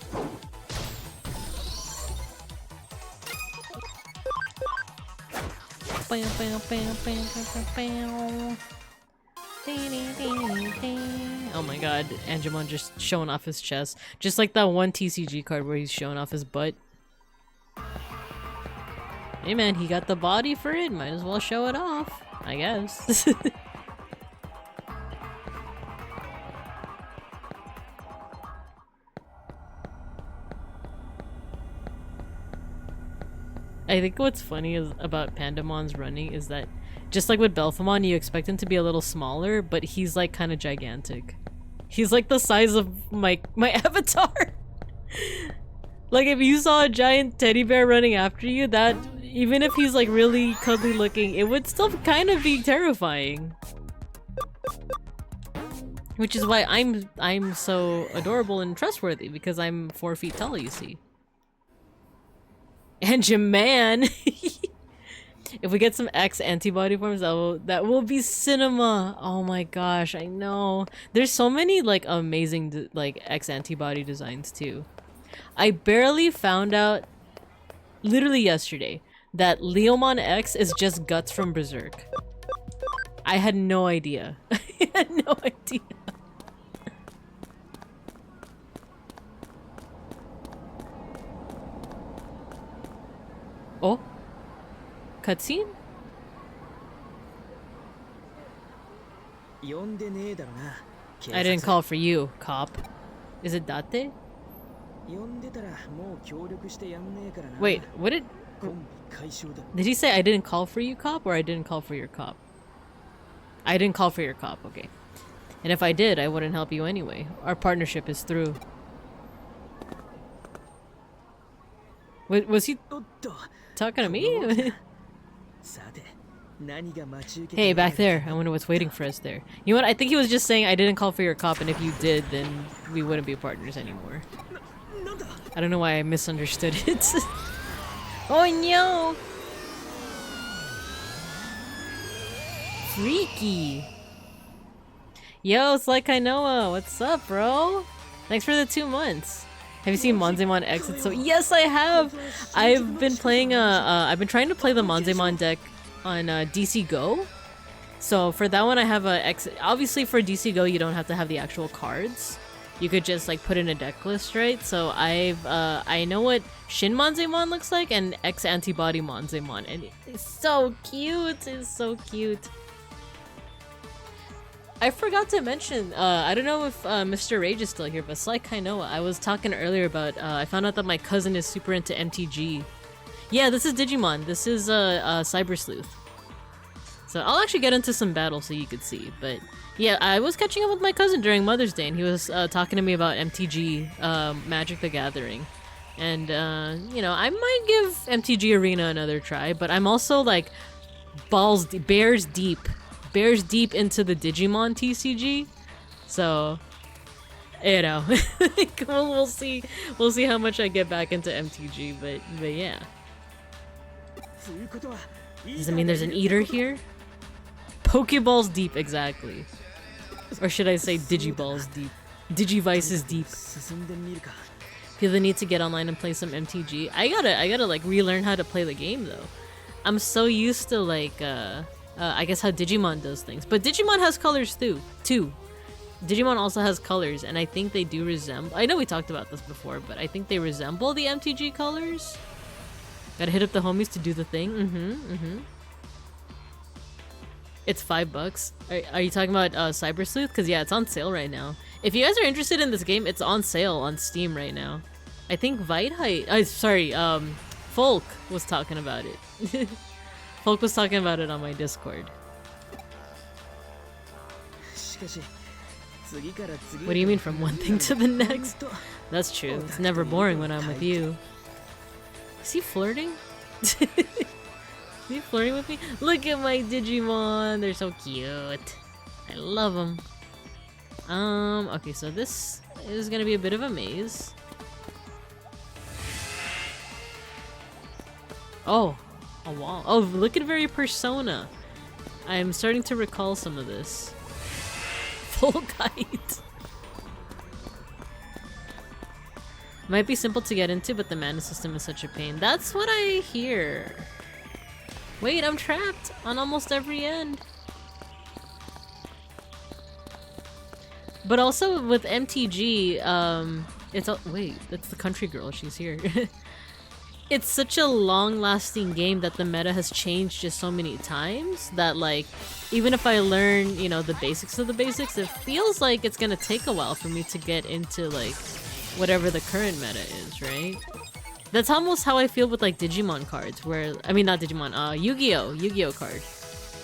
Speaker 1: Oh my god, Angemon just showing off his chest. Just like that one TCG card where he's showing off his butt. Hey man, he got the body for it, might as well show it off, I guess. I think what's funny is about Pandamon's running is that just like with Belphemon, you expect him to be a little smaller, but he's like kind of gigantic. He's like the size of my avatar. Like if you saw a giant teddy bear running after you, that even if he's like really cuddly looking, it would still kind of be terrifying. Which is why I'm so adorable and trustworthy, because I'm 4 feet tall, you see. And your man. If we get some X antibody forms, that will be cinema. Oh my gosh, I know. There's so many like amazing like X antibody designs too. I barely found out literally yesterday that Leomon X is just guts from Berserk. I had no idea. I had no idea. Oh? Cutscene? I didn't call for you, cop. Is it Date? Wait, what did he say? I didn't call for you, cop, or I didn't call for your cop? I didn't call for your cop, okay. And if I did, I wouldn't help you anyway. Our partnership is through. Was he talking to me? Hey, back there. I wonder what's waiting for us there. You know what? I think he was just saying I didn't call for your cop, and if you did, then we wouldn't be partners anymore. I don't know why I misunderstood it. Oh no! Freaky! Yo, it's like Kainoa. What's up, bro? Thanks for the 2 months. Have you seen Monzemon X? It's so— yes, I have! I've been playing I've been trying to play the Monzemon deck on DC Go. So for that one I have a X. Obviously for DC Go you don't have to have the actual cards. You could just like put in a deck list, right? So I know what Shin Monzemon looks like and X Antibody Monzemon, and it's so cute. It's so cute. I forgot to mention, I don't know if Mr. Rage is still here, but it's like Kainoa. I was talking earlier about, I found out that my cousin is super into MTG. Yeah, this is Digimon. This is Cyber Sleuth. So I'll actually get into some battles so you could see. But yeah, I was catching up with my cousin during Mother's Day, and he was talking to me about MTG, Magic the Gathering. And, you know, I might give MTG Arena another try, but I'm also like bears deep into the Digimon TCG, so you know, we'll see how much I get back into MTG, but yeah. Does it mean there's an eater here? Pokeballs deep, exactly. Or should I say Digiballs deep? Digivice is deep. Feel the need to get online and play some MTG. I gotta like relearn how to play the game though. I'm so used to like I guess how Digimon does things. But Digimon has colors too. Digimon also has colors, and I think they do resemble— I know we talked about this before, but I think they resemble the MTG colors. Gotta hit up the homies to do the thing. It's $5. Are you talking about Cyber Sleuth? Because yeah, it's on sale right now. If you guys are interested in this game, it's on sale on Steam right now. I think Folk was talking about it. Folk was talking about it on my Discord. What do you mean from one thing to the next? That's true. It's never boring when I'm with you. Is he flirting? Is he flirting with me? Look at my Digimon! They're so cute. I love them. Okay, so this is gonna be a bit of a maze. Oh! A wall. Oh, look at very Persona. I'm starting to recall some of this. Full kite. Might be simple to get into, but the mana system is such a pain. That's what I hear. Wait, I'm trapped on almost every end. But also with MTG, it's a wait, that's the country girl. She's here. It's such a long-lasting game that the meta has changed just so many times that, like, even if I learn, you know, the basics of the basics, it feels like it's gonna take a while for me to get into, like, whatever the current meta is, right? That's almost how I feel with, like, Digimon cards, where, I mean, not Digimon, Yu-Gi-Oh card,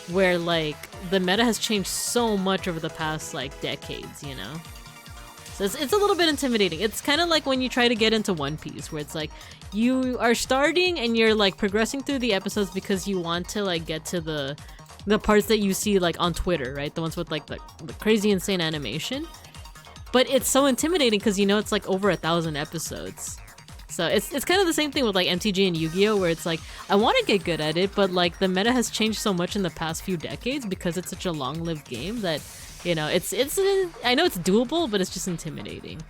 Speaker 1: where, like, the meta has changed so much over the past, like, decades, you know? So it's a little bit intimidating. It's kind of like when you try to get into One Piece, where it's like, you are starting and you're, like, progressing through the episodes because you want to, like, get to the parts that you see, like, on Twitter, right? The ones with, like, the crazy insane animation. But it's so intimidating because you know it's, like, over 1,000 episodes. So it's kind of the same thing with, like, MTG and Yu-Gi-Oh, where it's like, I want to get good at it, but, like, the meta has changed so much in the past few decades because it's such a long-lived game that, you know, I know it's doable, but it's just intimidating.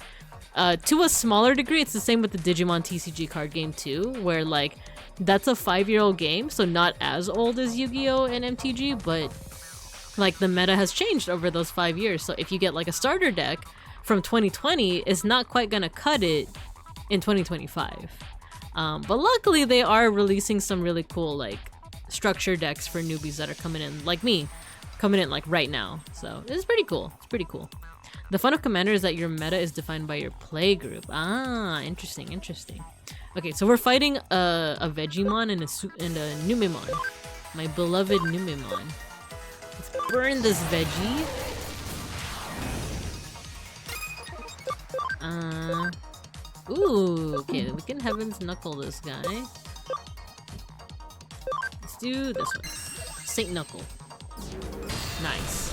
Speaker 1: To a smaller degree, it's the same with the Digimon TCG card game too, where, like, that's a 5-year-old game, so not as old as Yu-Gi-Oh and MTG, but, like, the meta has changed over those 5 years. So if you get, like, a starter deck from 2020, it's not quite gonna cut it in 2025. But luckily they are releasing some really cool, like, structure decks for newbies that are coming in, like me, coming in, like, right now. So it's pretty cool. It's pretty cool. The fun of Commander is that your meta is defined by your play group. Ah, interesting, interesting. Okay, so we're fighting a Vegemon and a Numemon. My beloved Numemon. Let's burn this veggie. Ooh, okay, we can Heaven's Knuckle this guy. Let's do this one. Saint Knuckle. Nice.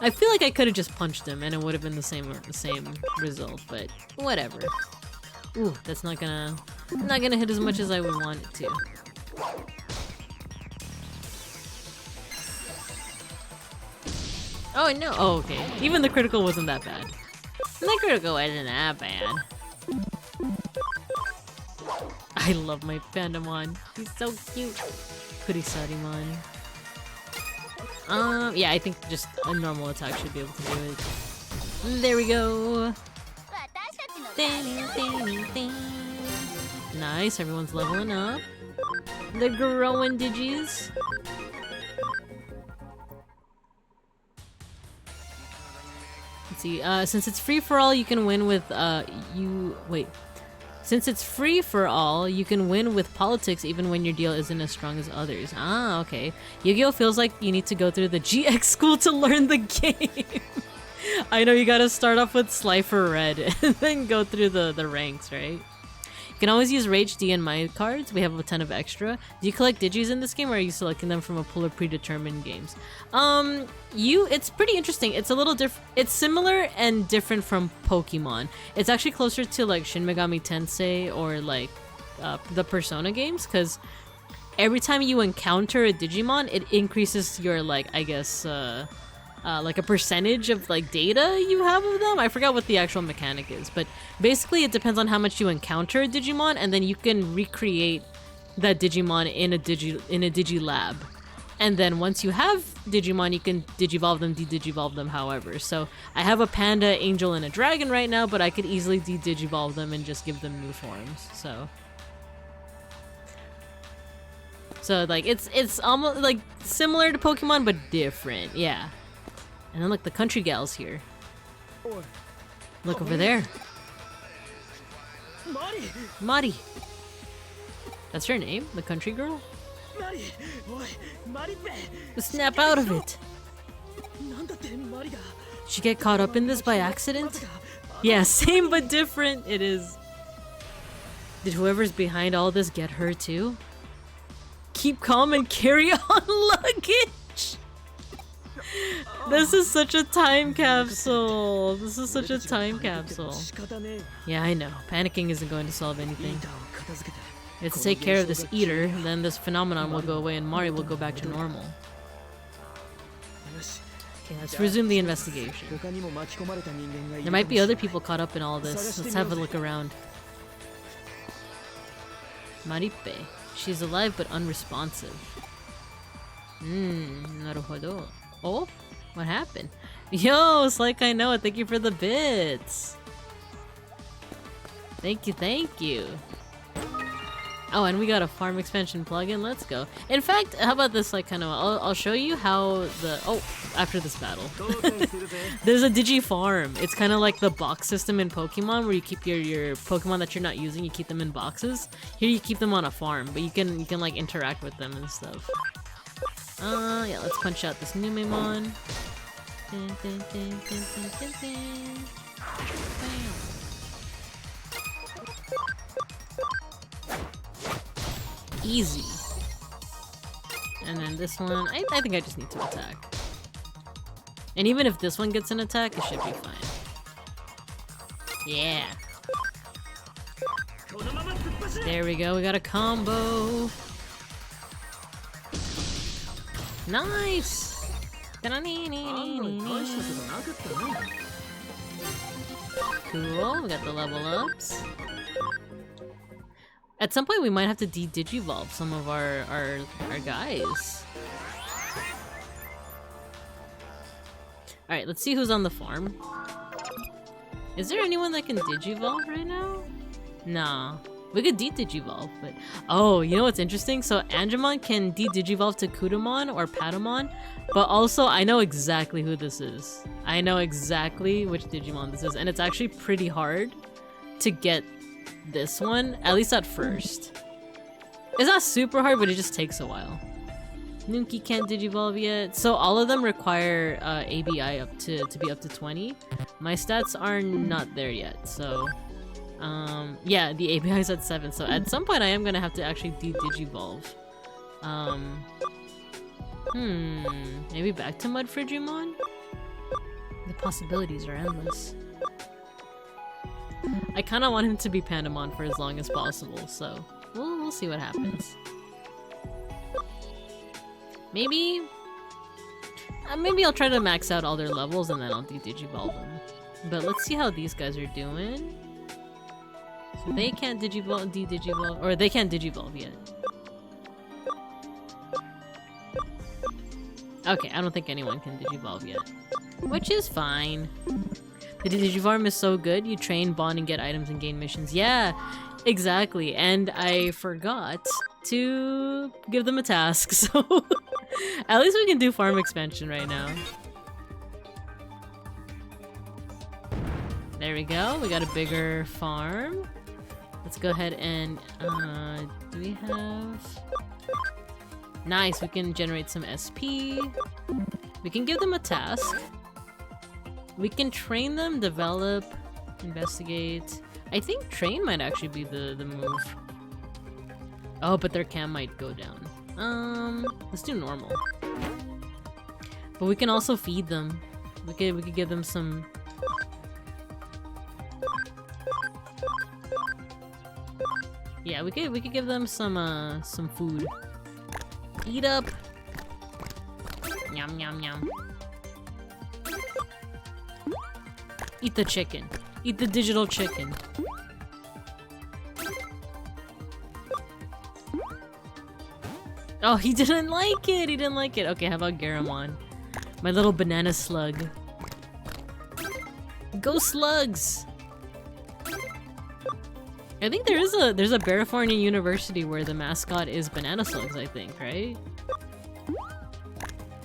Speaker 1: I feel like I could have just punched him and it would have been the same result, but whatever. Ooh, that's not gonna hit as much as I would want it to. Oh no! Oh, okay. Even the critical wasn't that bad. The critical wasn't that bad. I love my Pandamon. He's so cute. Kurisarimon. Yeah, I think just a normal attack should be able to do it. There we go. Nice, everyone's leveling up. They're growing digis. Let's see, since it's free for all, you can win with, Since it's free for all, you can win with politics even when your deal isn't as strong as others. Ah, okay. Yu-Gi-Oh feels like you need to go through the GX school to learn the game. I know you gotta start off with Slifer Red and then go through the ranks, right? You can always use Rage D in my cards. We have a ton of extra. Do you collect digis in this game, or are you selecting them from a pool of predetermined games? It's pretty interesting. It's a little different. It's similar and different from Pokemon. It's actually closer to, like, Shin Megami Tensei or, like, the Persona games, because every time you encounter a Digimon, it increases your, like, I guess, like a percentage of, like, data you have of them. I forgot what the actual mechanic is, but basically it depends on how much you encounter a Digimon, and then you can recreate that Digimon in a Digilab. And then once you have Digimon, you can Digivolve them, de-Digivolve them, however. So I have a panda, angel, and a dragon right now, but I could easily de-Digivolve them and just give them new forms. So like it's almost like similar to Pokemon, but different. Yeah. And then look, the country gal's here. Look over there. Mari. That's her name? The country girl? Snap out of it. She get caught up in this by accident? Yeah, same but different. It is. Did whoever's behind all this get her too? Keep calm and carry on luggage. This is such a time capsule. This is such a time capsule. Yeah, I know. Panicking isn't going to solve anything. We have to take care of this eater, then this phenomenon will go away and Mari will go back to normal. Okay, let's resume the investigation. There might be other people caught up in all this. Let's have a look around. Maripe. She's alive but unresponsive. Naruhodo. Oh? What happened? Yo, it's like I know it. Thank you for the bits. Thank you, thank you. Oh, and we got a farm expansion plugin. Let's go. In fact, how about this? Like, kind of, I'll show you how the after this battle, there's a digi farm. It's kind of like the box system in Pokemon, where you keep your Pokemon that you're not using, you keep them in boxes. Here, you keep them on a farm, but you can like interact with them and stuff. Yeah, let's punch out this new Memon. Easy. And then this one, I think I just need to attack. And even if this one gets an attack, it should be fine. Yeah. There we go, we got a combo. Nice! Cool, we got the level ups. At some point we might have to de-digivolve some of our guys. Alright, let's see who's on the farm. Is there anyone that can digivolve right now? Nah. We could de-digivolve, but... Oh, you know what's interesting? So Angemon can de-digivolve to Kudamon or Patamon, but also I know exactly who this is. I know exactly which Digimon this is, and it's actually pretty hard to get this one, at least at first. It's not super hard, but it just takes a while. Nuki can't digivolve yet. So all of them require ABI to be up to 20. My stats are not there yet, so... yeah, the ABI is at 7, so at some point I am gonna have to actually de-digivolve. Maybe back to Mud Frigimon? The possibilities are endless. I kinda want him to be Pandamon for as long as possible, so we'll see what happens. Maybe I'll try to max out all their levels and then I'll de-digivolve them. But let's see how these guys are doing. So they can't de-digivolve, or they can't digivolve yet. Okay, I don't think anyone can digivolve yet. Which is fine. The Digifarm is so good, you train, bond, and get items and gain missions. Yeah, exactly. And I forgot to give them a task, so at least we can do farm expansion right now. There we go, we got a bigger farm. Let's go ahead and, do we have... Nice, we can generate some SP. We can give them a task. We can train them, develop, investigate. I think train might actually be the move. Oh, but their cam might go down. Let's do normal. But we can also feed them. We could give them some... Yeah, we could give them some food. Eat up. Yum yum yum. Eat the chicken. Eat the digital chicken. Oh, he didn't like it. He didn't like it. Okay, how about Garamon? My little banana slug. Go slugs! I think there's a California University where the mascot is banana slugs, I think, right?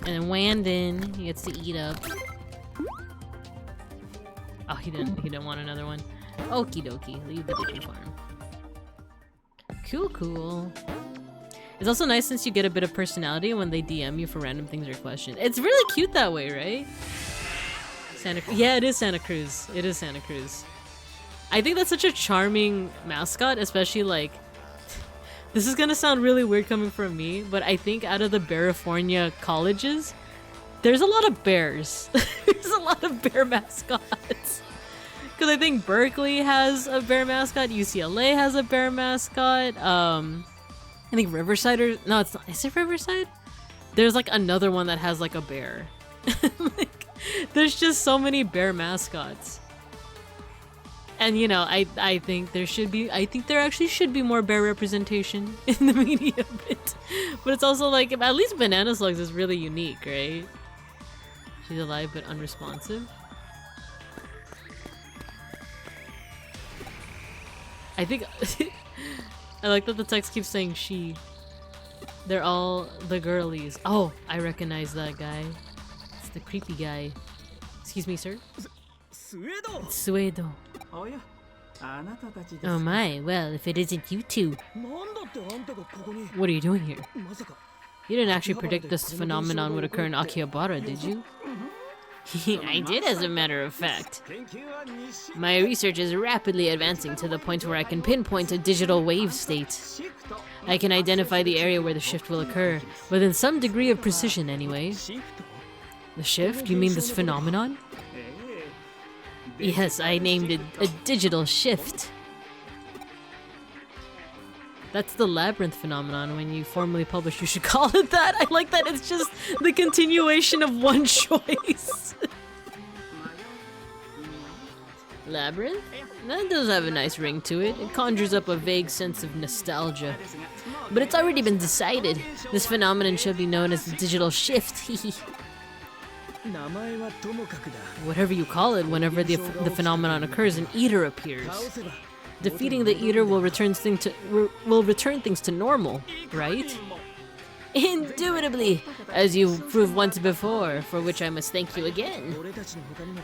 Speaker 1: And then Wandon, he gets to eat up. Oh, he didn't want another one. Okie dokie, leave the Digi farm. Cool, cool. It's also nice since you get a bit of personality when they DM you for random things or questions. It's really cute that way, right? Yeah, it is Santa Cruz. It is Santa Cruz. I think that's such a charming mascot, especially like... This is gonna sound really weird coming from me, but I think out of the California colleges, there's a lot of bears. There's a lot of bear mascots. Because I think Berkeley has a bear mascot, UCLA has a bear mascot, I think Riverside or... No, it's not. Is it Riverside? There's like another one that has like a bear. Like, there's just so many bear mascots. And you know, I think there should be, I think there actually should be more bear representation in the media bit. But it's also like, at least Banana Slugs is really unique, right? She's alive but unresponsive. I think I like that the text keeps saying she. They're all the girlies. Oh, I recognize that guy. It's the creepy guy. Excuse me, sir? It's Suedo. Oh my, well, if it isn't you two. What are you doing here? You didn't actually predict this phenomenon would occur in Akihabara, did you? I did, as a matter of fact. My research is rapidly advancing to the point where I can pinpoint a digital wave state. I can identify the area where the shift will occur, within some degree of precision anyway. The shift? You mean this phenomenon? Yes, I named it a digital shift. That's the labyrinth phenomenon. When you formally publish, you should call it that. I like that it's just the continuation of one choice. Labyrinth? That does have a nice ring to it. It conjures up a vague sense of nostalgia. But it's already been decided. This phenomenon shall be known as the digital shift. Whatever you call it, whenever the phenomenon occurs, an eater appears. Defeating the eater will return things to normal, right? Indubitably, as you've proved once before, for which I must thank you again.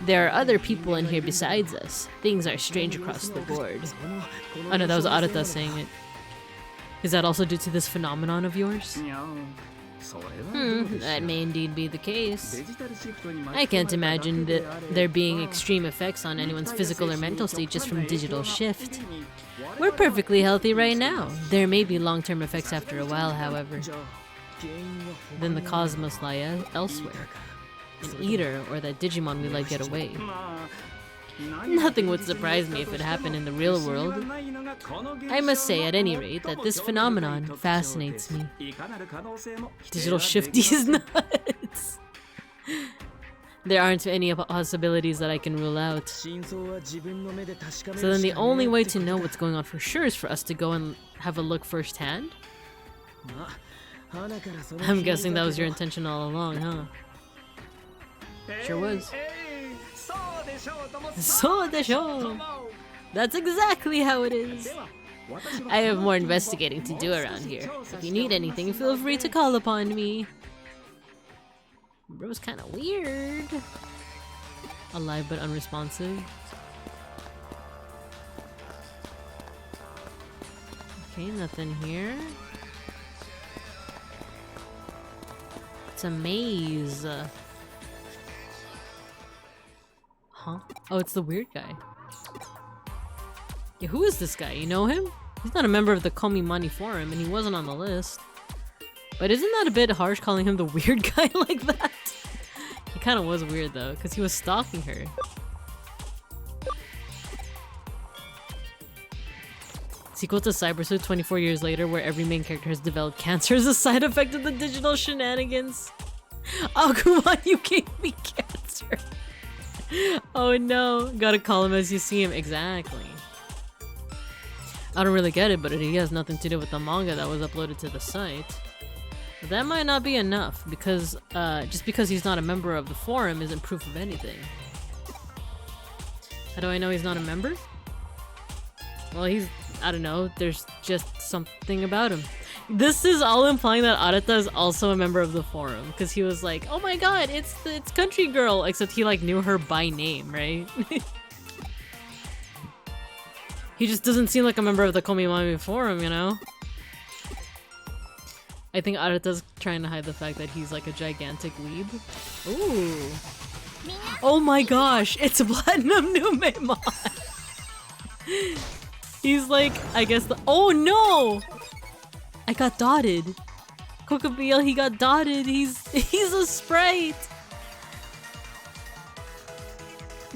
Speaker 1: There are other people in here besides us. Things are strange across the board. Oh no, that was Arata saying it. Is that also due to this phenomenon of yours? That may indeed be the case. I can't imagine that there being extreme effects on anyone's physical or mental state just from digital shift. We're perfectly healthy right now. There may be long-term effects after a while, however. Then the cosmos lie elsewhere. An eater or that Digimon we let get away. Nothing would surprise me if it happened in the real world. I must say, at any rate, that this phenomenon fascinates me. Digital shifties nuts! There aren't any possibilities that I can rule out. So then the only way to know what's going on for sure is for us to go and have a look firsthand? I'm guessing that was your intention all along, huh? Sure was. So the show. That's exactly how it is. I have more investigating to do around here. If you need anything, feel free to call upon me. Bro's kind of weird. Alive but unresponsive. Okay, nothing here. It's a maze. Huh? Oh, it's the weird guy. Yeah, who is this guy? You know him? He's not a member of the Komimani Forum, and he wasn't on the list. But isn't that a bit harsh calling him the weird guy like that? He kind of was weird though, because he was stalking her. Sequel to Cyber Sleuth 24 years later, where every main character has developed cancer as a side effect of the digital shenanigans. Agumon, you gave me cancer. Oh no, gotta call him as you see him. Exactly. I don't really get it, but he has nothing to do with the manga that was uploaded to the site. But that might not be enough, because just because he's not a member of the forum isn't proof of anything. How do I know he's not a member? Well, I don't know, there's just something about him. This is all implying that Arata is also a member of the forum, because he was like, oh my god, it's Country Girl, except he like knew her by name, right? He just doesn't seem like a member of the Komimami forum, you know? I think Arata's trying to hide the fact that he's like a gigantic weeb. Ooh. Oh my gosh, it's Platinum Numemon! He's like, I guess oh no! I got dotted. Kokobiel, he got dotted. He's a sprite.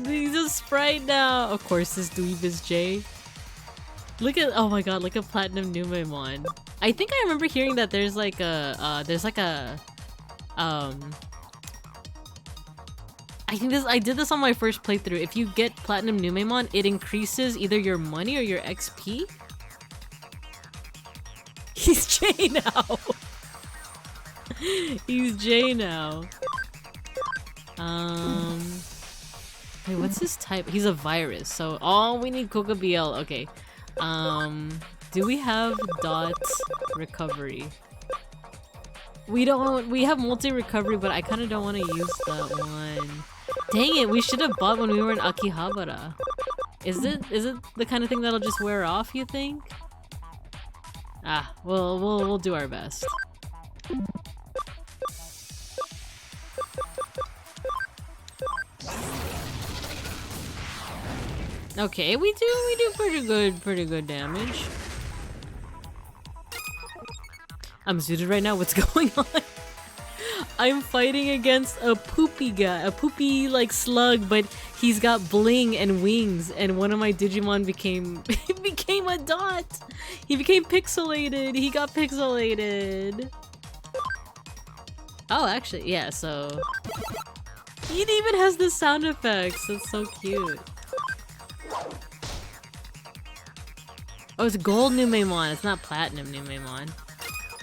Speaker 1: He's a sprite now. Of course, this dweeb is Jay. Look at, oh my god, look at Platinum Numemon. I think I remember hearing that there's like a, I did this on my first playthrough. If you get Platinum Numemon, it increases either your money or your XP. He's Jay now. He's Jay now. Wait, what's his type? He's a virus, so oh, we need Cocobiel. Okay. Do we have dot recovery? We don't. We have multi recovery, but I kind of don't want to use that one. Dang it! We should have bought when we were in Akihabara. Is it the kind of thing that'll just wear off? You think? Ah, we'll do our best. Okay, we do pretty good damage. I'm zooted right now. What's going on? I'm fighting against a poopy guy, a poopy like slug, but he's got bling and wings, and one of my Digimon became a dot. He became pixelated. He got pixelated. Oh, actually, yeah. So it even has the sound effects. That's so cute. Oh, it's gold Numemon. It's not platinum Numemon.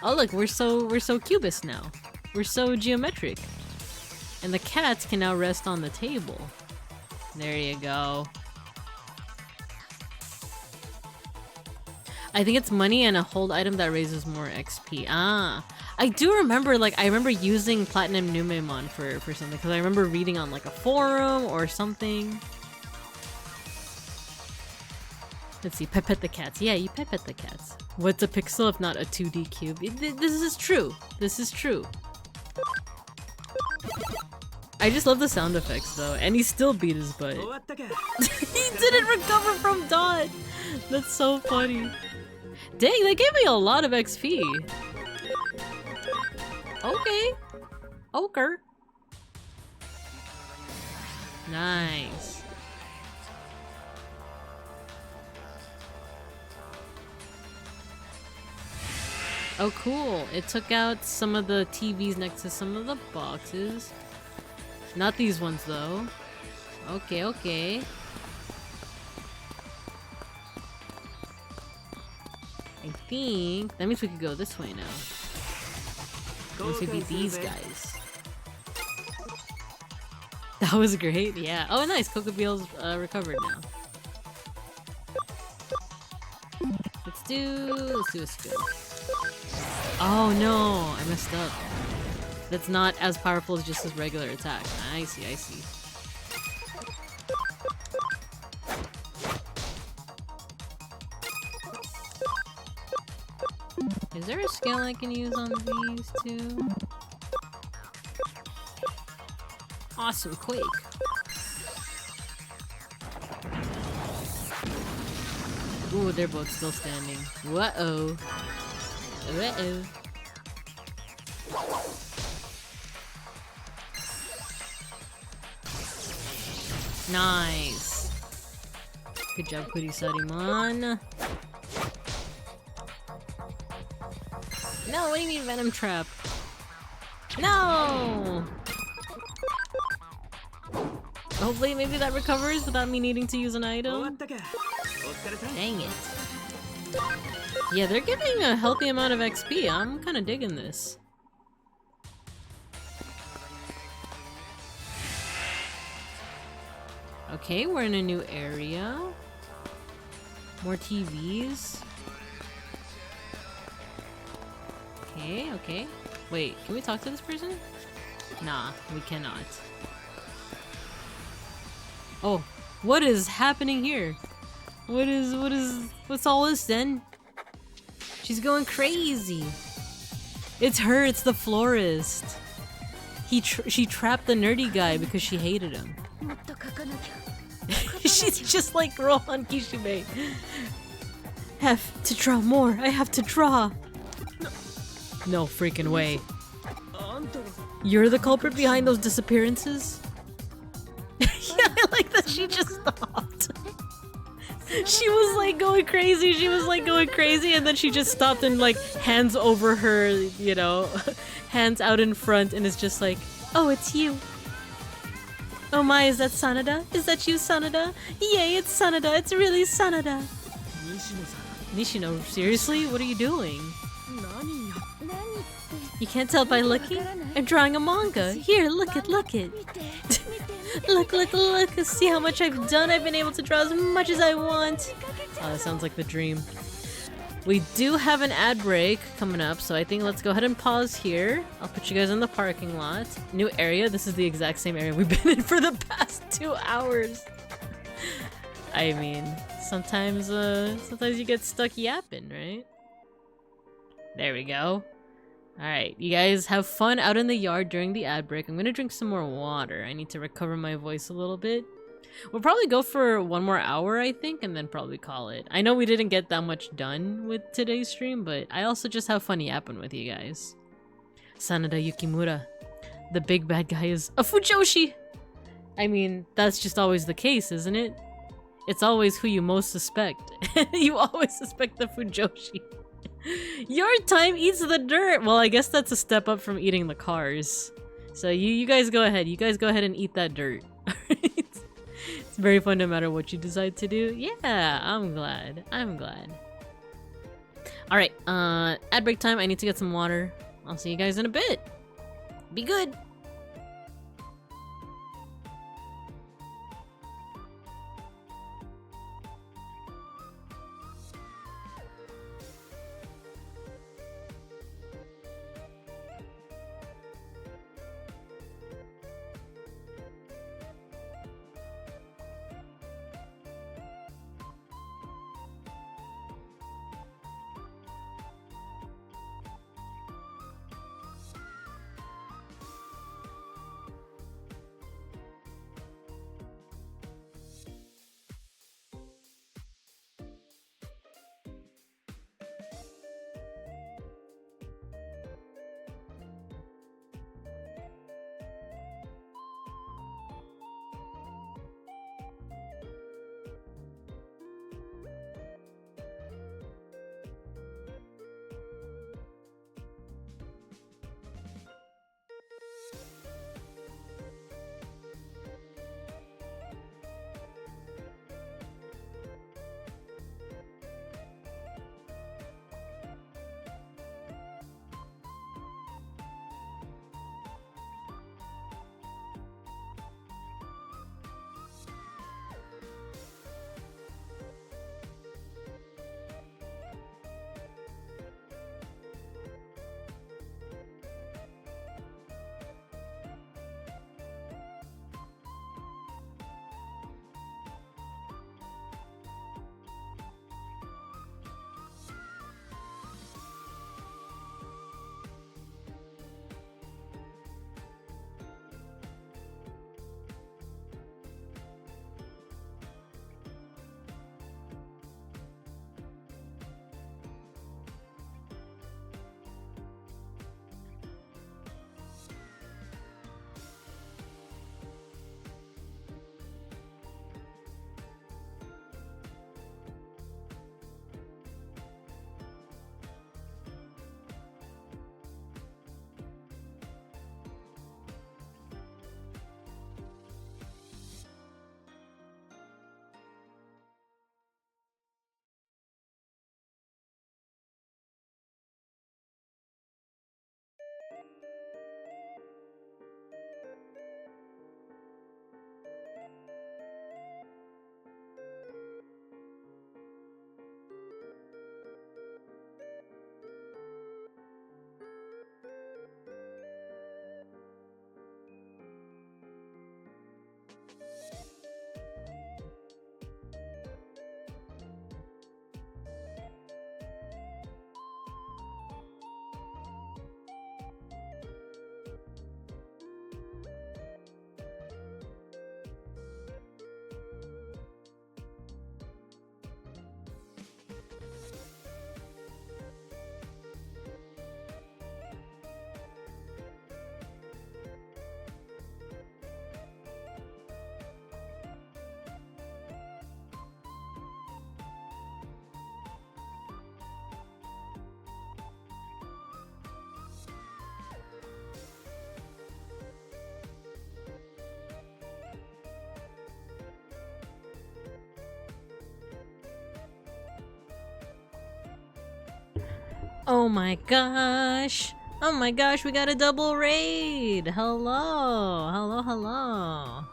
Speaker 1: Oh, look, we're so cubist now. We're so geometric. And the cats can now rest on the table. There you go. I think it's money and a hold item that raises more XP. Ah, I do remember, like, I remember using platinum Numemon for something, because I remember reading on like a forum or something. Let's see, pet the cats. Yeah, you pet the cats. What's a pixel if not a 2D cube? This is true. This is true. I just love the sound effects though, and he still beat his butt. He didn't recover from Dot! That's so funny. Dang, they gave me a lot of XP. Okay. Okay. Nice. Oh cool, it took out some of the TVs next to some of the boxes. Not these ones though. Okay, okay. I think that means we could go this way now. This would be these guys. That was great, yeah. Oh nice, Cocobeel's recovered now. Let's do a spin. Oh no, I messed up. That's not as powerful as just his regular attack. I see, I see. Is there a skill I can use on these two? Awesome Quake. Ooh, they're both still standing. Uh-oh. Uh-oh. Nice. Good job, Kurisarimon. No, what do you mean Venom Trap? No! Hopefully maybe that recovers without me needing to use an item. Dang it. Yeah, they're giving a healthy amount of XP. I'm kind of digging this. Okay, we're in a new area. More TVs. Okay, okay. Wait, can we talk to this person? Nah, we cannot. Oh, what is happening here? What's all this then? She's going crazy. It's her, it's the florist. She trapped the nerdy guy because she hated him. She's just like Rohan Kishibe. Have to draw more, I have to draw. No freaking way. You're the culprit behind those disappearances? Yeah, I like that she just stopped. She was like going crazy, and then she just stopped and like hands over her, you know, hands out in front, and is just like, oh, it's you. Oh my, is that Sanada? Is that you, Sanada? Yay, it's Sanada, it's really Sanada. Nishino, seriously? What are you doing? You can't tell by looking? I'm drawing a manga. Here, look it, look it. Look, look, look. See how much I've done? I've been able to draw as much as I want. Oh, that sounds like the dream. We do have an ad break coming up, so I think let's go ahead and pause here. I'll put you guys in the parking lot. New area. This is the exact same area we've been in for the past 2 hours. I mean, sometimes you get stuck yapping, right? There we go. Alright, you guys have fun out in the yard during the ad break. I'm gonna drink some more water. I need to recover my voice a little bit. We'll probably go for 1 more hour, I think, and then probably call it. I know we didn't get that much done with today's stream, but I also just have fun yapping with you guys. Sanada Yukimura. The big bad guy is a Fujoshi! I mean, that's just always the case, isn't it? It's always who you most suspect. You always suspect the Fujoshi. Your time eats the dirt! Well, I guess that's a step up from eating the cars. So you guys go ahead. You guys go ahead and eat that dirt. It's very fun no matter what you decide to do. Yeah, I'm glad. I'm glad. Alright, ad break time. I need to get some water. I'll see you guys in a bit. Be good! Oh my gosh. Oh my gosh, we got a double raid! Hello! Hello, hello.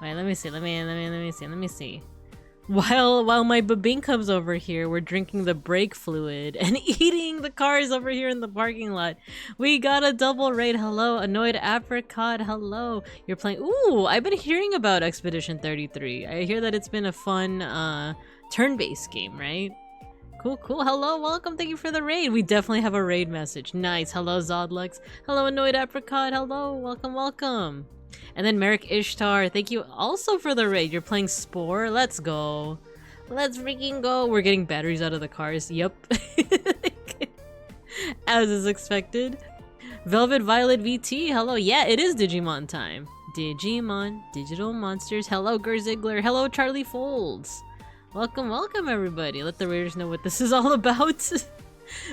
Speaker 1: Wait, let me see. Let me see. While my babinkums over here were drinking the brake fluid and eating the cars over here in the parking lot, we got a double raid. Hello, Annoyed Apricot. Hello. You're playing. Ooh, I've been hearing about Expedition 33. I hear that it's been a fun turn-based game, right? Cool, cool. Hello, welcome. Thank you for the raid. We definitely have a raid message. Nice. Hello, Zodlux. Hello, Annoyed Apricot. Hello, welcome, welcome. And then Merrick Ishtar, thank you also for the raid. You're playing Spore. Let's go. Let's freaking go. We're getting batteries out of the cars. Yep. As is expected. Velvet Violet VT. Hello. Yeah, it is Digimon time. Digimon. Digital Monsters. Hello, Gerzigler. Hello, Charlie Folds. Welcome, welcome, everybody. Let the raiders know what this is all about.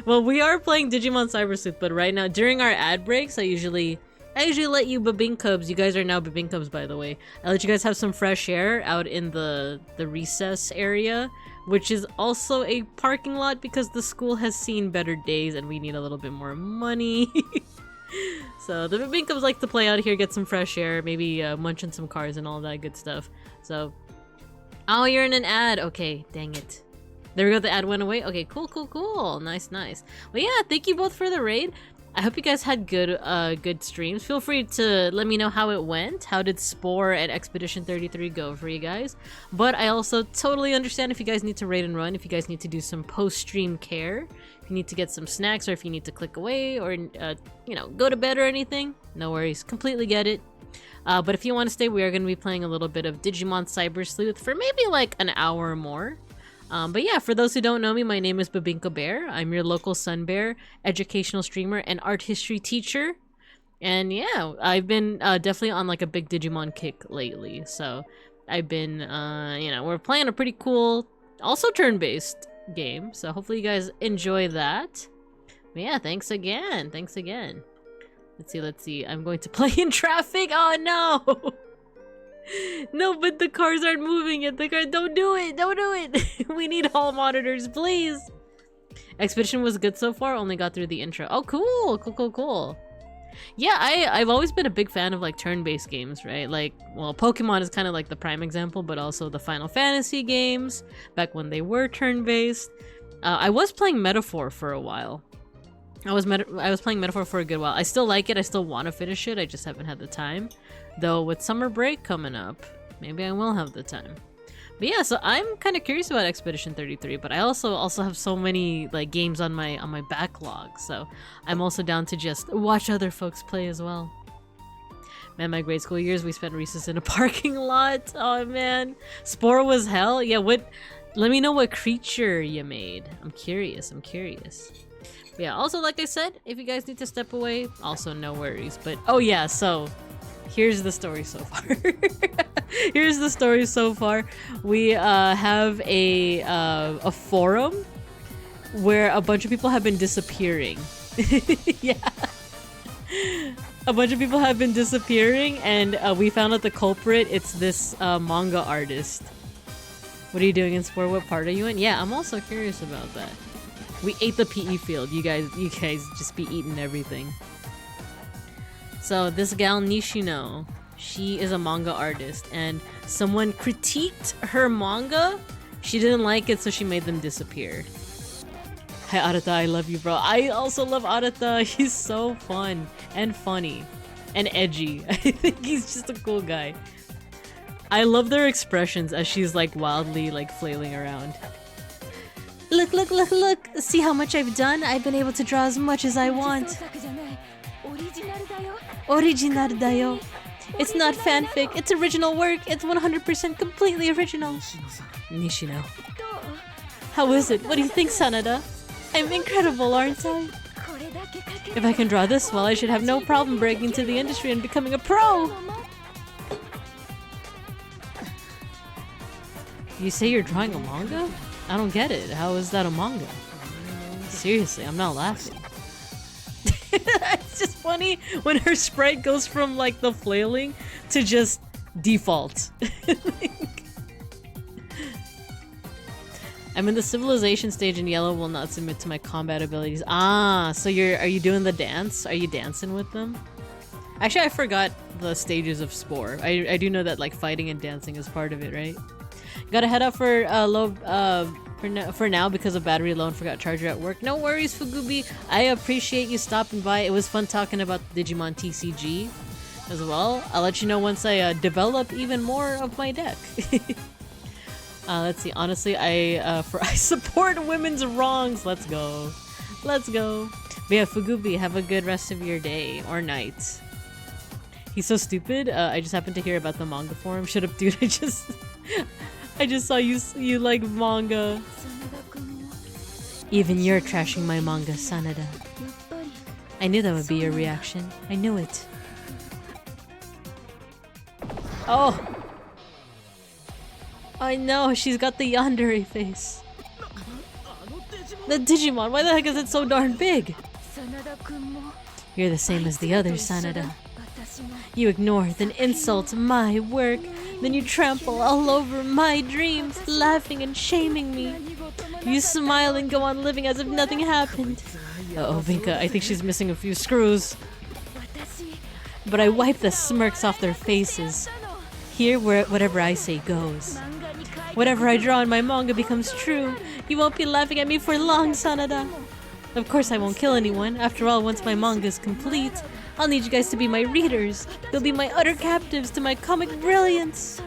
Speaker 1: Well, we are playing Digimon Cyber Sleuth, but right now, during our ad breaks, I usually let you babinkubs, you guys are now babinkubs by the way, I let you guys have some fresh air out in the recess area, which is also a parking lot because the school has seen better days and we need a little bit more money. So the babinkubs like to play out here, get some fresh air, maybe munch on some cars and all that good stuff. So, oh, you're in an ad. Okay, dang it. There we go, the ad went away. Okay, cool, cool, cool. Nice, nice. Well, yeah, thank you both for the raid. I hope you guys had good streams. Feel free to let me know how it went. How did Spore and Expedition 33 go for you guys? But I also totally understand if you guys need to raid and run, if you guys need to do some post-stream care, if you need to get some snacks, or if you need to click away, or, you know, go to bed or anything. No worries. Completely get it. But if you want to stay, we are going to be playing a little bit of Digimon Cyber Sleuth for maybe like an hour or more. But yeah, for those who don't know me, my name is Babinka Bear. I'm your local sun bear, educational streamer, and art history teacher. And yeah, I've been definitely on like a big Digimon kick lately. So I've been, you know, we're playing a pretty cool, also turn-based game. So hopefully you guys enjoy that. But yeah, thanks again. Thanks again. Let's see. I'm going to play in traffic. Oh no! No, but the cars aren't moving yet. The car, don't do it. Don't do it. We need hall monitors, please. Expedition was good so far. Only got through the intro. Oh, cool. Cool, cool, cool. Yeah, I've always been a big fan of like turn-based games, right? Like, well, Pokemon is kind of like the prime example, but also the Final Fantasy games back when they were turn-based. I was playing Metaphor for a while. I was playing Metaphor for a good while. I still like it. I still want to finish it. I just haven't had the time. Though with summer break coming up, maybe I will have the time. But yeah, so I'm kind of curious about Expedition 33, but I also have so many like games on my backlog. So I'm also down to just watch other folks play as well. Man, my grade school years, we spent recess in a parking lot. Oh man, Spore was hell. Yeah, what? Let me know what creature you made. I'm curious. I'm curious. But yeah, also like I said, if you guys need to step away, also no worries. But oh yeah, so here's the story so far. Here's the story so far. We have a forum where a bunch of people have been disappearing. Yeah. A bunch of people have been disappearing, and we found out the culprit. It's this manga artist. What are you doing in Sport? What part are you in? Yeah, I'm also curious about that. We ate the PE field. You guys just be eating everything. So this gal Nishino, she is a manga artist, and someone critiqued her manga. She didn't like it, so she made them disappear. Hi Arata, I love you, bro. I also love Arata. He's so fun and funny and edgy. I think he's just a cool guy. I love their expressions as she's like wildly like flailing around. Look, look, look, look! See how much I've done? I've been able to draw as much as I want. Original da yo. It's not fanfic, it's original work. It's 100% completely original. Nishino. How is it? What do you think, Sanada? I'm incredible, aren't I? If I can draw this well, I should have no problem breaking into the industry and becoming a pro! You say you're drawing a manga? I don't get it. How is that a manga? Seriously, I'm not laughing. It's just funny when her sprite goes from like the flailing to just default. I'm in the civilization stage and yellow will not submit to my combat abilities. Ah, so are you doing the dance? Are you dancing with them? Actually, I forgot the stages of Spore. I do know that like fighting and dancing is part of it, right? Gotta head out for for now because of battery low and forgot charger at work. No worries, Fugubi. I appreciate you stopping by. It was fun talking about Digimon TCG as well. I'll let you know once I develop even more of my deck. Let's see. Honestly, I support women's wrongs. Let's go. Let's go. But yeah, Fugubi, have a good rest of your day or night. He's so stupid. I just happened to hear about the manga forum. Shut up, dude. I just saw you like manga. Even you're trashing my manga, Sanada. I knew that would be your reaction. I knew it. Oh! I know, she's got the yandere face. The Digimon, why the heck is it so darn big? You're the same as the others, Sanada. You ignore, then insult my work, then you trample all over my dreams, laughing and shaming me. You smile and go on living as if nothing happened. Uh-oh, Vinka, I think she's missing a few screws. But I wipe the smirks off their faces. Here, whatever I say goes. Whatever I draw in my manga becomes true. You won't be laughing at me for long, Sanada. Of course I won't kill anyone. After all, once my manga is complete, I'll need you guys to be my readers. You'll be my utter captives to my comic brilliance.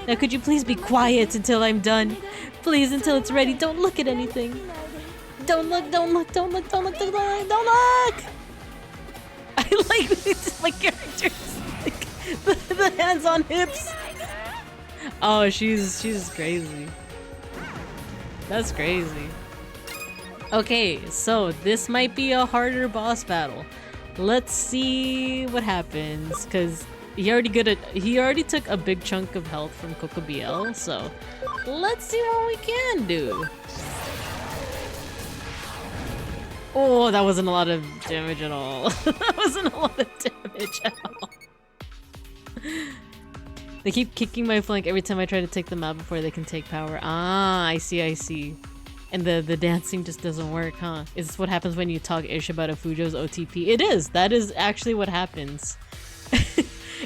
Speaker 1: Now could you please be quiet until I'm done? Please, until it's ready. Don't look at anything. Don't look, don't look, don't look, don't look, don't look, don't look! I like my characters. Like, the hands on hips. Oh, she's crazy. That's crazy. Okay, so this might be a harder boss battle. Let's see what happens, because he already took a big chunk of health from Cocobiel, so let's see what we can do. Oh, that wasn't a lot of damage at all. That wasn't a lot of damage at all. They keep kicking my flank every time I try to take them out before they can take power. Ah, I see, I see. And the dancing just doesn't work, huh? Is this what happens when you talk ish about a Fujo's OTP? It is! That is actually what happens.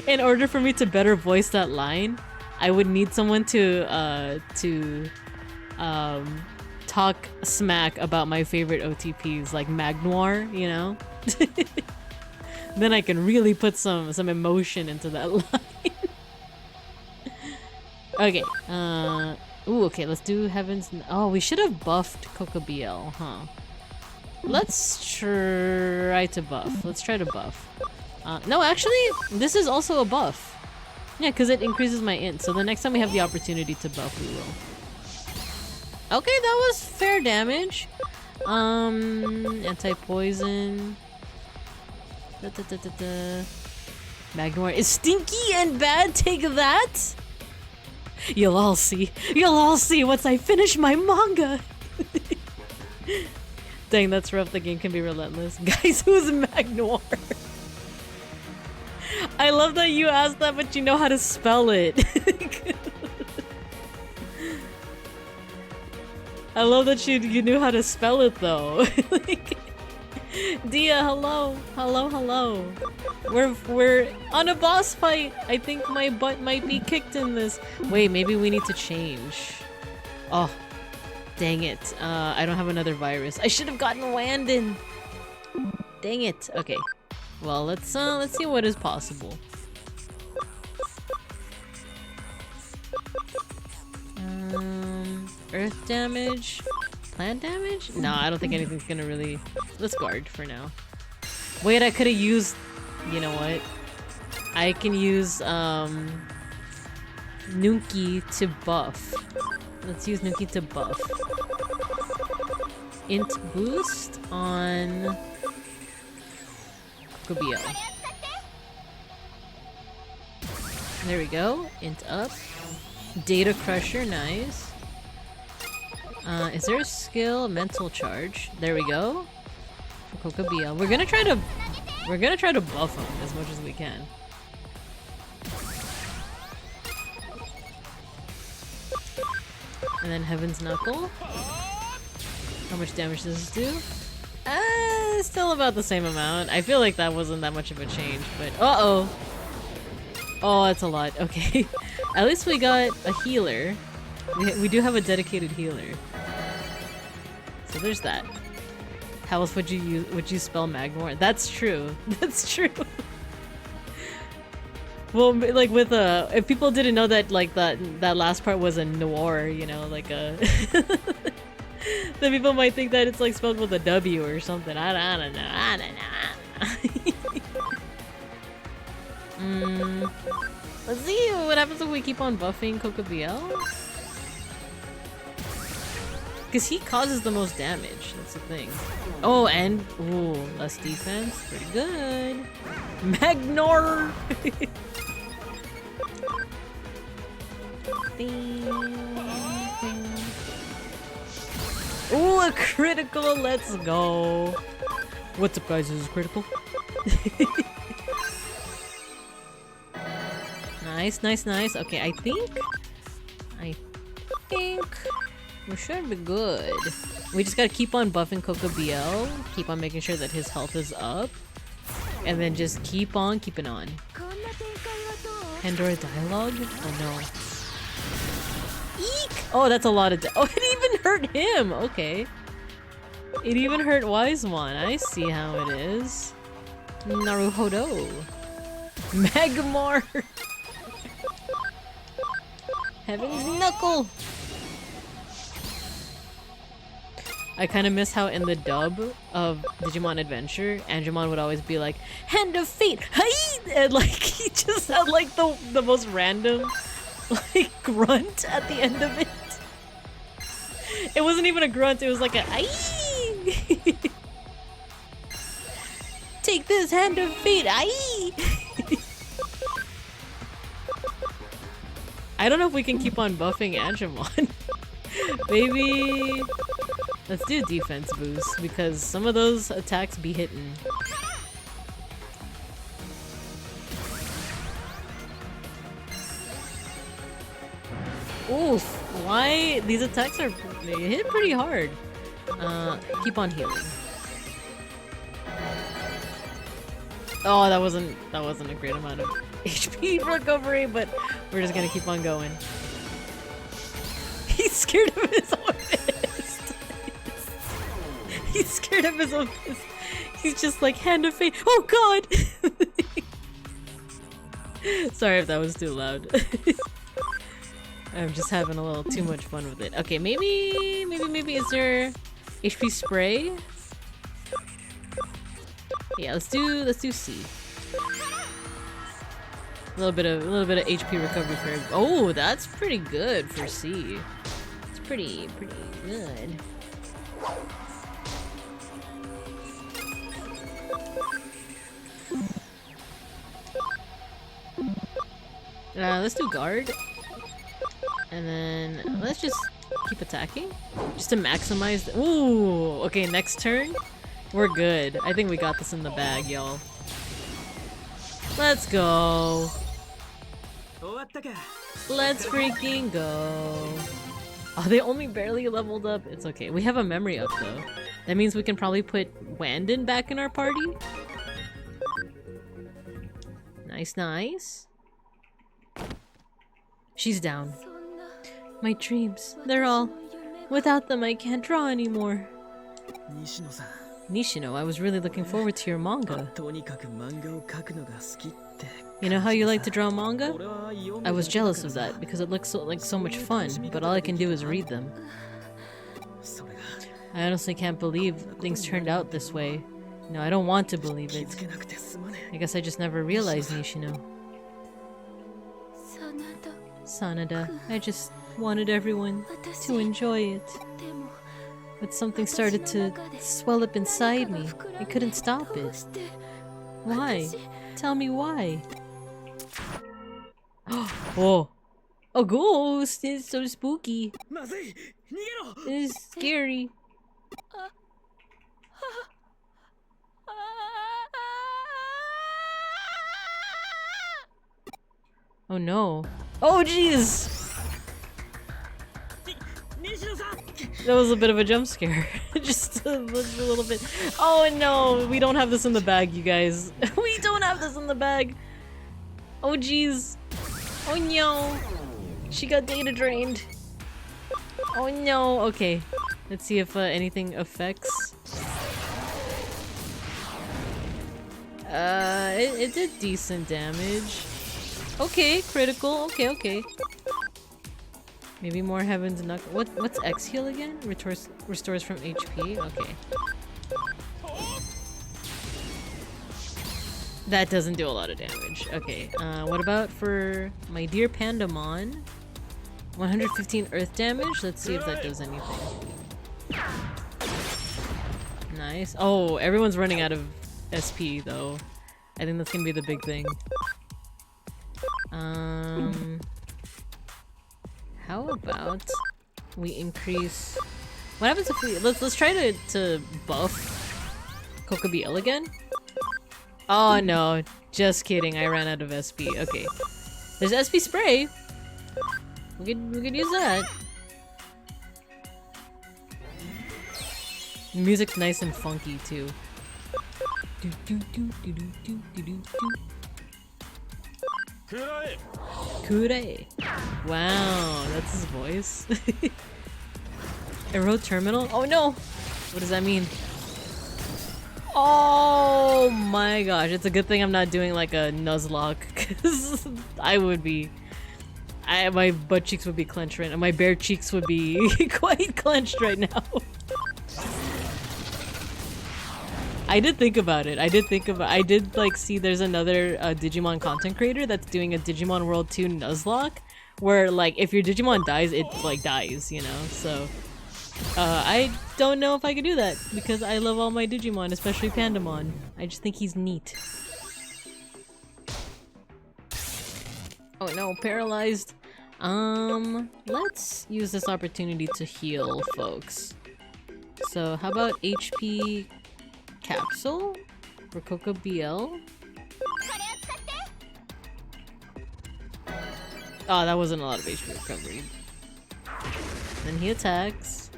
Speaker 1: In order for me to better voice that line, I would need someone to talk smack about my favorite OTPs, like Magnoir, you know? Then I can really put some emotion into that line. Okay, ooh, okay, let's do Heaven's... Oh, we should have buffed Cocobiel, huh? Let's try to buff. Let's try to buff. No, actually, this is also a buff. Yeah, because it increases my int, so the next time we have the opportunity to buff, we will. Okay, that was fair damage. Anti-poison. Magnoir is stinky and bad, take that! You'll all see once I finish my manga! Dang, that's rough, the game can be relentless. Guys, who's Magnoir? I love that you asked that, but you know how to spell it. I love that you knew how to spell it though. Like, Dia, hello. Hello, hello. We're on a boss fight. I think my butt might be kicked in this. Wait, maybe we need to change. Oh, dang it. I don't have another virus. I should have gotten Wandon. Dang it. Okay. Well, let's see what is possible. Earth damage? Plant damage? No, I don't think anything's gonna really... Let's guard for now. Wait, I could have used... You know what? I can use, Nuki to buff. Let's use Nuki to buff. Int boost on... Kobiel. There we go. Int up. Data Crusher, nice. Is there a skill? Mental Charge. There we go. For Cocobiel. We're gonna try to buff him as much as we can. And then Heaven's Knuckle. How much damage does this do? Still about the same amount. I feel like that wasn't that much of a change, but uh-oh. Oh, that's a lot. Okay. At least we got a healer. We do have a dedicated healer. So there's that. How else would you spell Magmore? That's true. That's true. Well, like with if people didn't know that like that last part was a noir, you know, like a then people might think that it's like spelled with a W or something. I don't know. Let's see what happens if we keep on buffing Cocobiel. Because he causes the most damage, that's the thing. Oh, and ooh, less defense, pretty good. Magnor! Ooh, a critical, let's go. What's up guys, this is critical. Nice, nice, nice. Okay, I think we should be good. We just gotta keep on buffing Cocobiel, keep on making sure that his health is up, and then just keep on keeping on. Pandora dialogue? Oh no. Eek! Oh, that's a lot of oh, it even hurt him! Okay. It even hurt Wisemon. I see how it is. Naruhodo. Magmar! Heaven's Knuckle! I kind of miss how in the dub of Digimon Adventure, Angemon would always be like, Hand of Fate! Hi! And like, he just had like the most random like grunt at the end of it. It wasn't even a grunt, it was like a aye! Take this Hand of Fate! Aye! I don't know if we can keep on buffing Angemon. Maybe let's do defense boost because some of those attacks be hitting. Oof! Why these attacks they hit pretty hard. Keep on healing. Oh, that wasn't a great amount of HP recovery, but we're just gonna keep on going. He's scared of his own fist. He's scared of his own fist. He's just like, Hand of Fate. Oh god! Sorry if that was too loud. I'm just having a little too much fun with it. Okay, maybe is there HP spray? Yeah, let's do C. A little bit of HP recovery for him. Oh, that's pretty good for C. It's pretty good. Let's do guard. And then let's just keep attacking. Just to maximize the ooh! Okay, next turn. We're good. I think we got this in the bag, y'all. Let's go. Let's freaking go. Oh, they only barely leveled up. It's okay. We have a memory up though. That means we can probably put Wandon back in our party. Nice, nice. She's down. My dreams, they're all... Without them, I can't draw anymore. Nishino, I was really looking forward to your manga. You know how you like to draw manga? I was jealous of that because it looks like so much fun, but all I can do is read them. I honestly can't believe things turned out this way. No, I don't want to believe it. I guess I just never realized, Nishino. Sanada, I just wanted everyone to enjoy it. But something started to swell up inside me. I couldn't stop it. Why? Tell me why. Oh, a ghost is so spooky. It's scary. Oh no. Oh jeez! That was a bit of a jump scare. Just a little bit. Oh no, we don't have this in the bag, you guys. We don't have this in the bag. Oh jeez. Oh no. She got data drained. Oh no. Okay. Let's see if anything affects. It did decent damage. Okay, critical. Okay, okay. Maybe more Heaven's Knuckle. What's X heal again? Restores from HP? Okay. That doesn't do a lot of damage. Okay, what about for my dear Pandamon? 115 earth damage? Let's see if that does anything. Nice. Oh, everyone's running out of SP though. I think that's gonna be the big thing. How about we increase... What happens if we... Let's try to buff Cocobiel again? Oh no, just kidding, I ran out of SP. Okay. There's SP spray! We could use that. The music's nice and funky too. Kure! Wow, that's his voice. Aero terminal? Oh no! What does that mean? Oh my gosh, it's a good thing I'm not doing like a Nuzlocke, because I would be... my butt cheeks would be clenched right now. My bare cheeks would be quite clenched right now. I did think about it. I did like see there's another Digimon content creator that's doing a Digimon World 2 Nuzlocke where like if your Digimon dies, it like dies, you know? So I don't know if I could do that because I love all my Digimon, especially Pandamon. I just think he's neat. Oh no, paralyzed. Let's use this opportunity to heal folks. So how about HP capsule for Cocobiel? Oh, that wasn't a lot of HP recovery. Then he attacks.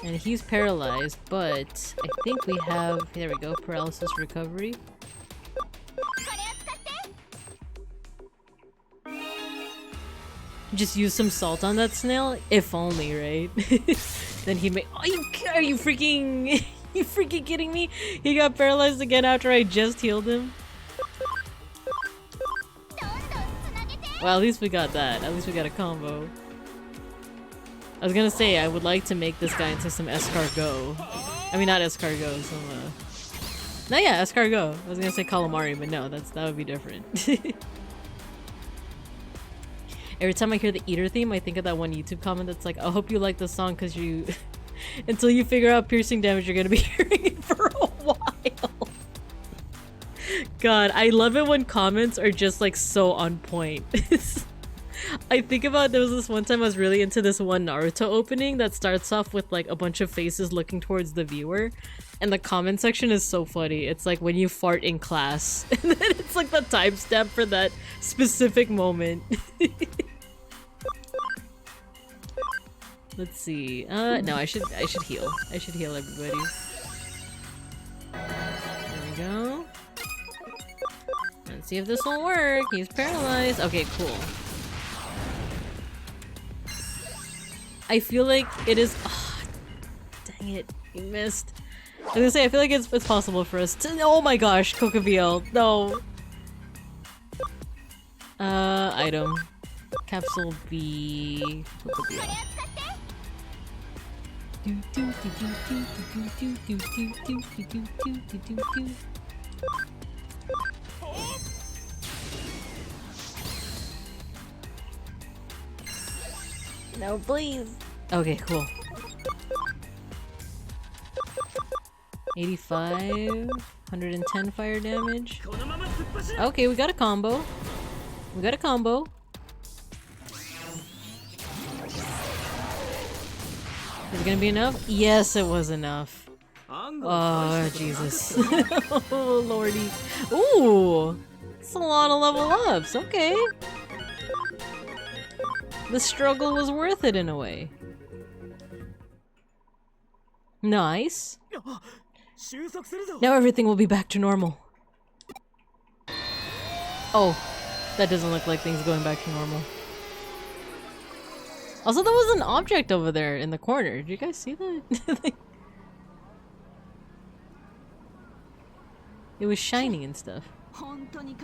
Speaker 1: And he's paralyzed, but I think we have... There we go, paralysis recovery. Just use some salt on that snail? If only, right? Then he may- Are you freaking- you freaking kidding me? He got paralyzed again after I just healed him? Well, at least we got that. At least we got a combo. I was gonna say, I would like to make this guy into some escargot. I mean, not escargot, some, No, yeah, escargot. I was gonna say calamari, but no, that would be different. Every time I hear the Eater theme, I think of that one YouTube comment that's like, I hope you like the song because you... Until you figure out piercing damage, you're gonna be hearing it for a while. God, I love it when comments are just like so on point. I think about there was this one time I was really into this one Naruto opening that starts off with like a bunch of faces looking towards the viewer, and the comment section is so funny. It's like when you fart in class, and then it's like the timestamp for that specific moment. Let's see. No, I should heal. I should heal everybody. There we go. Let's see if this will work. He's paralyzed. Okay, cool. I feel like it is. Oh, dang it! You missed. I was gonna say I feel like it's possible for us to. Oh my gosh, Cocobiel, no. Item, capsule B, Cocobiel. No, please. Okay, cool. 85, 110 fire damage. Okay, we got a combo. We got a combo. Is it gonna be enough? Yes, it was enough. Oh, Jesus. Oh, lordy. Ooh! It's a lot of level ups. Okay. The struggle was worth it in a way. Nice. Now everything will be back to normal. Oh, that doesn't look like things going back to normal. Also, there was an object over there in the corner. Did you guys see that? It was shining and stuff.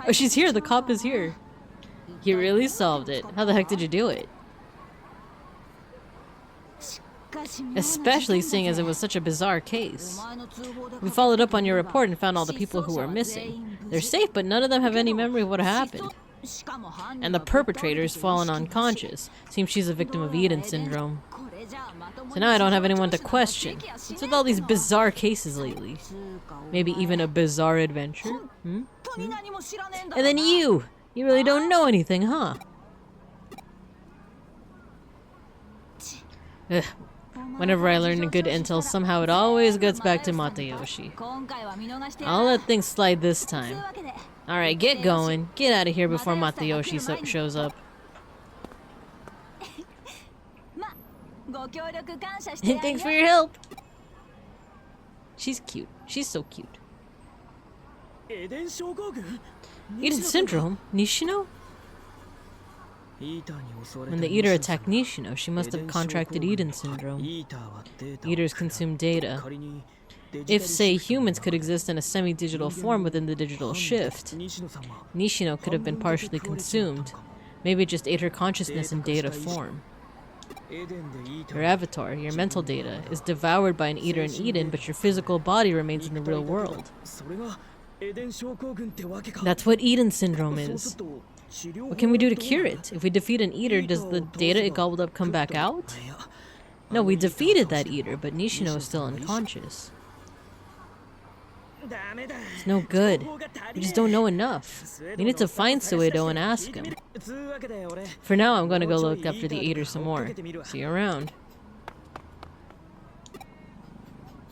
Speaker 1: Oh, she's here. The cop is here. You really solved it. How the heck did you do it? Especially seeing as it was such a bizarre case. We followed up on your report and found all the people who were missing. They're safe, but none of them have any memory of what happened. And the perpetrator's fallen unconscious. Seems she's a victim of Eden syndrome. So now I don't have anyone to question. What's with all these bizarre cases lately? Maybe even a bizarre adventure? And then you! You really don't know anything, huh? Ugh. Whenever I learn a good intel, somehow it always gets back to Matayoshi. I'll let things slide this time. Alright, get going. Get out of here before Matayoshi shows up. Thanks for your help! She's cute. She's so cute. Eden syndrome? Nishino? When the Eater attacked Nishino, she must have contracted Eden syndrome. Eaters consume data. If, say, humans could exist in a semi-digital form within the digital shift, Nishino could have been partially consumed. Maybe it just ate her consciousness in data form. Your avatar, your mental data, is devoured by an Eater in Eden, but your physical body remains in the real world. That's what Eden syndrome is. What can we do to cure it? If we defeat an Eater, does the data it gobbled up come back out? No, we defeated that Eater, but Nishino is still unconscious. It's no good. We just don't know enough. We need to find Suedo and ask him. For now, I'm gonna go look after the Eater some more. See you around.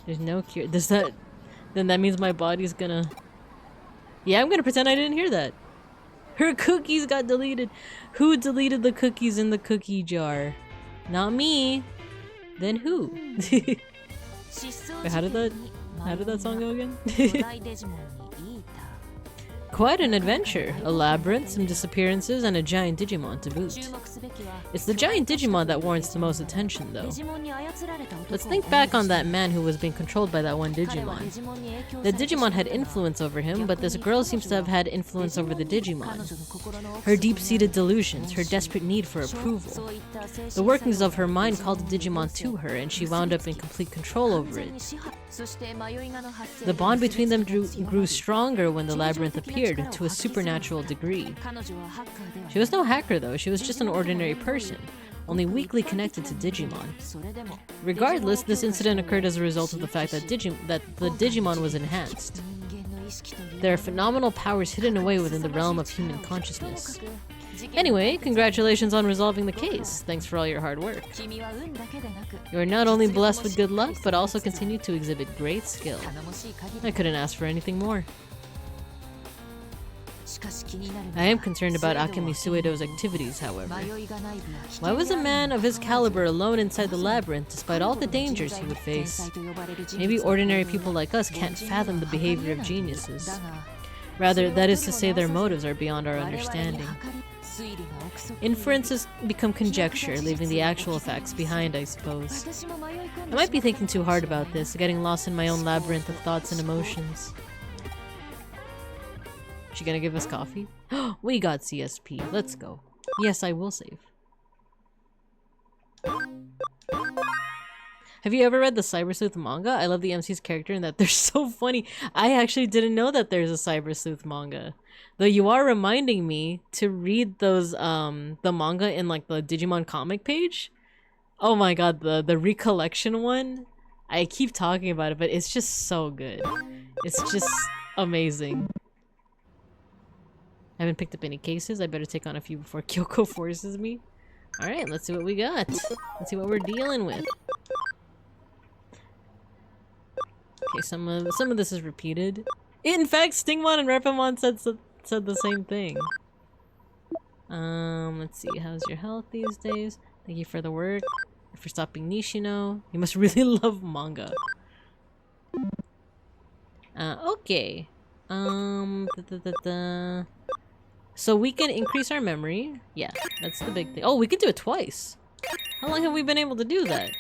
Speaker 1: There's no cure. Does that... Then that means my body's gonna... Yeah, I'm gonna pretend I didn't hear that. Her cookies got deleted. Who deleted the cookies in the cookie jar? Not me. Then who? Wait, how did that song go again? Quite an adventure. A labyrinth, some disappearances, and a giant Digimon to boot. It's the giant Digimon that warrants the most attention, though. Let's think back on that man who was being controlled by that one Digimon. The Digimon had influence over him, but this girl seems to have had influence over the Digimon. Her deep-seated delusions, her desperate need for approval. The workings of her mind called the Digimon to her, and she wound up in complete control over it. The bond between them grew stronger when the labyrinth appeared, to a supernatural degree. She was no hacker though, she was just an ordinary person, only weakly connected to Digimon. Regardless, this incident occurred as a result of the fact that the Digimon was enhanced. There are phenomenal powers hidden away within the realm of human consciousness. Anyway, congratulations on resolving the case. Thanks for all your hard work. You are not only blessed with good luck, but also continue to exhibit great skill. I couldn't ask for anything more. I am concerned about Akemi Suedo's activities, however. Why was a man of his caliber alone inside the labyrinth despite all the dangers he would face? Maybe ordinary people like us can't fathom the behavior of geniuses. Rather, that is to say, their motives are beyond our understanding. Inferences become conjecture, leaving the actual facts behind, I suppose. I might be thinking too hard about this, getting lost in my own labyrinth of thoughts and emotions. She gonna give us coffee? We got CSP. Let's go. Yes, I will save. Have you ever read the Cyber Sleuth manga? I love the MC's character and that they're so funny. I actually didn't know that there's a Cyber Sleuth manga. Though you are reminding me to read those, the manga in like the Digimon comic page. Oh my god, the recollection one. I keep talking about it, but it's just so good. It's just amazing. I haven't picked up any cases. I better take on a few before Kyoko forces me. Alright, let's see what we got. Let's see what we're dealing with. Okay, some of this is repeated. In fact, Stingmon and Repamon said the same thing. Let's see. How's your health these days? Thank you for the work. For stopping Nishino. You must really love manga. Okay. So we can increase our memory. Yeah, that's the big thing. Oh, we can do it twice. How long have we been able to do that?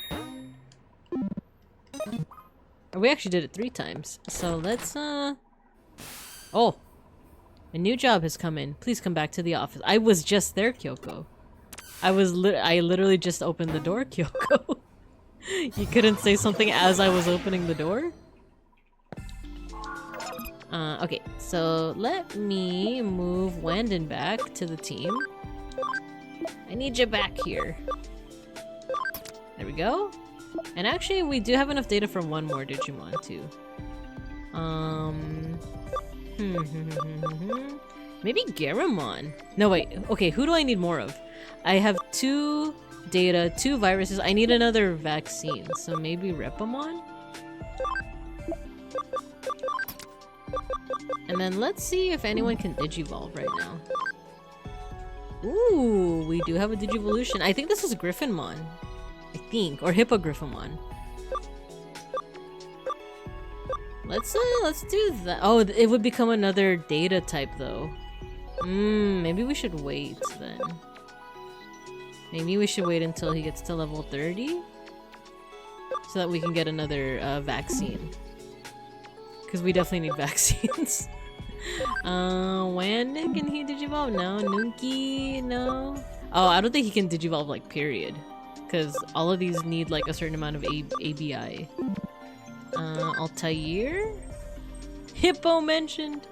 Speaker 1: Or we actually did it 3 times. So let's, Oh! A new job has come in. Please come back to the office. I was just there, Kyoko. I literally just opened the door, Kyoko. You couldn't say something as I was opening the door? Okay, so let me move Wandon back to the team. I need you back here. There we go. And actually, we do have enough data for one more Digimon, too. Maybe Garamon? No, wait. Okay, who do I need more of? I have 2 data, 2 viruses. I need another vaccine, so maybe Repamon? And then let's see if anyone can Digivolve right now. Ooh, we do have a Digivolution. I think this is Griffinmon. I think. Or Hippogriffamon. Let's do that. Oh, it would become another data type though. Maybe we should wait then. Maybe we should wait until he gets to level 30? So that we can get another vaccine. Because we definitely need vaccines. Wandon, can he Digivolve? No. Nuki, no. Oh, I don't think he can Digivolve, like, period. Because all of these need, like, a certain amount of ABI. Altair? Hippo mentioned!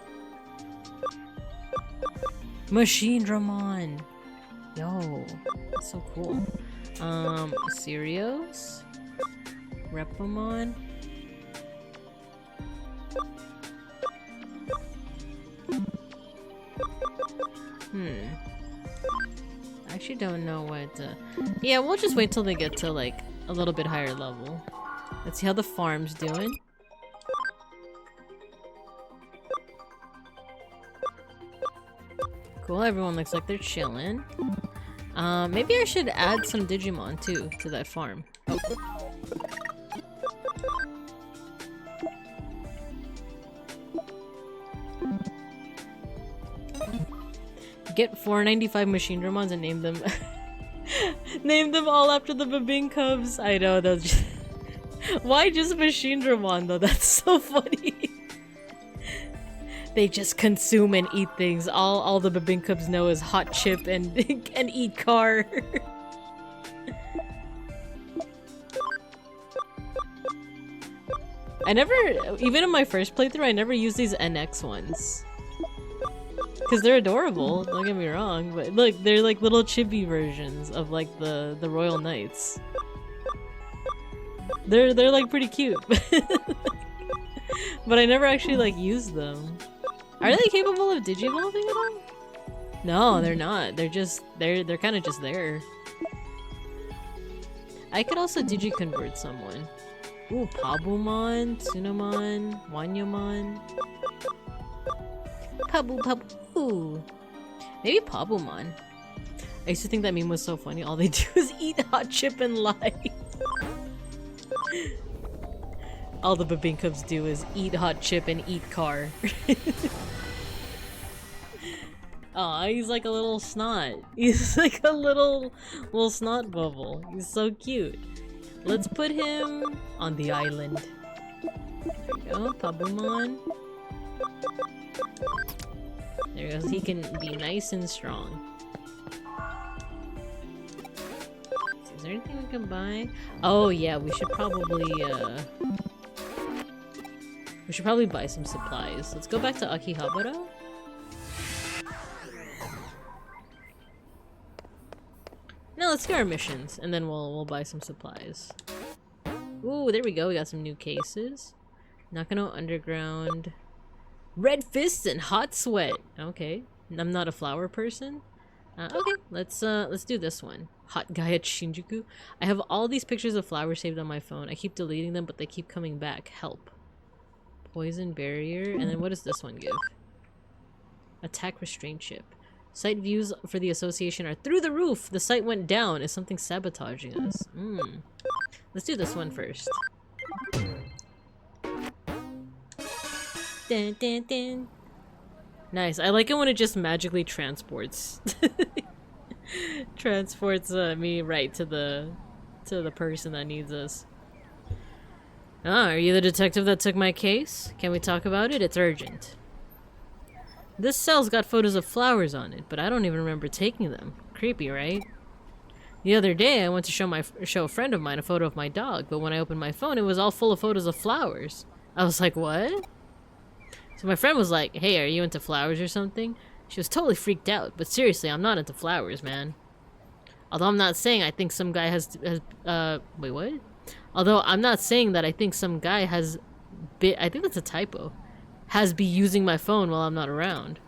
Speaker 1: Machine Dramon! Yo, that's so cool. Sirios? Repamon? I actually don't know what yeah, we'll just wait till they get to like a little bit higher level. Let's see how the farm's doing. Cool, everyone looks like they're chilling. Maybe I should add some Digimon too to that farm. Oh. Get 495 Machine Dramons and name them name them all after the Babing Cubs. I know, those just why just Machine Dramon though? That's so funny. They just consume and eat things. All the Babing Cubs know is hot chip and and eat car. I never, even in my first playthrough, I never used these NX ones. Because they're adorable, don't get me wrong, but look, they're like little chibi versions of like the Royal Knights. They're like pretty cute. But I never actually like used them. Are they capable of digivolving at all? No, they're not. They're just they're kind of just there. I could also digiconvert someone. Ooh, Pabumon, Tsunamon, Wanyamon. Pabu. Maybe Pabumon. I used to think that meme was so funny. All they do is eat hot chip and lie. All the Babing Cubs do is eat hot chip and eat car. Aw, he's like a little snot. He's like a little snot bubble. He's so cute. Let's put him on the island. There we go, Pabumon. There he goes. He can be nice and strong. Is there anything we can buy? Oh yeah, we should probably buy some supplies. Let's go back to Akihabara. No, let's do our missions, and then we'll buy some supplies. Ooh, there we go. We got some new cases. Nakano Underground. Red fists and hot sweat. Okay, I'm not a flower person. Okay, let's do this one. Hot guy at Shinjuku. I have all these pictures of flowers saved on my phone. I keep deleting them, but they keep coming back. Help. Poison barrier, and then what does this one give? Attack restraint chip. Site views for the association are through the roof. The site went down. Is something sabotaging us? Let's do this one first. Dun, dun, dun. Nice. I like it when it just magically transports. Transports me right to the person that needs us. Ah, are you the detective that took my case? Can we talk about it? It's urgent. This cell's got photos of flowers on it, but I don't even remember taking them. Creepy, right? The other day, I went to show a friend of mine a photo of my dog, but when I opened my phone, it was all full of photos of flowers. I was like, what? So my friend was like, hey, are you into flowers or something? She was totally freaked out, but seriously, I'm not into flowers, man. Although I'm not saying I think some guy wait, what? Although I'm not saying that I think some guy I think that's a typo, has be using my phone while I'm not around.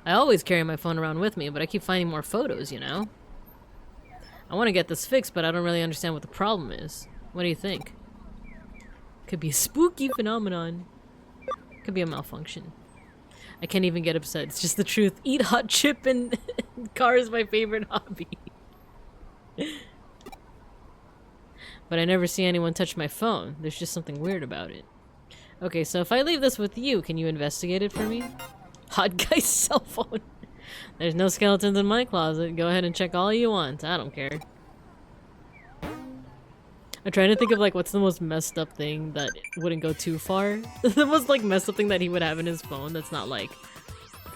Speaker 1: I always carry my phone around with me, but I keep finding more photos, you know? I want to get this fixed, but I don't really understand what the problem is. What do you think? Could be a spooky phenomenon. Could be a malfunction. I can't even get upset. It's just the truth. Eat hot chip and car is my favorite hobby. But I never see anyone touch my phone. There's just something weird about it. Okay, so if I leave this with you, can you investigate it for me? Hot guy's cell phone. There's no skeletons in my closet. Go ahead and check all you want. I don't care. I'm trying to think of like what's the most messed up thing that wouldn't go too far. The most like messed up thing that he would have in his phone that's not like,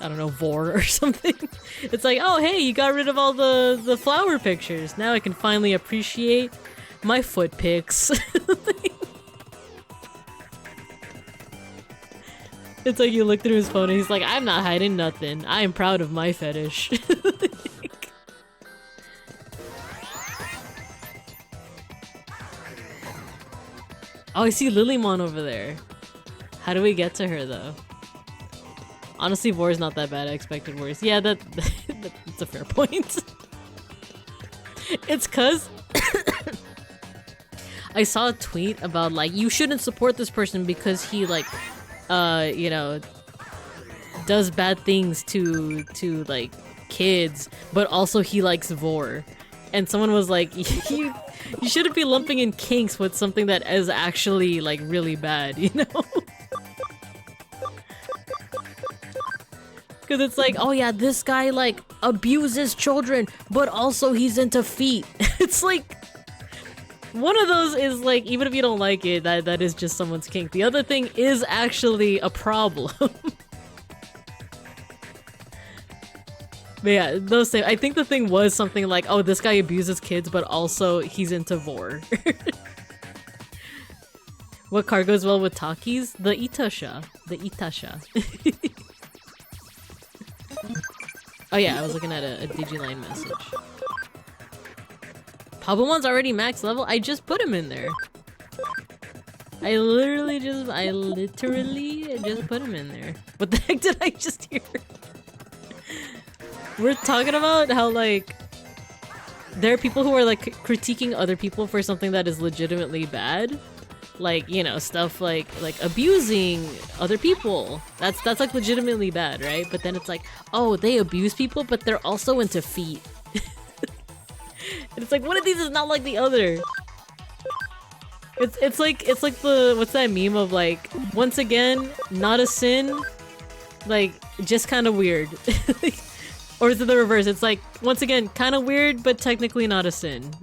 Speaker 1: I don't know, vor or something. It's like, oh hey, you got rid of all the flower pictures. Now I can finally appreciate my foot pics. It's like you look through his phone and he's like, I'm not hiding nothing. I am proud of my fetish. Oh, I see Lilymon over there. How do we get to her though? Honestly, Vor's not that bad. I expected worse. Yeah, that's a fair point. It's cause I saw a tweet about like, you shouldn't support this person because he like you know, does bad things to like kids, but also he likes vor. And someone was like, you shouldn't be lumping in kinks with something that is actually like really bad, you know? Because it's like, oh yeah, this guy like abuses children, but also he's into feet. It's like, one of those is like, even if you don't like it, that is just someone's kink. The other thing is actually a problem. But yeah, those things. I think the thing was something like, oh, this guy abuses kids, but also he's into vor. What car goes well with Takis? The Itasha. The Itasha. Oh yeah, I was looking at a Digiline message. Pabumon's already max level? I just put him in there. I literally just put him in there. What the heck did I just hear? We're talking about how like there are people who are like critiquing other people for something that is legitimately bad. Like, you know, stuff like abusing other people. That's like legitimately bad, right? But then it's like, oh, they abuse people, but they're also into feet. And it's like, one of these is not like the other. It's like the, what's that meme of like, once again, not a sin, like just kind of weird. Or is it the reverse? It's like, once again, kind of weird, but technically not a sin.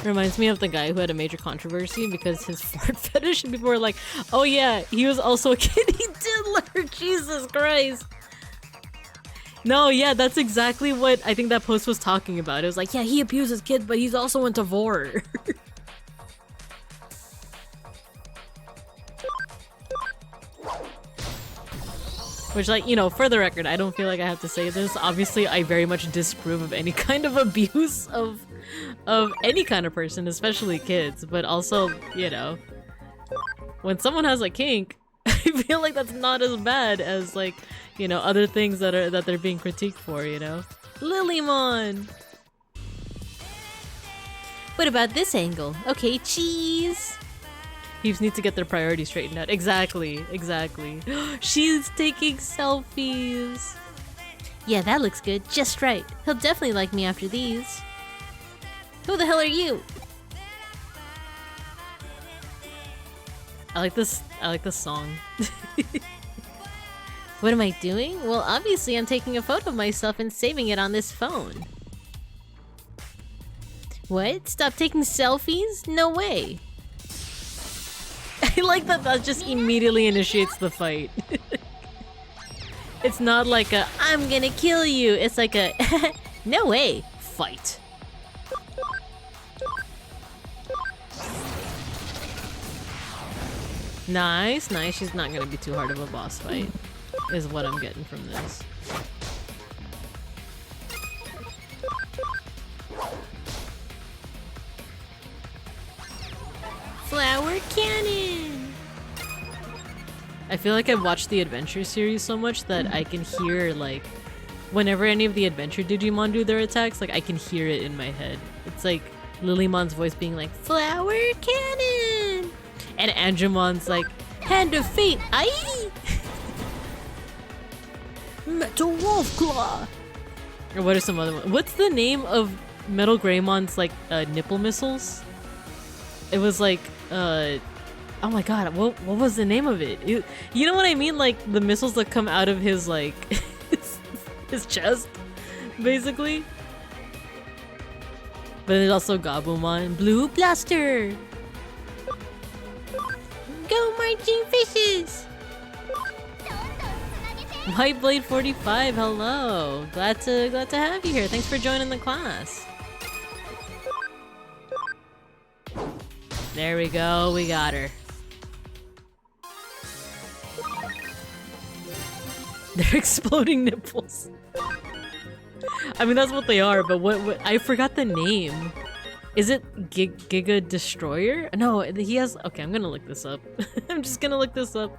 Speaker 1: Reminds me of the guy who had a major controversy because his fart fetish, and people were like, oh yeah, he was also a kid, he did learn, Jesus Christ. No, yeah, that's exactly what I think that post was talking about. It was like, yeah, he abuses kids, but he's also into vor. Which, like, you know, for the record, I don't feel like I have to say this. Obviously, I very much disapprove of any kind of abuse of any kind of person, especially kids. But also, you know, when someone has a kink, I feel like that's not as bad as, like, you know, other things that they're being critiqued for, you know? Lilymon! What about this angle? Okay, cheese! Peeps need to get their priorities straightened out. Exactly, exactly. She's taking selfies! Yeah, that looks good. Just right. He'll definitely like me after these. Who the hell are you? I like this song. What am I doing? Well, obviously I'm taking a photo of myself and saving it on this phone. What? Stop taking selfies? No way. I like that just immediately initiates the fight. It's not like a, I'm gonna kill you. It's like a, no way, fight. Nice, nice. She's not gonna be too hard of a boss fight, is what I'm getting from this. Flower cannon! I feel like I've watched the Adventure series so much that I can hear, like, whenever any of the Adventure Digimon do their attacks, like, I can hear it in my head. It's like Lilymon's voice being like, Flower cannon! And Angemon's like, Hand of Fate, aye! Metal Wolf Claw! Or what are some other ones? What's the name of Metal Greymon's, like, nipple missiles? It was like, oh my god, what was the name of it? You know what I mean? Like, the missiles that come out of his, like, his chest, basically. But there's also Gabumon. Blue Blaster! Go marching fishes! White Blade 45, hello! Glad to have you here. Thanks for joining the class. There we go, we got her. They're exploding nipples. I mean, that's what they are, but what I forgot the name. Is it Giga Destroyer? No, he has... Okay, I'm gonna look this up. I'm just gonna look this up.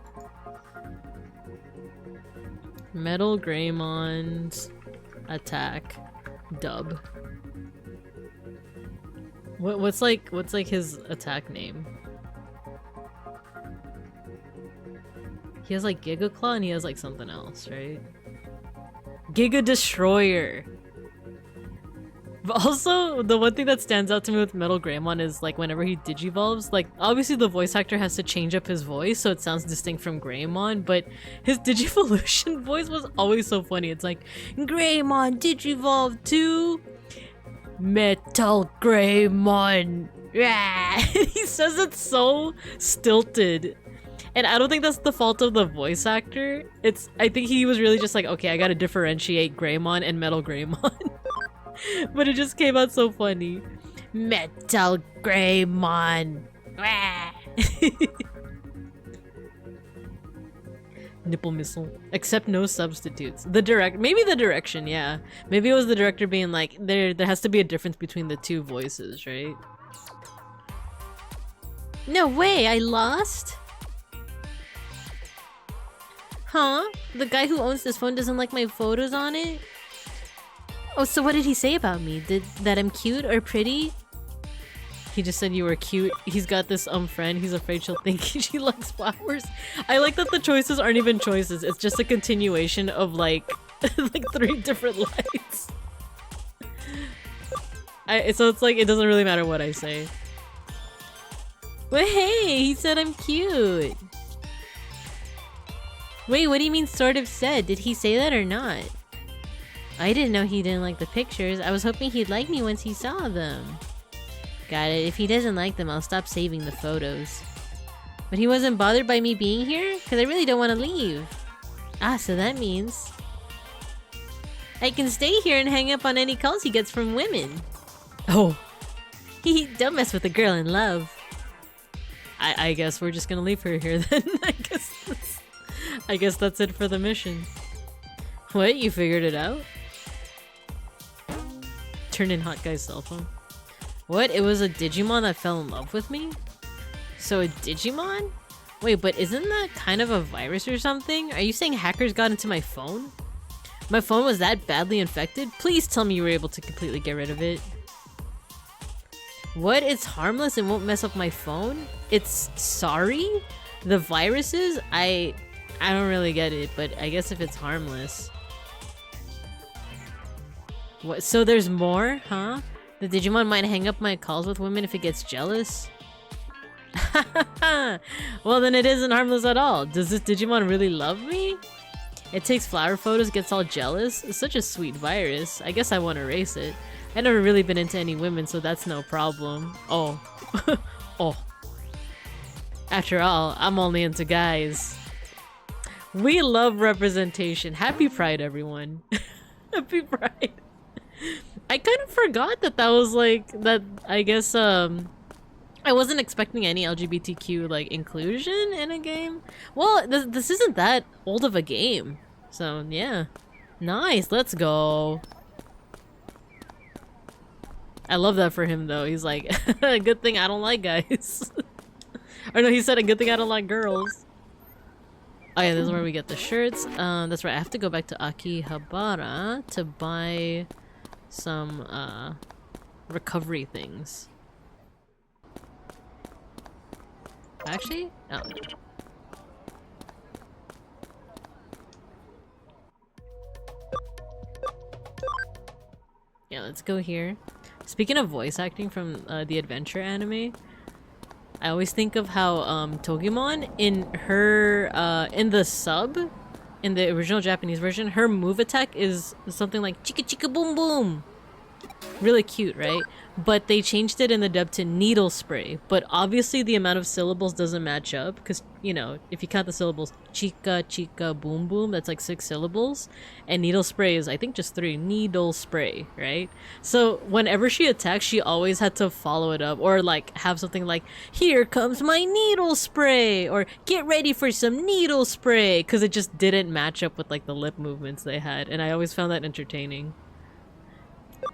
Speaker 1: Metal Greymon's attack dub. What's like his attack name? He has like Giga Claw and he has like something else, right? Giga Destroyer. But also, the one thing that stands out to me with Metal Greymon is like whenever he digivolves, like obviously the voice actor has to change up his voice so it sounds distinct from Greymon, but his Digivolution voice was always so funny. It's like, Greymon digivolve to Metal Greymon. He says it so stilted. And I don't think that's the fault of the voice actor. I think he was really just like, okay, I gotta differentiate Greymon and Metal Greymon. But it just came out so funny. Metal Greymon. Nipple missile. Except no substitutes. Maybe the direction, yeah. Maybe it was the director being like, there has to be a difference between the two voices, right? No way, I lost? Huh? The guy who owns this phone doesn't like my photos on it? Oh, so what did he say about me? That I'm cute or pretty? He just said you were cute. He's got this friend. He's afraid she'll think she likes flowers. I like that the choices aren't even choices. It's just a continuation of like, like 3 different lines. So it's like, it doesn't really matter what I say. But hey, he said I'm cute. Wait, what do you mean sort of said? Did he say that or not? I didn't know he didn't like the pictures. I was hoping he'd like me once he saw them. Got it. If he doesn't like them, I'll stop saving the photos. But he wasn't bothered by me being here? Because I really don't want to leave. Ah, so that means I can stay here and hang up on any calls he gets from women. Oh. Don't mess with a girl in love. I guess we're just gonna leave her here then. I guess that's it for the mission. What? You figured it out? Turn in hot guy's cell phone. What? It was a Digimon that fell in love with me? So a Digimon? Wait, but isn't that kind of a virus or something? Are you saying hackers got into my phone? My phone was that badly infected? Please tell me you were able to completely get rid of it. What? It's harmless and won't mess up my phone? It's sorry? The viruses? I don't really get it, but I guess if it's harmless. What? So there's more, huh? The Digimon might hang up my calls with women if it gets jealous? Well, then it isn't harmless at all. Does this Digimon really love me? It takes flower photos, gets all jealous? It's such a sweet virus. I guess I want to erase it. I've never really been into any women, so that's no problem. Oh. Oh. After all, I'm only into guys. We love representation. Happy Pride, everyone. Happy Pride. I kind of forgot that was like, that, I guess, I wasn't expecting any LGBTQ, like, inclusion in a game. Well, this isn't that old of a game. So, yeah. Nice, let's go. I love that for him, though. He's like, good thing I don't like guys. Or no, he said a good thing I don't like girls. Oh yeah, this is where we get the shirts. That's right, I have to go back to Akihabara to buy some, recovery things. Actually? Oh. Yeah, let's go here. Speaking of voice acting from the adventure anime, I always think of how Togimon in her in the sub, in the original Japanese version, her move attack is something like chika chika boom boom. Really cute, right? But they changed it in the dub to needle spray. But obviously the amount of syllables doesn't match up because, you know, if you count the syllables, chika chika boom boom, that's like 6 syllables. And needle spray is, I think, just 3. Needle spray, right? So whenever she attacks, she always had to follow it up or like have something like, here comes my needle spray, or get ready for some needle spray, because it just didn't match up with like the lip movements they had. And I always found that entertaining.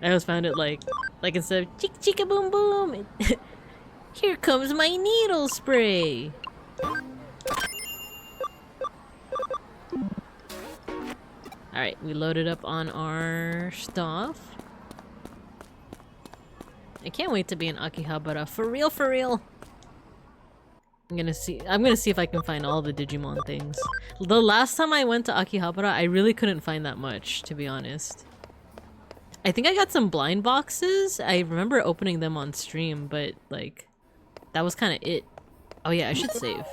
Speaker 1: I always found it like instead of chika chika boom boom, here comes my needle spray. Alright, we loaded up on our stuff. I can't wait to be in Akihabara. For real, for real. I'm gonna see if I can find all the Digimon things. The last time I went to Akihabara, I really couldn't find that much, to be honest. I think I got some blind boxes. I remember opening them on stream, but like, that was kind of it. Oh yeah, I should save.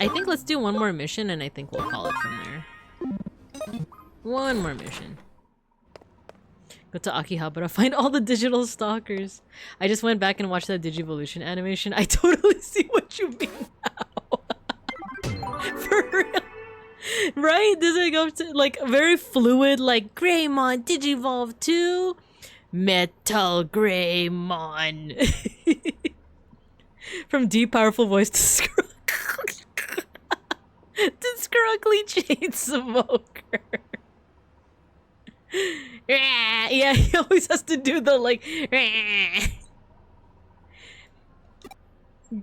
Speaker 1: I think let's do one more mission and I think we'll call it from there. One more mission. Go to Akihabara, find all the digital stalkers. I just went back and watched that Digivolution animation. I totally see what you mean now. For real. Right? Does it go to like very fluid, like Greymon Digivolve 2? Metal Greymon. From deep powerful voice to Scruggly Chain Smoker. Yeah, he always has to do the like.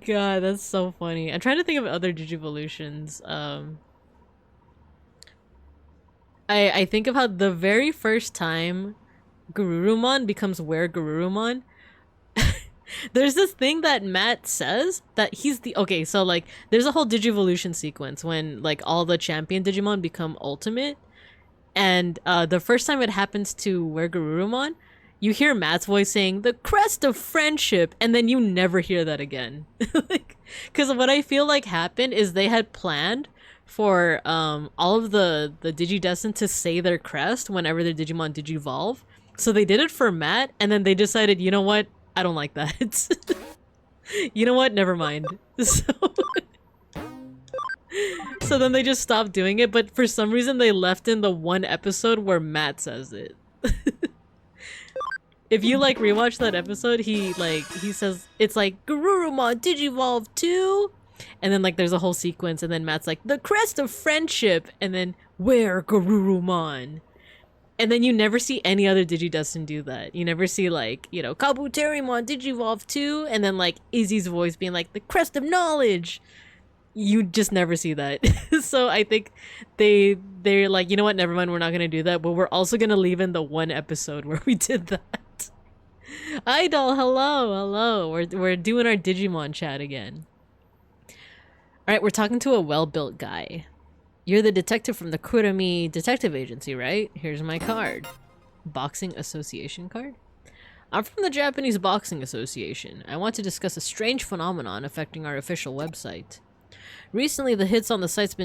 Speaker 1: God, that's so funny. I'm trying to think of other Digivolutions. I think of how the very first time Garurumon becomes Where Garurumon, there's this thing that Matt says that he's the okay, so like there's a whole Digivolution sequence when like all the champion Digimon become ultimate, and the first time it happens to Where Garurumon, you hear Matt's voice saying the crest of friendship, and then you never hear that again. Like, because what I feel like happened is they had planned for all of the Digidestined to say their crest whenever their Digimon Digivolve. So they did it for Matt, and then they decided, you know what? I don't like that. You know what? Never mind. So then they just stopped doing it, but for some reason they left in the one episode where Matt says it. If you like rewatch that episode, he says it's like Garurumon Digivolve 2. And then like there's a whole sequence and then Matt's like the crest of friendship and then Where Garurumon. And then you never see any other Digidestined do that. You never see like, you know, Kabuterimon Digivolve 2 and then like Izzy's voice being like the crest of knowledge. You just never see that. So I think they're like, you know what, never mind, we're not gonna do that, but we're also gonna leave in the one episode where we did that. Idol, hello. We're doing our Digimon chat again. Alright, we're talking to a well-built guy. You're the detective from the Kurami Detective Agency, right? Here's my card. Boxing Association card? I'm from the Japanese Boxing Association. I want to discuss a strange phenomenon affecting our official website. Recently, the hits on the site's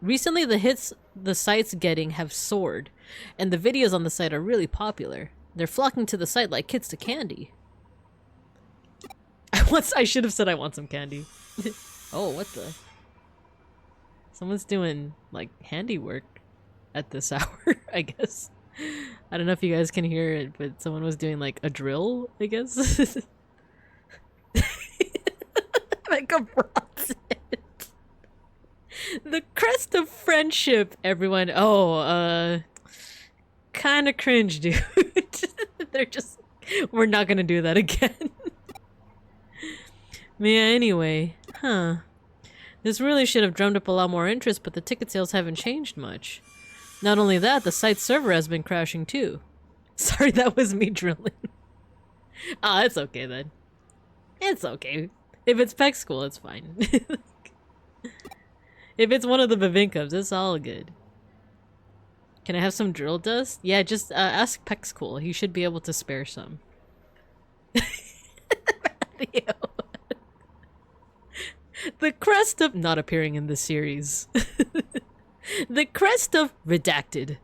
Speaker 1: Recently, the hits the site's getting have soared, and the videos on the site are really popular. They're flocking to the site like kids to candy. I should have said I want some candy. Oh, what the? Someone's doing, like, handiwork at this hour, I guess. I don't know if you guys can hear it, but someone was doing, like, a drill, I guess. Like a bronze. The crest of friendship, everyone. Oh, kind of cringe, dude. They're just... We're not gonna do that again. Yeah, anyway. Huh. This really should have drummed up a lot more interest, but the ticket sales haven't changed much. Not only that, the site's server has been crashing too. Sorry, that was me drilling. Ah, it's okay then. It's okay. If it's Peck School, it's fine. If it's one of the Bavinkas, it's all good. Can I have some drill dust? Yeah, just ask Peck School. He should be able to spare some. The crest of... Not appearing in this series. The crest of redacted.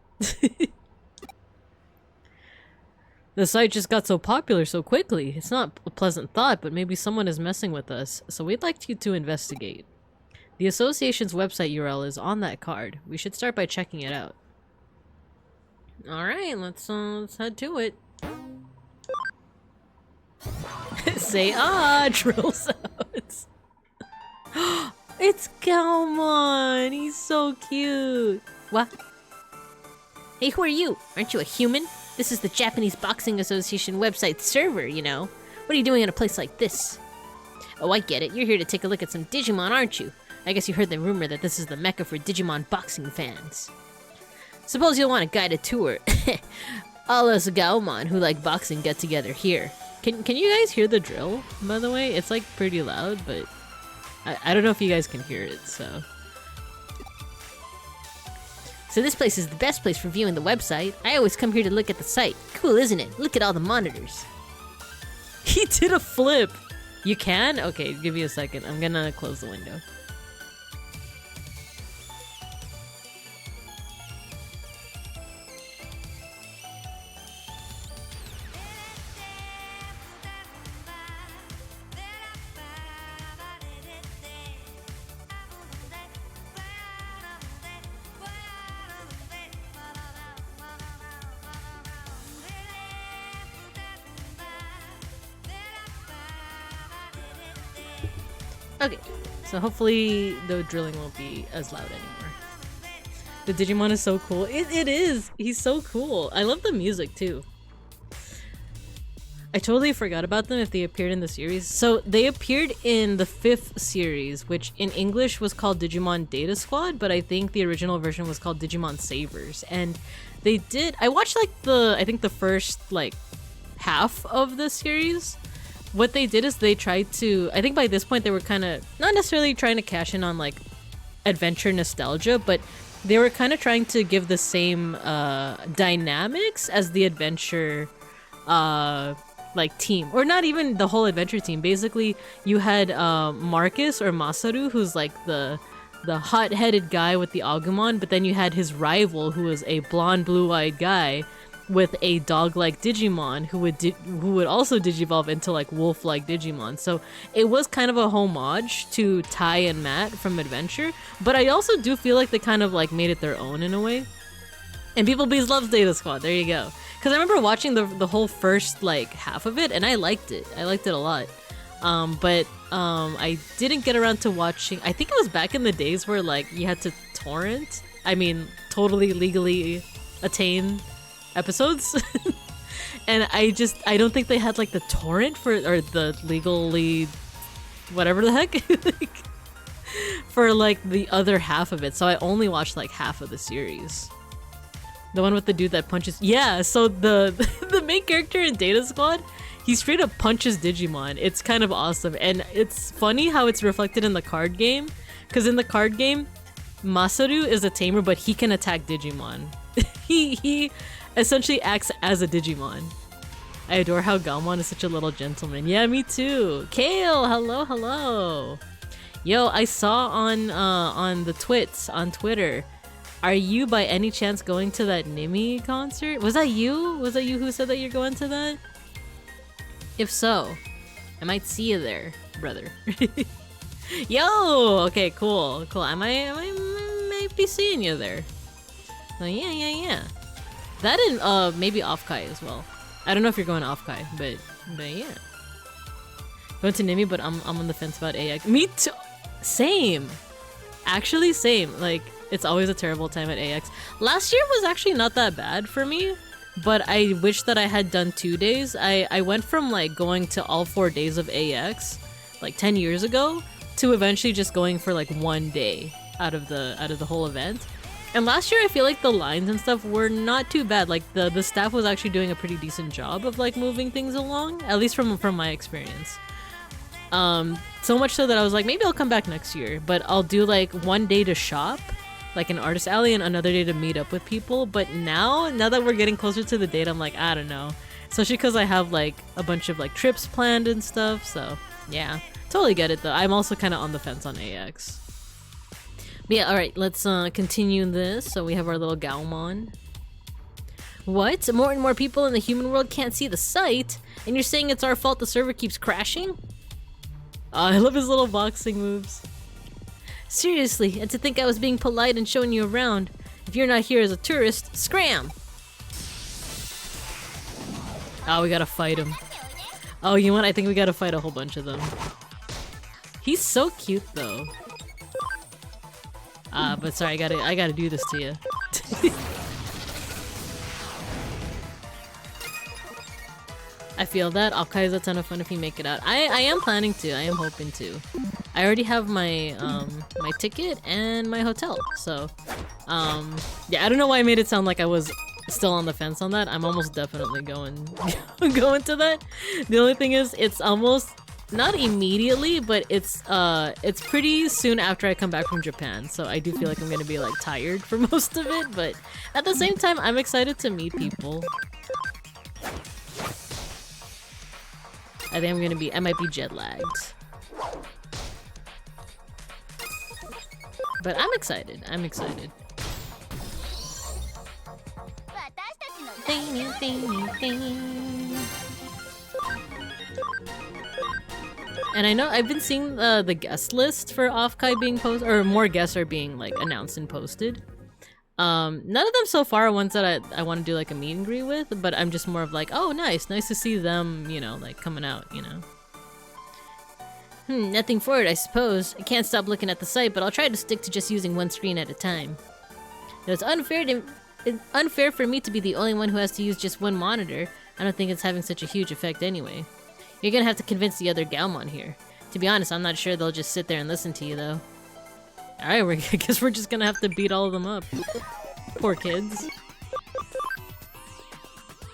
Speaker 1: The site just got so popular so quickly. It's not a pleasant thought, but maybe someone is messing with us, so we'd like you to investigate. The association's website URL is on that card. We should start by checking it out. Alright, let's head to it. Say drill sounds. It's Galmon! He's so cute! What? Hey, who are you? Aren't you a human? This is the Japanese Boxing Association website server, you know. What are you doing in a place like this? Oh, I get it. You're here to take a look at some Digimon, aren't you? I guess you heard the rumor that this is the mecca for Digimon boxing fans. Suppose you'll want a guided tour. All us Gaomon who like boxing get together here. Can you guys hear the drill, by the way? It's like pretty loud, but I don't know if you guys can hear it, so... So this place is the best place for viewing the website. I always come here to look at the site. Cool, isn't it? Look at all the monitors. He did a flip! You can? Okay, give me a second. I'm gonna close the window. Okay, so hopefully the drilling won't be as loud anymore. The Digimon is so cool. It is! He's so cool. I love the music too. I totally forgot about them if they appeared in the series. So they appeared in the 5th series, which in English was called Digimon Data Squad, but I think the original version was called Digimon Savers. And they did... I watched like I think the first like half of the series. What they did is they tried to... I think by this point they were kind of... not necessarily trying to cash in on like adventure nostalgia, but they were kind of trying to give the same dynamics as the adventure like team, or not even the whole adventure team. Basically you had Marcus or Masaru, who's like the hot-headed guy with the Agumon, but then you had his rival who was a blonde blue-eyed guy with a dog-like Digimon who would also digivolve into like wolf-like Digimon. So it was kind of a homage to Tai and Matt from Adventure, but I also do feel like they kind of like made it their own in a way. And beeplebees loves Data Squad, there you go. Because I remember watching the whole first like half of it and I liked it. I liked it a lot. But I didn't get around to watching... I think it was back in the days where like you had to torrent, I mean totally legally attain episodes. And I don't think they had like the torrent for, or the legally whatever the heck like, for like the other half of it, so I only watched like half of the series. The one with the dude that punches... Yeah, so the main character in Data Squad, he straight up punches Digimon. It's kind of awesome, and it's funny how it's reflected in the card game, because in the card game Masaru is a tamer, but he can attack Digimon. he essentially acts as a Digimon. I adore how Galmon is such a little gentleman. Yeah, me too. Kale, hello, hello. Yo, I saw on the twits on Twitter. Are you by any chance going to that Nimi concert? Was that you? Was that you who said that you're going to that? If so, I might see you there, brother. Yo, okay, cool. I might be seeing you there. So yeah. That and maybe Offkai as well. I don't know if you're going to Offkai, but yeah. Going to Nimi, but I'm on the fence about AX. Me too. Same. Actually, same. Like, it's always a terrible time at AX. Last year was actually not that bad for me, but I wish that I had done 2 days. I went from like going to all 4 days of AX like 10 years ago to eventually just going for like 1 day out of the whole event. And last year I feel like the lines and stuff were not too bad. Like the staff was actually doing a pretty decent job of like moving things along, at least from my experience. So much so that I was like, maybe I'll come back next year, but I'll do like 1 day to shop, like an artist alley, and another day to meet up with people. But now that we're getting closer to the date, I'm like, I don't know. Especially because I have like a bunch of like trips planned and stuff. So yeah, totally get it though. I'm also kind of on the fence on AX. But yeah, alright, let's continue this. So we have our little Gaomon. What? More and more people in the human world can't see the site? And you're saying it's our fault the server keeps crashing? I love his little boxing moves. Seriously, and to think I was being polite and showing you around. If you're not here as a tourist, scram! Oh, we gotta fight him. Oh, you know what? I think we gotta fight a whole bunch of them. He's so cute though. But sorry, I gotta do this to you. I feel that. Offkai is a ton of fun if you make it out. I am planning to. I am hoping to. I already have my my ticket and my hotel. So yeah, I don't know why I made it sound like I was still on the fence on that. I'm almost definitely going to that. The only thing is it's almost not immediately, but it's pretty soon after I come back from Japan. So I do feel like I'm gonna be like tired for most of it, but at the same time I'm excited to meet people. I think I might be jet lagged. But I'm excited. And I know I've been seeing the guest list for Offkai being posted, or more guests are being like announced and posted. None of them so far are ones that I want to do like a meet and greet with, but I'm just more of like, oh nice to see them, you know, like coming out, you know. Nothing for it, I suppose. I can't stop looking at the site, but I'll try to stick to just using one screen at a time. It's unfair for me to be the only one who has to use just one monitor. I don't think it's having such a huge effect anyway. You're gonna have to convince the other Galmon here. To be honest, I'm not sure they'll just sit there and listen to you though. Alright, I guess we're just gonna have to beat all of them up. Poor kids.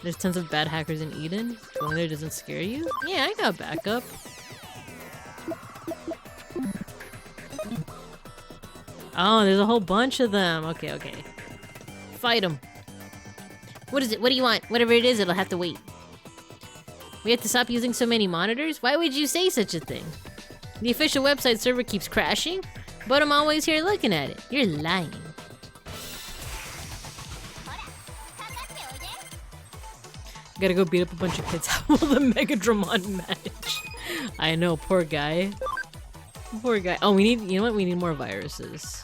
Speaker 1: There's tons of bad hackers in Eden. Going there doesn't scare you? Yeah, I got backup. Oh, there's a whole bunch of them. Okay. Fight them. What is it? What do you want? Whatever it is, it'll have to wait. We have to stop using so many monitors? Why would you say such a thing? The official website server keeps crashing, but I'm always here looking at it. You're lying. Gotta go beat up a bunch of kids while the Megadramon match. I know, poor guy. Poor guy. Oh, you know what? We need more viruses.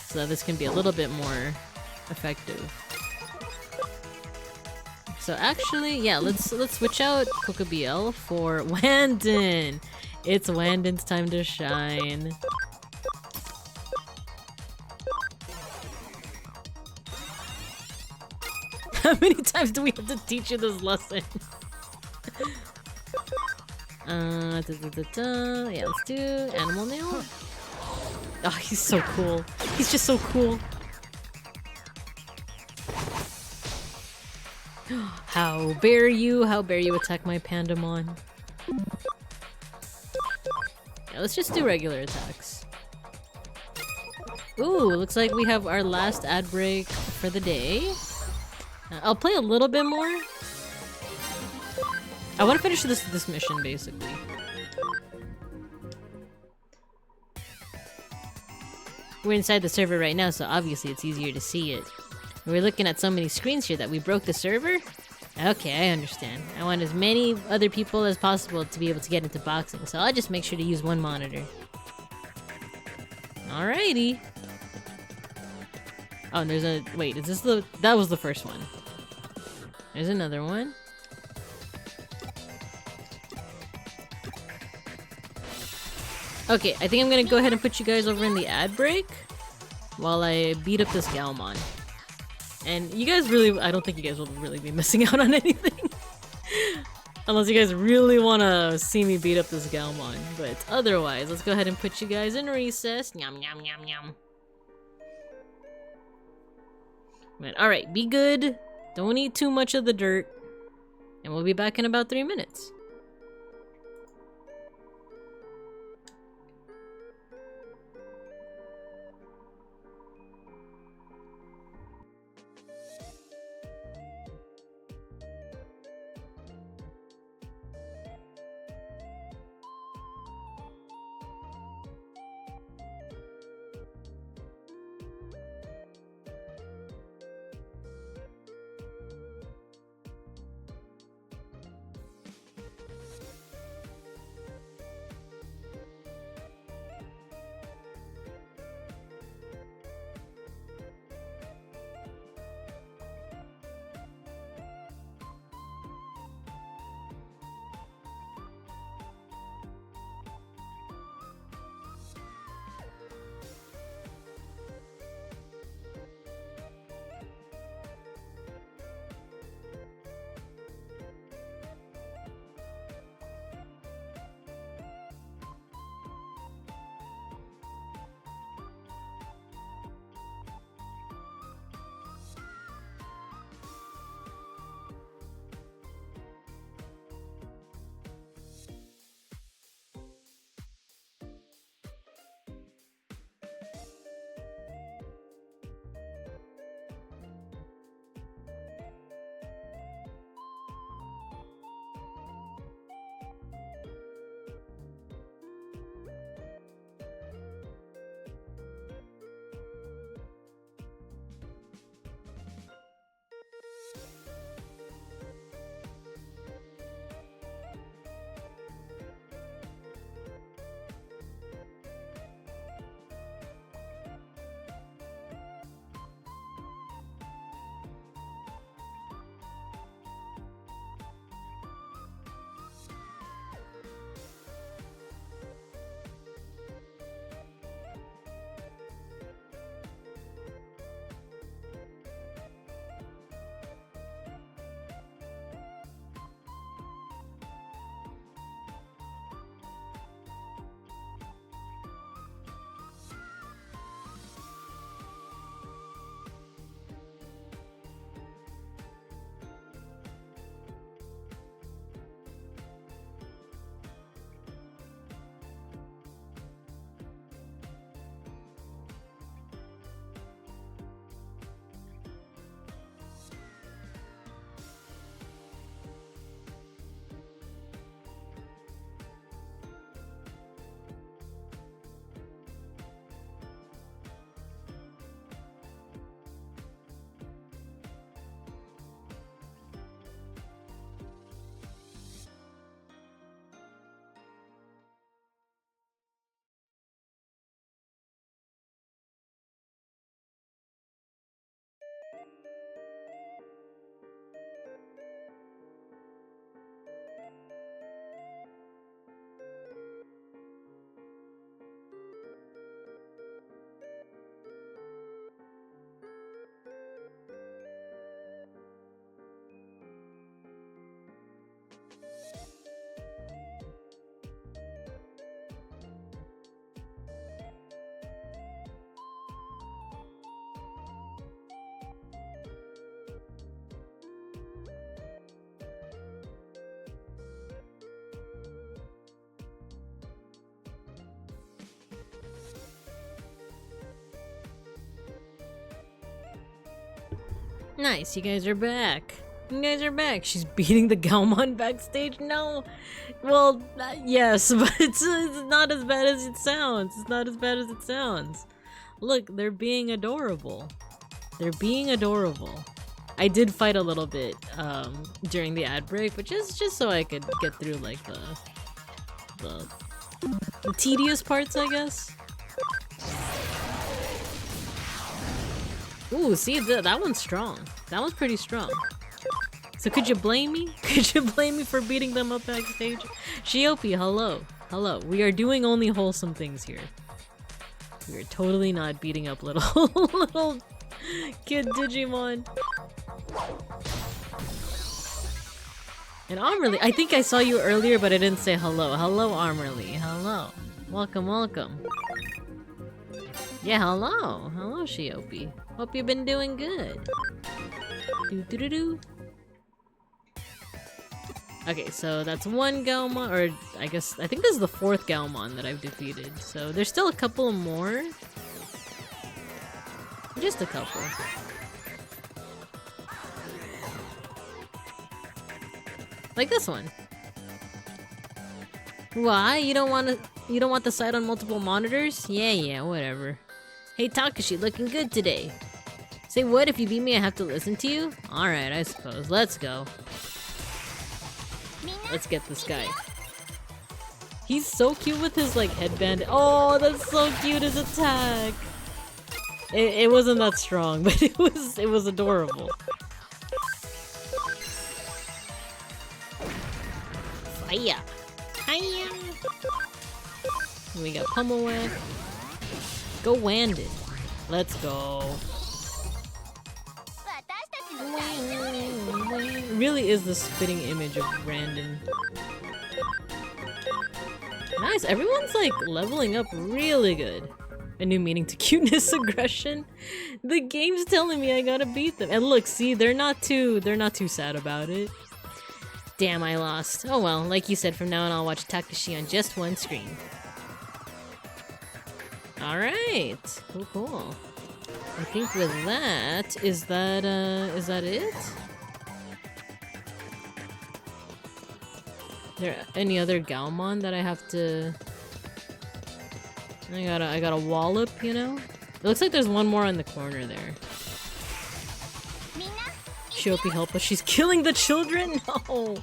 Speaker 1: So this can be a little bit more effective. So actually, yeah, let's switch out Kokobiel for Wandon. It's Wandon's time to shine. How many times do we have to teach you this lesson? Yeah, let's do animal nail. Oh, he's so cool. He's just so cool. How dare you attack my pandamon? Yeah, let's just do regular attacks. Ooh, looks like we have our last ad break for the day. I'll play a little bit more. I want to finish this mission, basically. We're inside the server right now, so obviously it's easier to see it. We're looking at so many screens here that we broke the server? Okay, I understand. I want as many other people as possible to be able to get into boxing, so I'll just make sure to use one monitor. Alrighty. Oh, and there's a... Wait, is this the... That was the first one. There's another one. Okay, I think I'm gonna go ahead and put you guys over in the ad break while I beat up this Galmon. And you guys really... I don't think you guys will really be missing out on anything. Unless you guys really want to see me beat up this Galmon. But otherwise, let's go ahead and put you guys in recess. Nyam, nyam, nyam, nyam. Alright, be good. Don't eat too much of the dirt. And we'll be back in about 3 minutes. Nice, you guys are back. You guys are back. She's beating the Gaomon backstage? No. Well, yes, but it's not as bad as it sounds. It's not as bad as it sounds. Look, they're being adorable. They're being adorable. I did fight a little bit during the ad break, but just so I could get through like the tedious parts, I guess. Ooh, see, that one's strong. That one's pretty strong. So could you blame me? Could you blame me for beating them up backstage? Shiopi, hello. Hello. We are doing only wholesome things here. We are totally not beating up little little kid Digimon. And Armorly, I think I saw you earlier, but I didn't say hello. Hello, Armorly. Hello. Welcome, welcome. Yeah, hello. Hello, Shiopi. Hope you've been doing good. Do. Okay, so that's one Gaomon, or I think this is the 4th Gaomon that I've defeated. So there's still a couple more. Just a couple. Like this one. Why? You don't want the site on multiple monitors? Yeah, whatever. Hey Takashi, looking good today. Say what? If you beat me, I have to listen to you? Alright, I suppose. Let's go. Let's get this guy. He's so cute with his like headband. Oh, that's so cute, his attack. It wasn't that strong, but it was adorable. Hiya! Hiya! We got Pummel Whack. Go Wanded. Let's go. Really is the spitting image of Randon. Nice, everyone's like leveling up really good. A new meaning to cuteness, aggression. The game's telling me I gotta beat them. And look, see, they're not too sad about it. Damn, I lost. Oh well, like you said, from now on I'll watch Takashi on just one screen. Alright, cool. I think with that, is that it? There any other Gaomon that I have to... I gotta wallop, you know? It looks like there's one more on the corner there. Shiopi, help us. She's killing the children? No!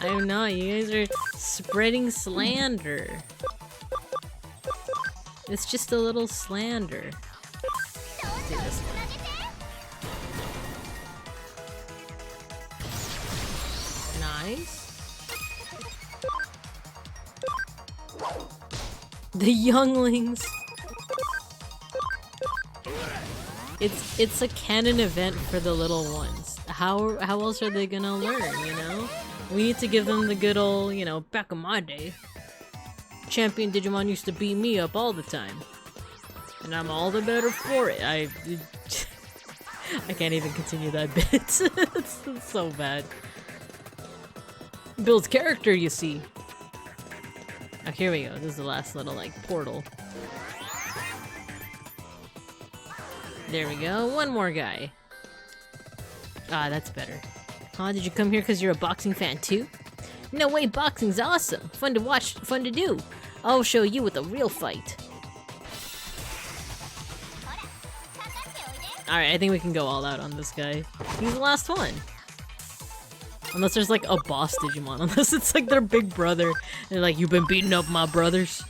Speaker 1: I'm not. You guys are spreading slander. It's just a little slander. Let's do this one. Nice. The younglings. It's a canon event for the little ones. How else are they gonna learn, you know? We need to give them the good old, you know, back in my day. Champion Digimon used to beat me up all the time. And I'm all the better for it. I can't even continue that bit. It's so bad. Builds character, you see. Oh, here we go. This is the last little, like, portal. There we go. One more guy. Ah, that's better. Huh? Did you come here because you're a boxing fan too? No way, boxing's awesome! Fun to watch, fun to do! I'll show you with a real fight. Alright, I think we can go all out on this guy. He's the last one. Unless there's like a boss Digimon. Unless it's like their big brother. They're like, you've been beating up my brothers.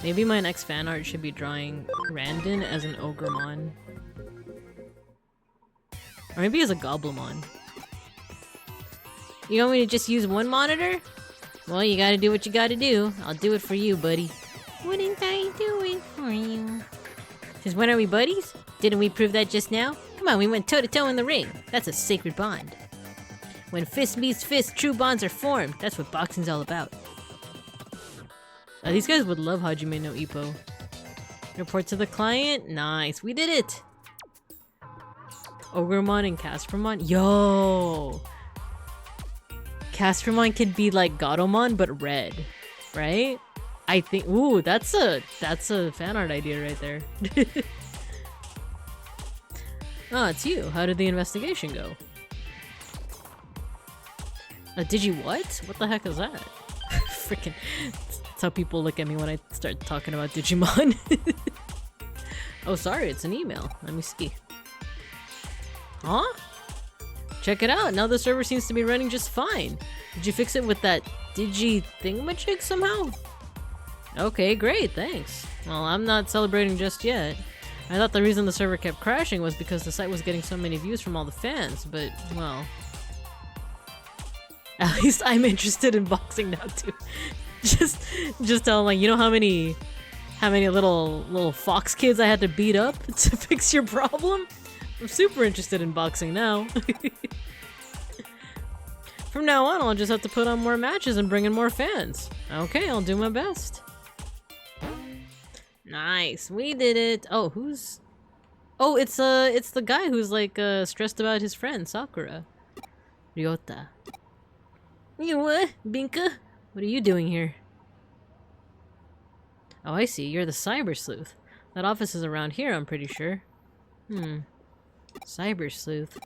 Speaker 1: Maybe my next fan art should be drawing Randon as an Ogremon. Or maybe as a Goblimon. You want me to just use one monitor? Well, you gotta do what you gotta do. I'll do it for you, buddy. Wouldn't I do it for you? Since when are we buddies? Didn't we prove that just now? Come on, we went toe-to-toe in the ring. That's a sacred bond. When fist meets fist, true bonds are formed. That's what boxing's all about. These guys would love Hajime no Ippo. Report to the client? Nice, we did it! Ogremon and Caspermon? Yo! Castromon can be like Gatomon, but red, right? I think. Ooh, that's a fan art idea right there. Oh, it's you. How did the investigation go? Digi what? What the heck is that? Freaking. That's how people look at me when I start talking about Digimon. Oh, sorry, it's an email. Let me see. Huh? Check it out. Now the server seems to be running just fine. Did you fix it with that Digi thingamajig somehow? Okay, great, thanks. Well, I'm not celebrating just yet. I thought the reason the server kept crashing was because the site was getting so many views from all the fans, but, well... At least I'm interested in boxing now, too. Just tell them, like, you know how many little fox kids I had to beat up to fix your problem? I'm super interested in boxing now. From now on, I'll just have to put on more matches and bring in more fans. Okay, I'll do my best. Nice, we did it. Oh, who's... Oh, it's the guy who's like stressed about his friend Sakura. Ryota. You what, Binka? What are you doing here? Oh, I see. You're the Cyber Sleuth. That office is around here, I'm pretty sure. Cyber Sleuth.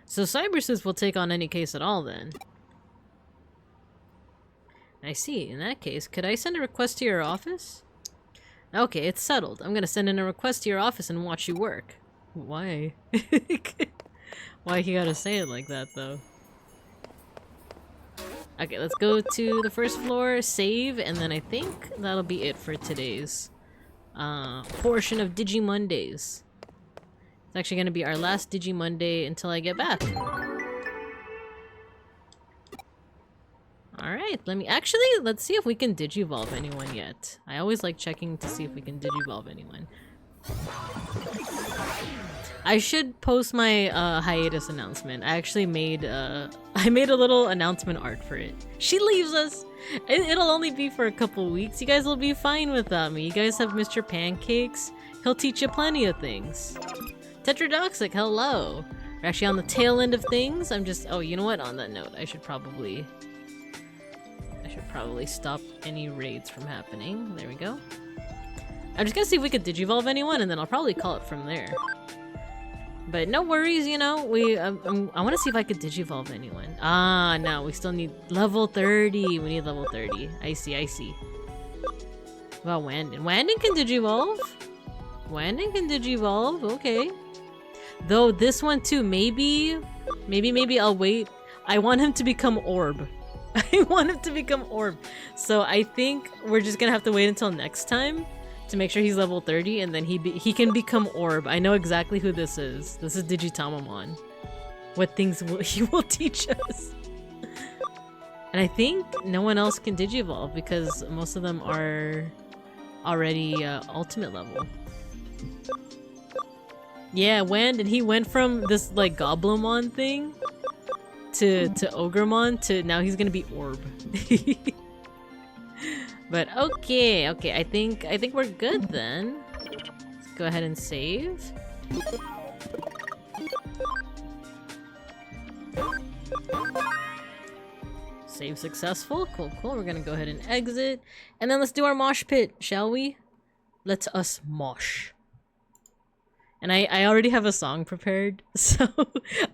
Speaker 1: So Cyber Sleuth will take on any case at all, then. I see. In that case, could I send a request to your office? Okay, it's settled. I'm gonna send in a request to your office and watch you work. Why? Why you gotta say it like that, though? Okay, let's go to the first floor, save, and then I think that'll be it for today's portion of DigiMondays. It's actually gonna be our last DigiMonday until I get back. Alright, let's see if we can Digivolve anyone yet. I always like checking to see if we can Digivolve anyone. I should post my hiatus announcement. I actually made I made a little announcement art for it. She leaves us! It'll only be for a couple weeks. You guys will be fine without me. You guys have Mr. Pancakes. He'll teach you plenty of things. Tetradoxic, hello! We're actually on the tail end of things. Oh, you know what? On that note, I should probably stop any raids from happening. There we go. I'm just gonna see if we could Digivolve anyone, and then I'll probably call it from there. But no worries, you know, I want to see if I could Digivolve anyone. Ah, no, we still need level 30. We need level 30. I see. Well, Wandon. Wandon can Digivolve. Wandon can Digivolve, okay. Though this one too, maybe I'll wait. I want him to become Orb. I want him to become Orb. So I think we're just gonna have to wait until next time to make sure he's level 30, and then he can become Orb. I know exactly who this is. This is Digitamamon. What things he will teach us. And I think no one else can Digivolve because most of them are already ultimate level. Yeah, and he went from this like Goblimon thing to Ogremon to now he's gonna be Orb. But okay, I think we're good then. Let's go ahead and save. Save successful. Cool. We're gonna go ahead and exit. And then let's do our mosh pit, shall we? Let us mosh. And I already have a song prepared, so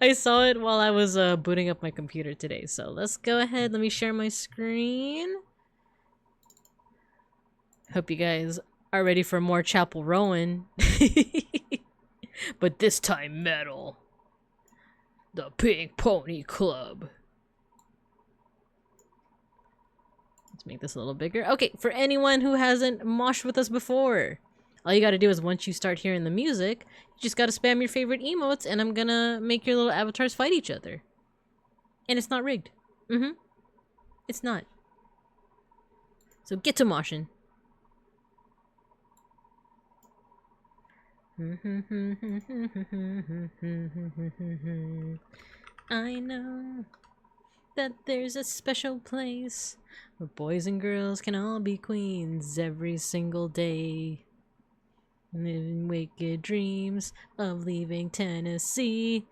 Speaker 1: I saw it while I was booting up my computer today. So let's go ahead. Let me share my screen. Hope you guys are ready for more Chapel Rowan. But this time metal. The Pink Pony Club. Let's make this a little bigger. Okay, for anyone who hasn't moshed with us before, all you gotta do is once you start hearing the music, you just gotta spam your favorite emotes and I'm gonna make your little avatars fight each other. And it's not rigged. It's not. So get to moshing. I know that there's a special place where boys and girls can all be queens every single day. Living wicked dreams of leaving Tennessee.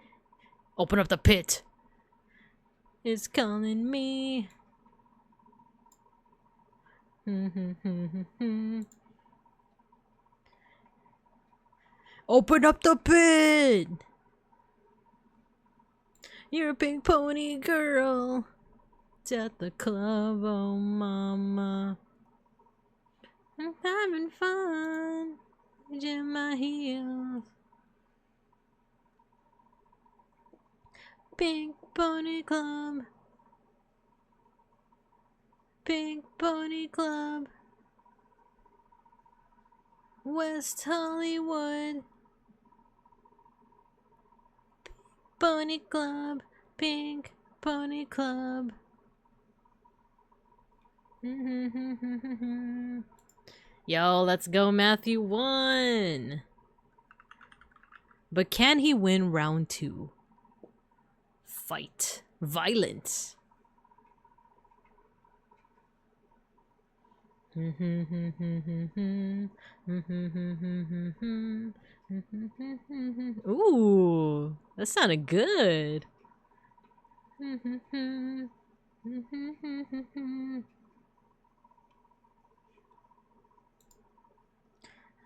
Speaker 1: Open up the pit. is calling me. Open up the pit! You're a pink pony girl. It's at the club, oh mama. I'm having fun. In my heels. Pink Pony Club. Pink Pony Club. West Hollywood. Pink Pony Club. Pink Pony Club. Yo, let's go Matthew 1. But can he win round 2? Fight. Violence. Ooh, that sounded good.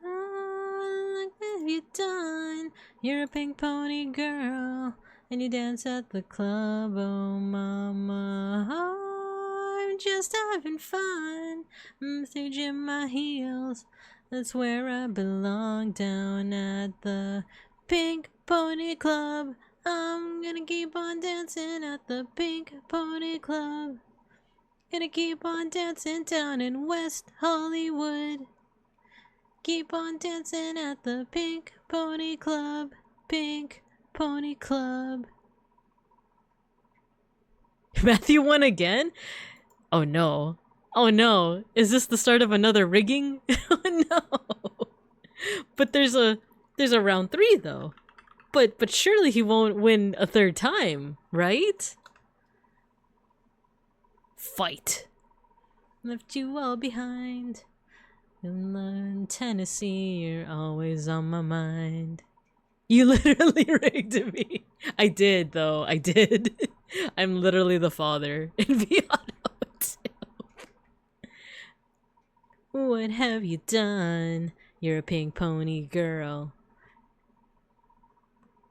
Speaker 1: Oh, look what you done. You're a pink pony girl, and you dance at the club, oh mama. Oh, I'm just having fun. I'm staging my heels. That's where I belong, down at the Pink Pony Club. I'm gonna keep on dancing at the Pink Pony Club. Gonna keep on dancing down in West Hollywood. Keep on dancing at the Pink Pony Club. Pink Pony Club. Matthew won again? Oh no. Oh no. Is this the start of another rigging? Oh no. But there's a round 3 though. But surely he won't win a third time, right? Fight. Left you all behind. In Tennessee, you're always on my mind. You literally rigged me. I did, though. I did. I'm literally the father in Viano. What have you done? You're a pink pony girl.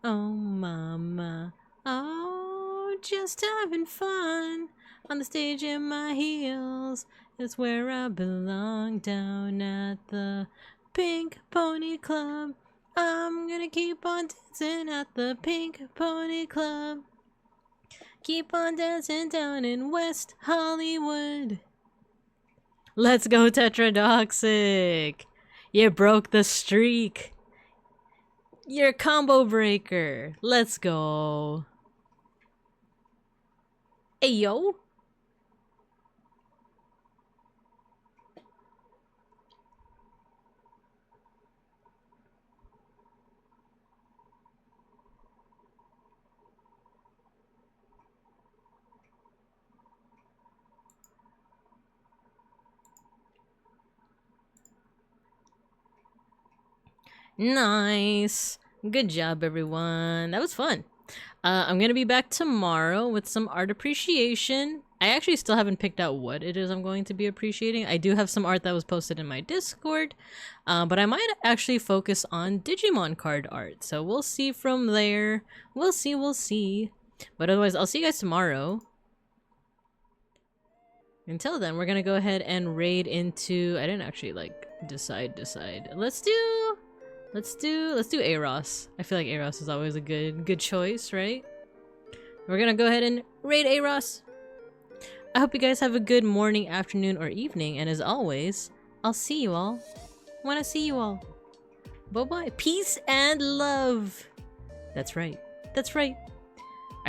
Speaker 1: Oh, mama. Oh, just having fun. On the stage in my heels. It's where I belong, down at the Pink Pony Club. I'm gonna keep on dancing at the Pink Pony Club. Keep on dancing down in West Hollywood. Let's go, Tetradoxic. You broke the streak. You're a combo breaker. Let's go. Hey, yo. Nice. Good job, everyone. That was fun. I'm gonna be back tomorrow with some art appreciation. I actually still haven't picked out what it is I'm going to be appreciating. I do have some art that was posted in my Discord, but I might actually focus on Digimon card art. So we'll see from there. We'll see. But otherwise, I'll see you guys tomorrow. Until then, we're gonna go ahead and raid into... I didn't actually, like, decide. Let's do Eros. I feel like Eros is always a good choice, right? We're gonna go ahead and raid Eros. I hope you guys have a good morning, afternoon, or evening, and as always, I'll see you all when I see you all. Bye-bye. Peace and love. That's right.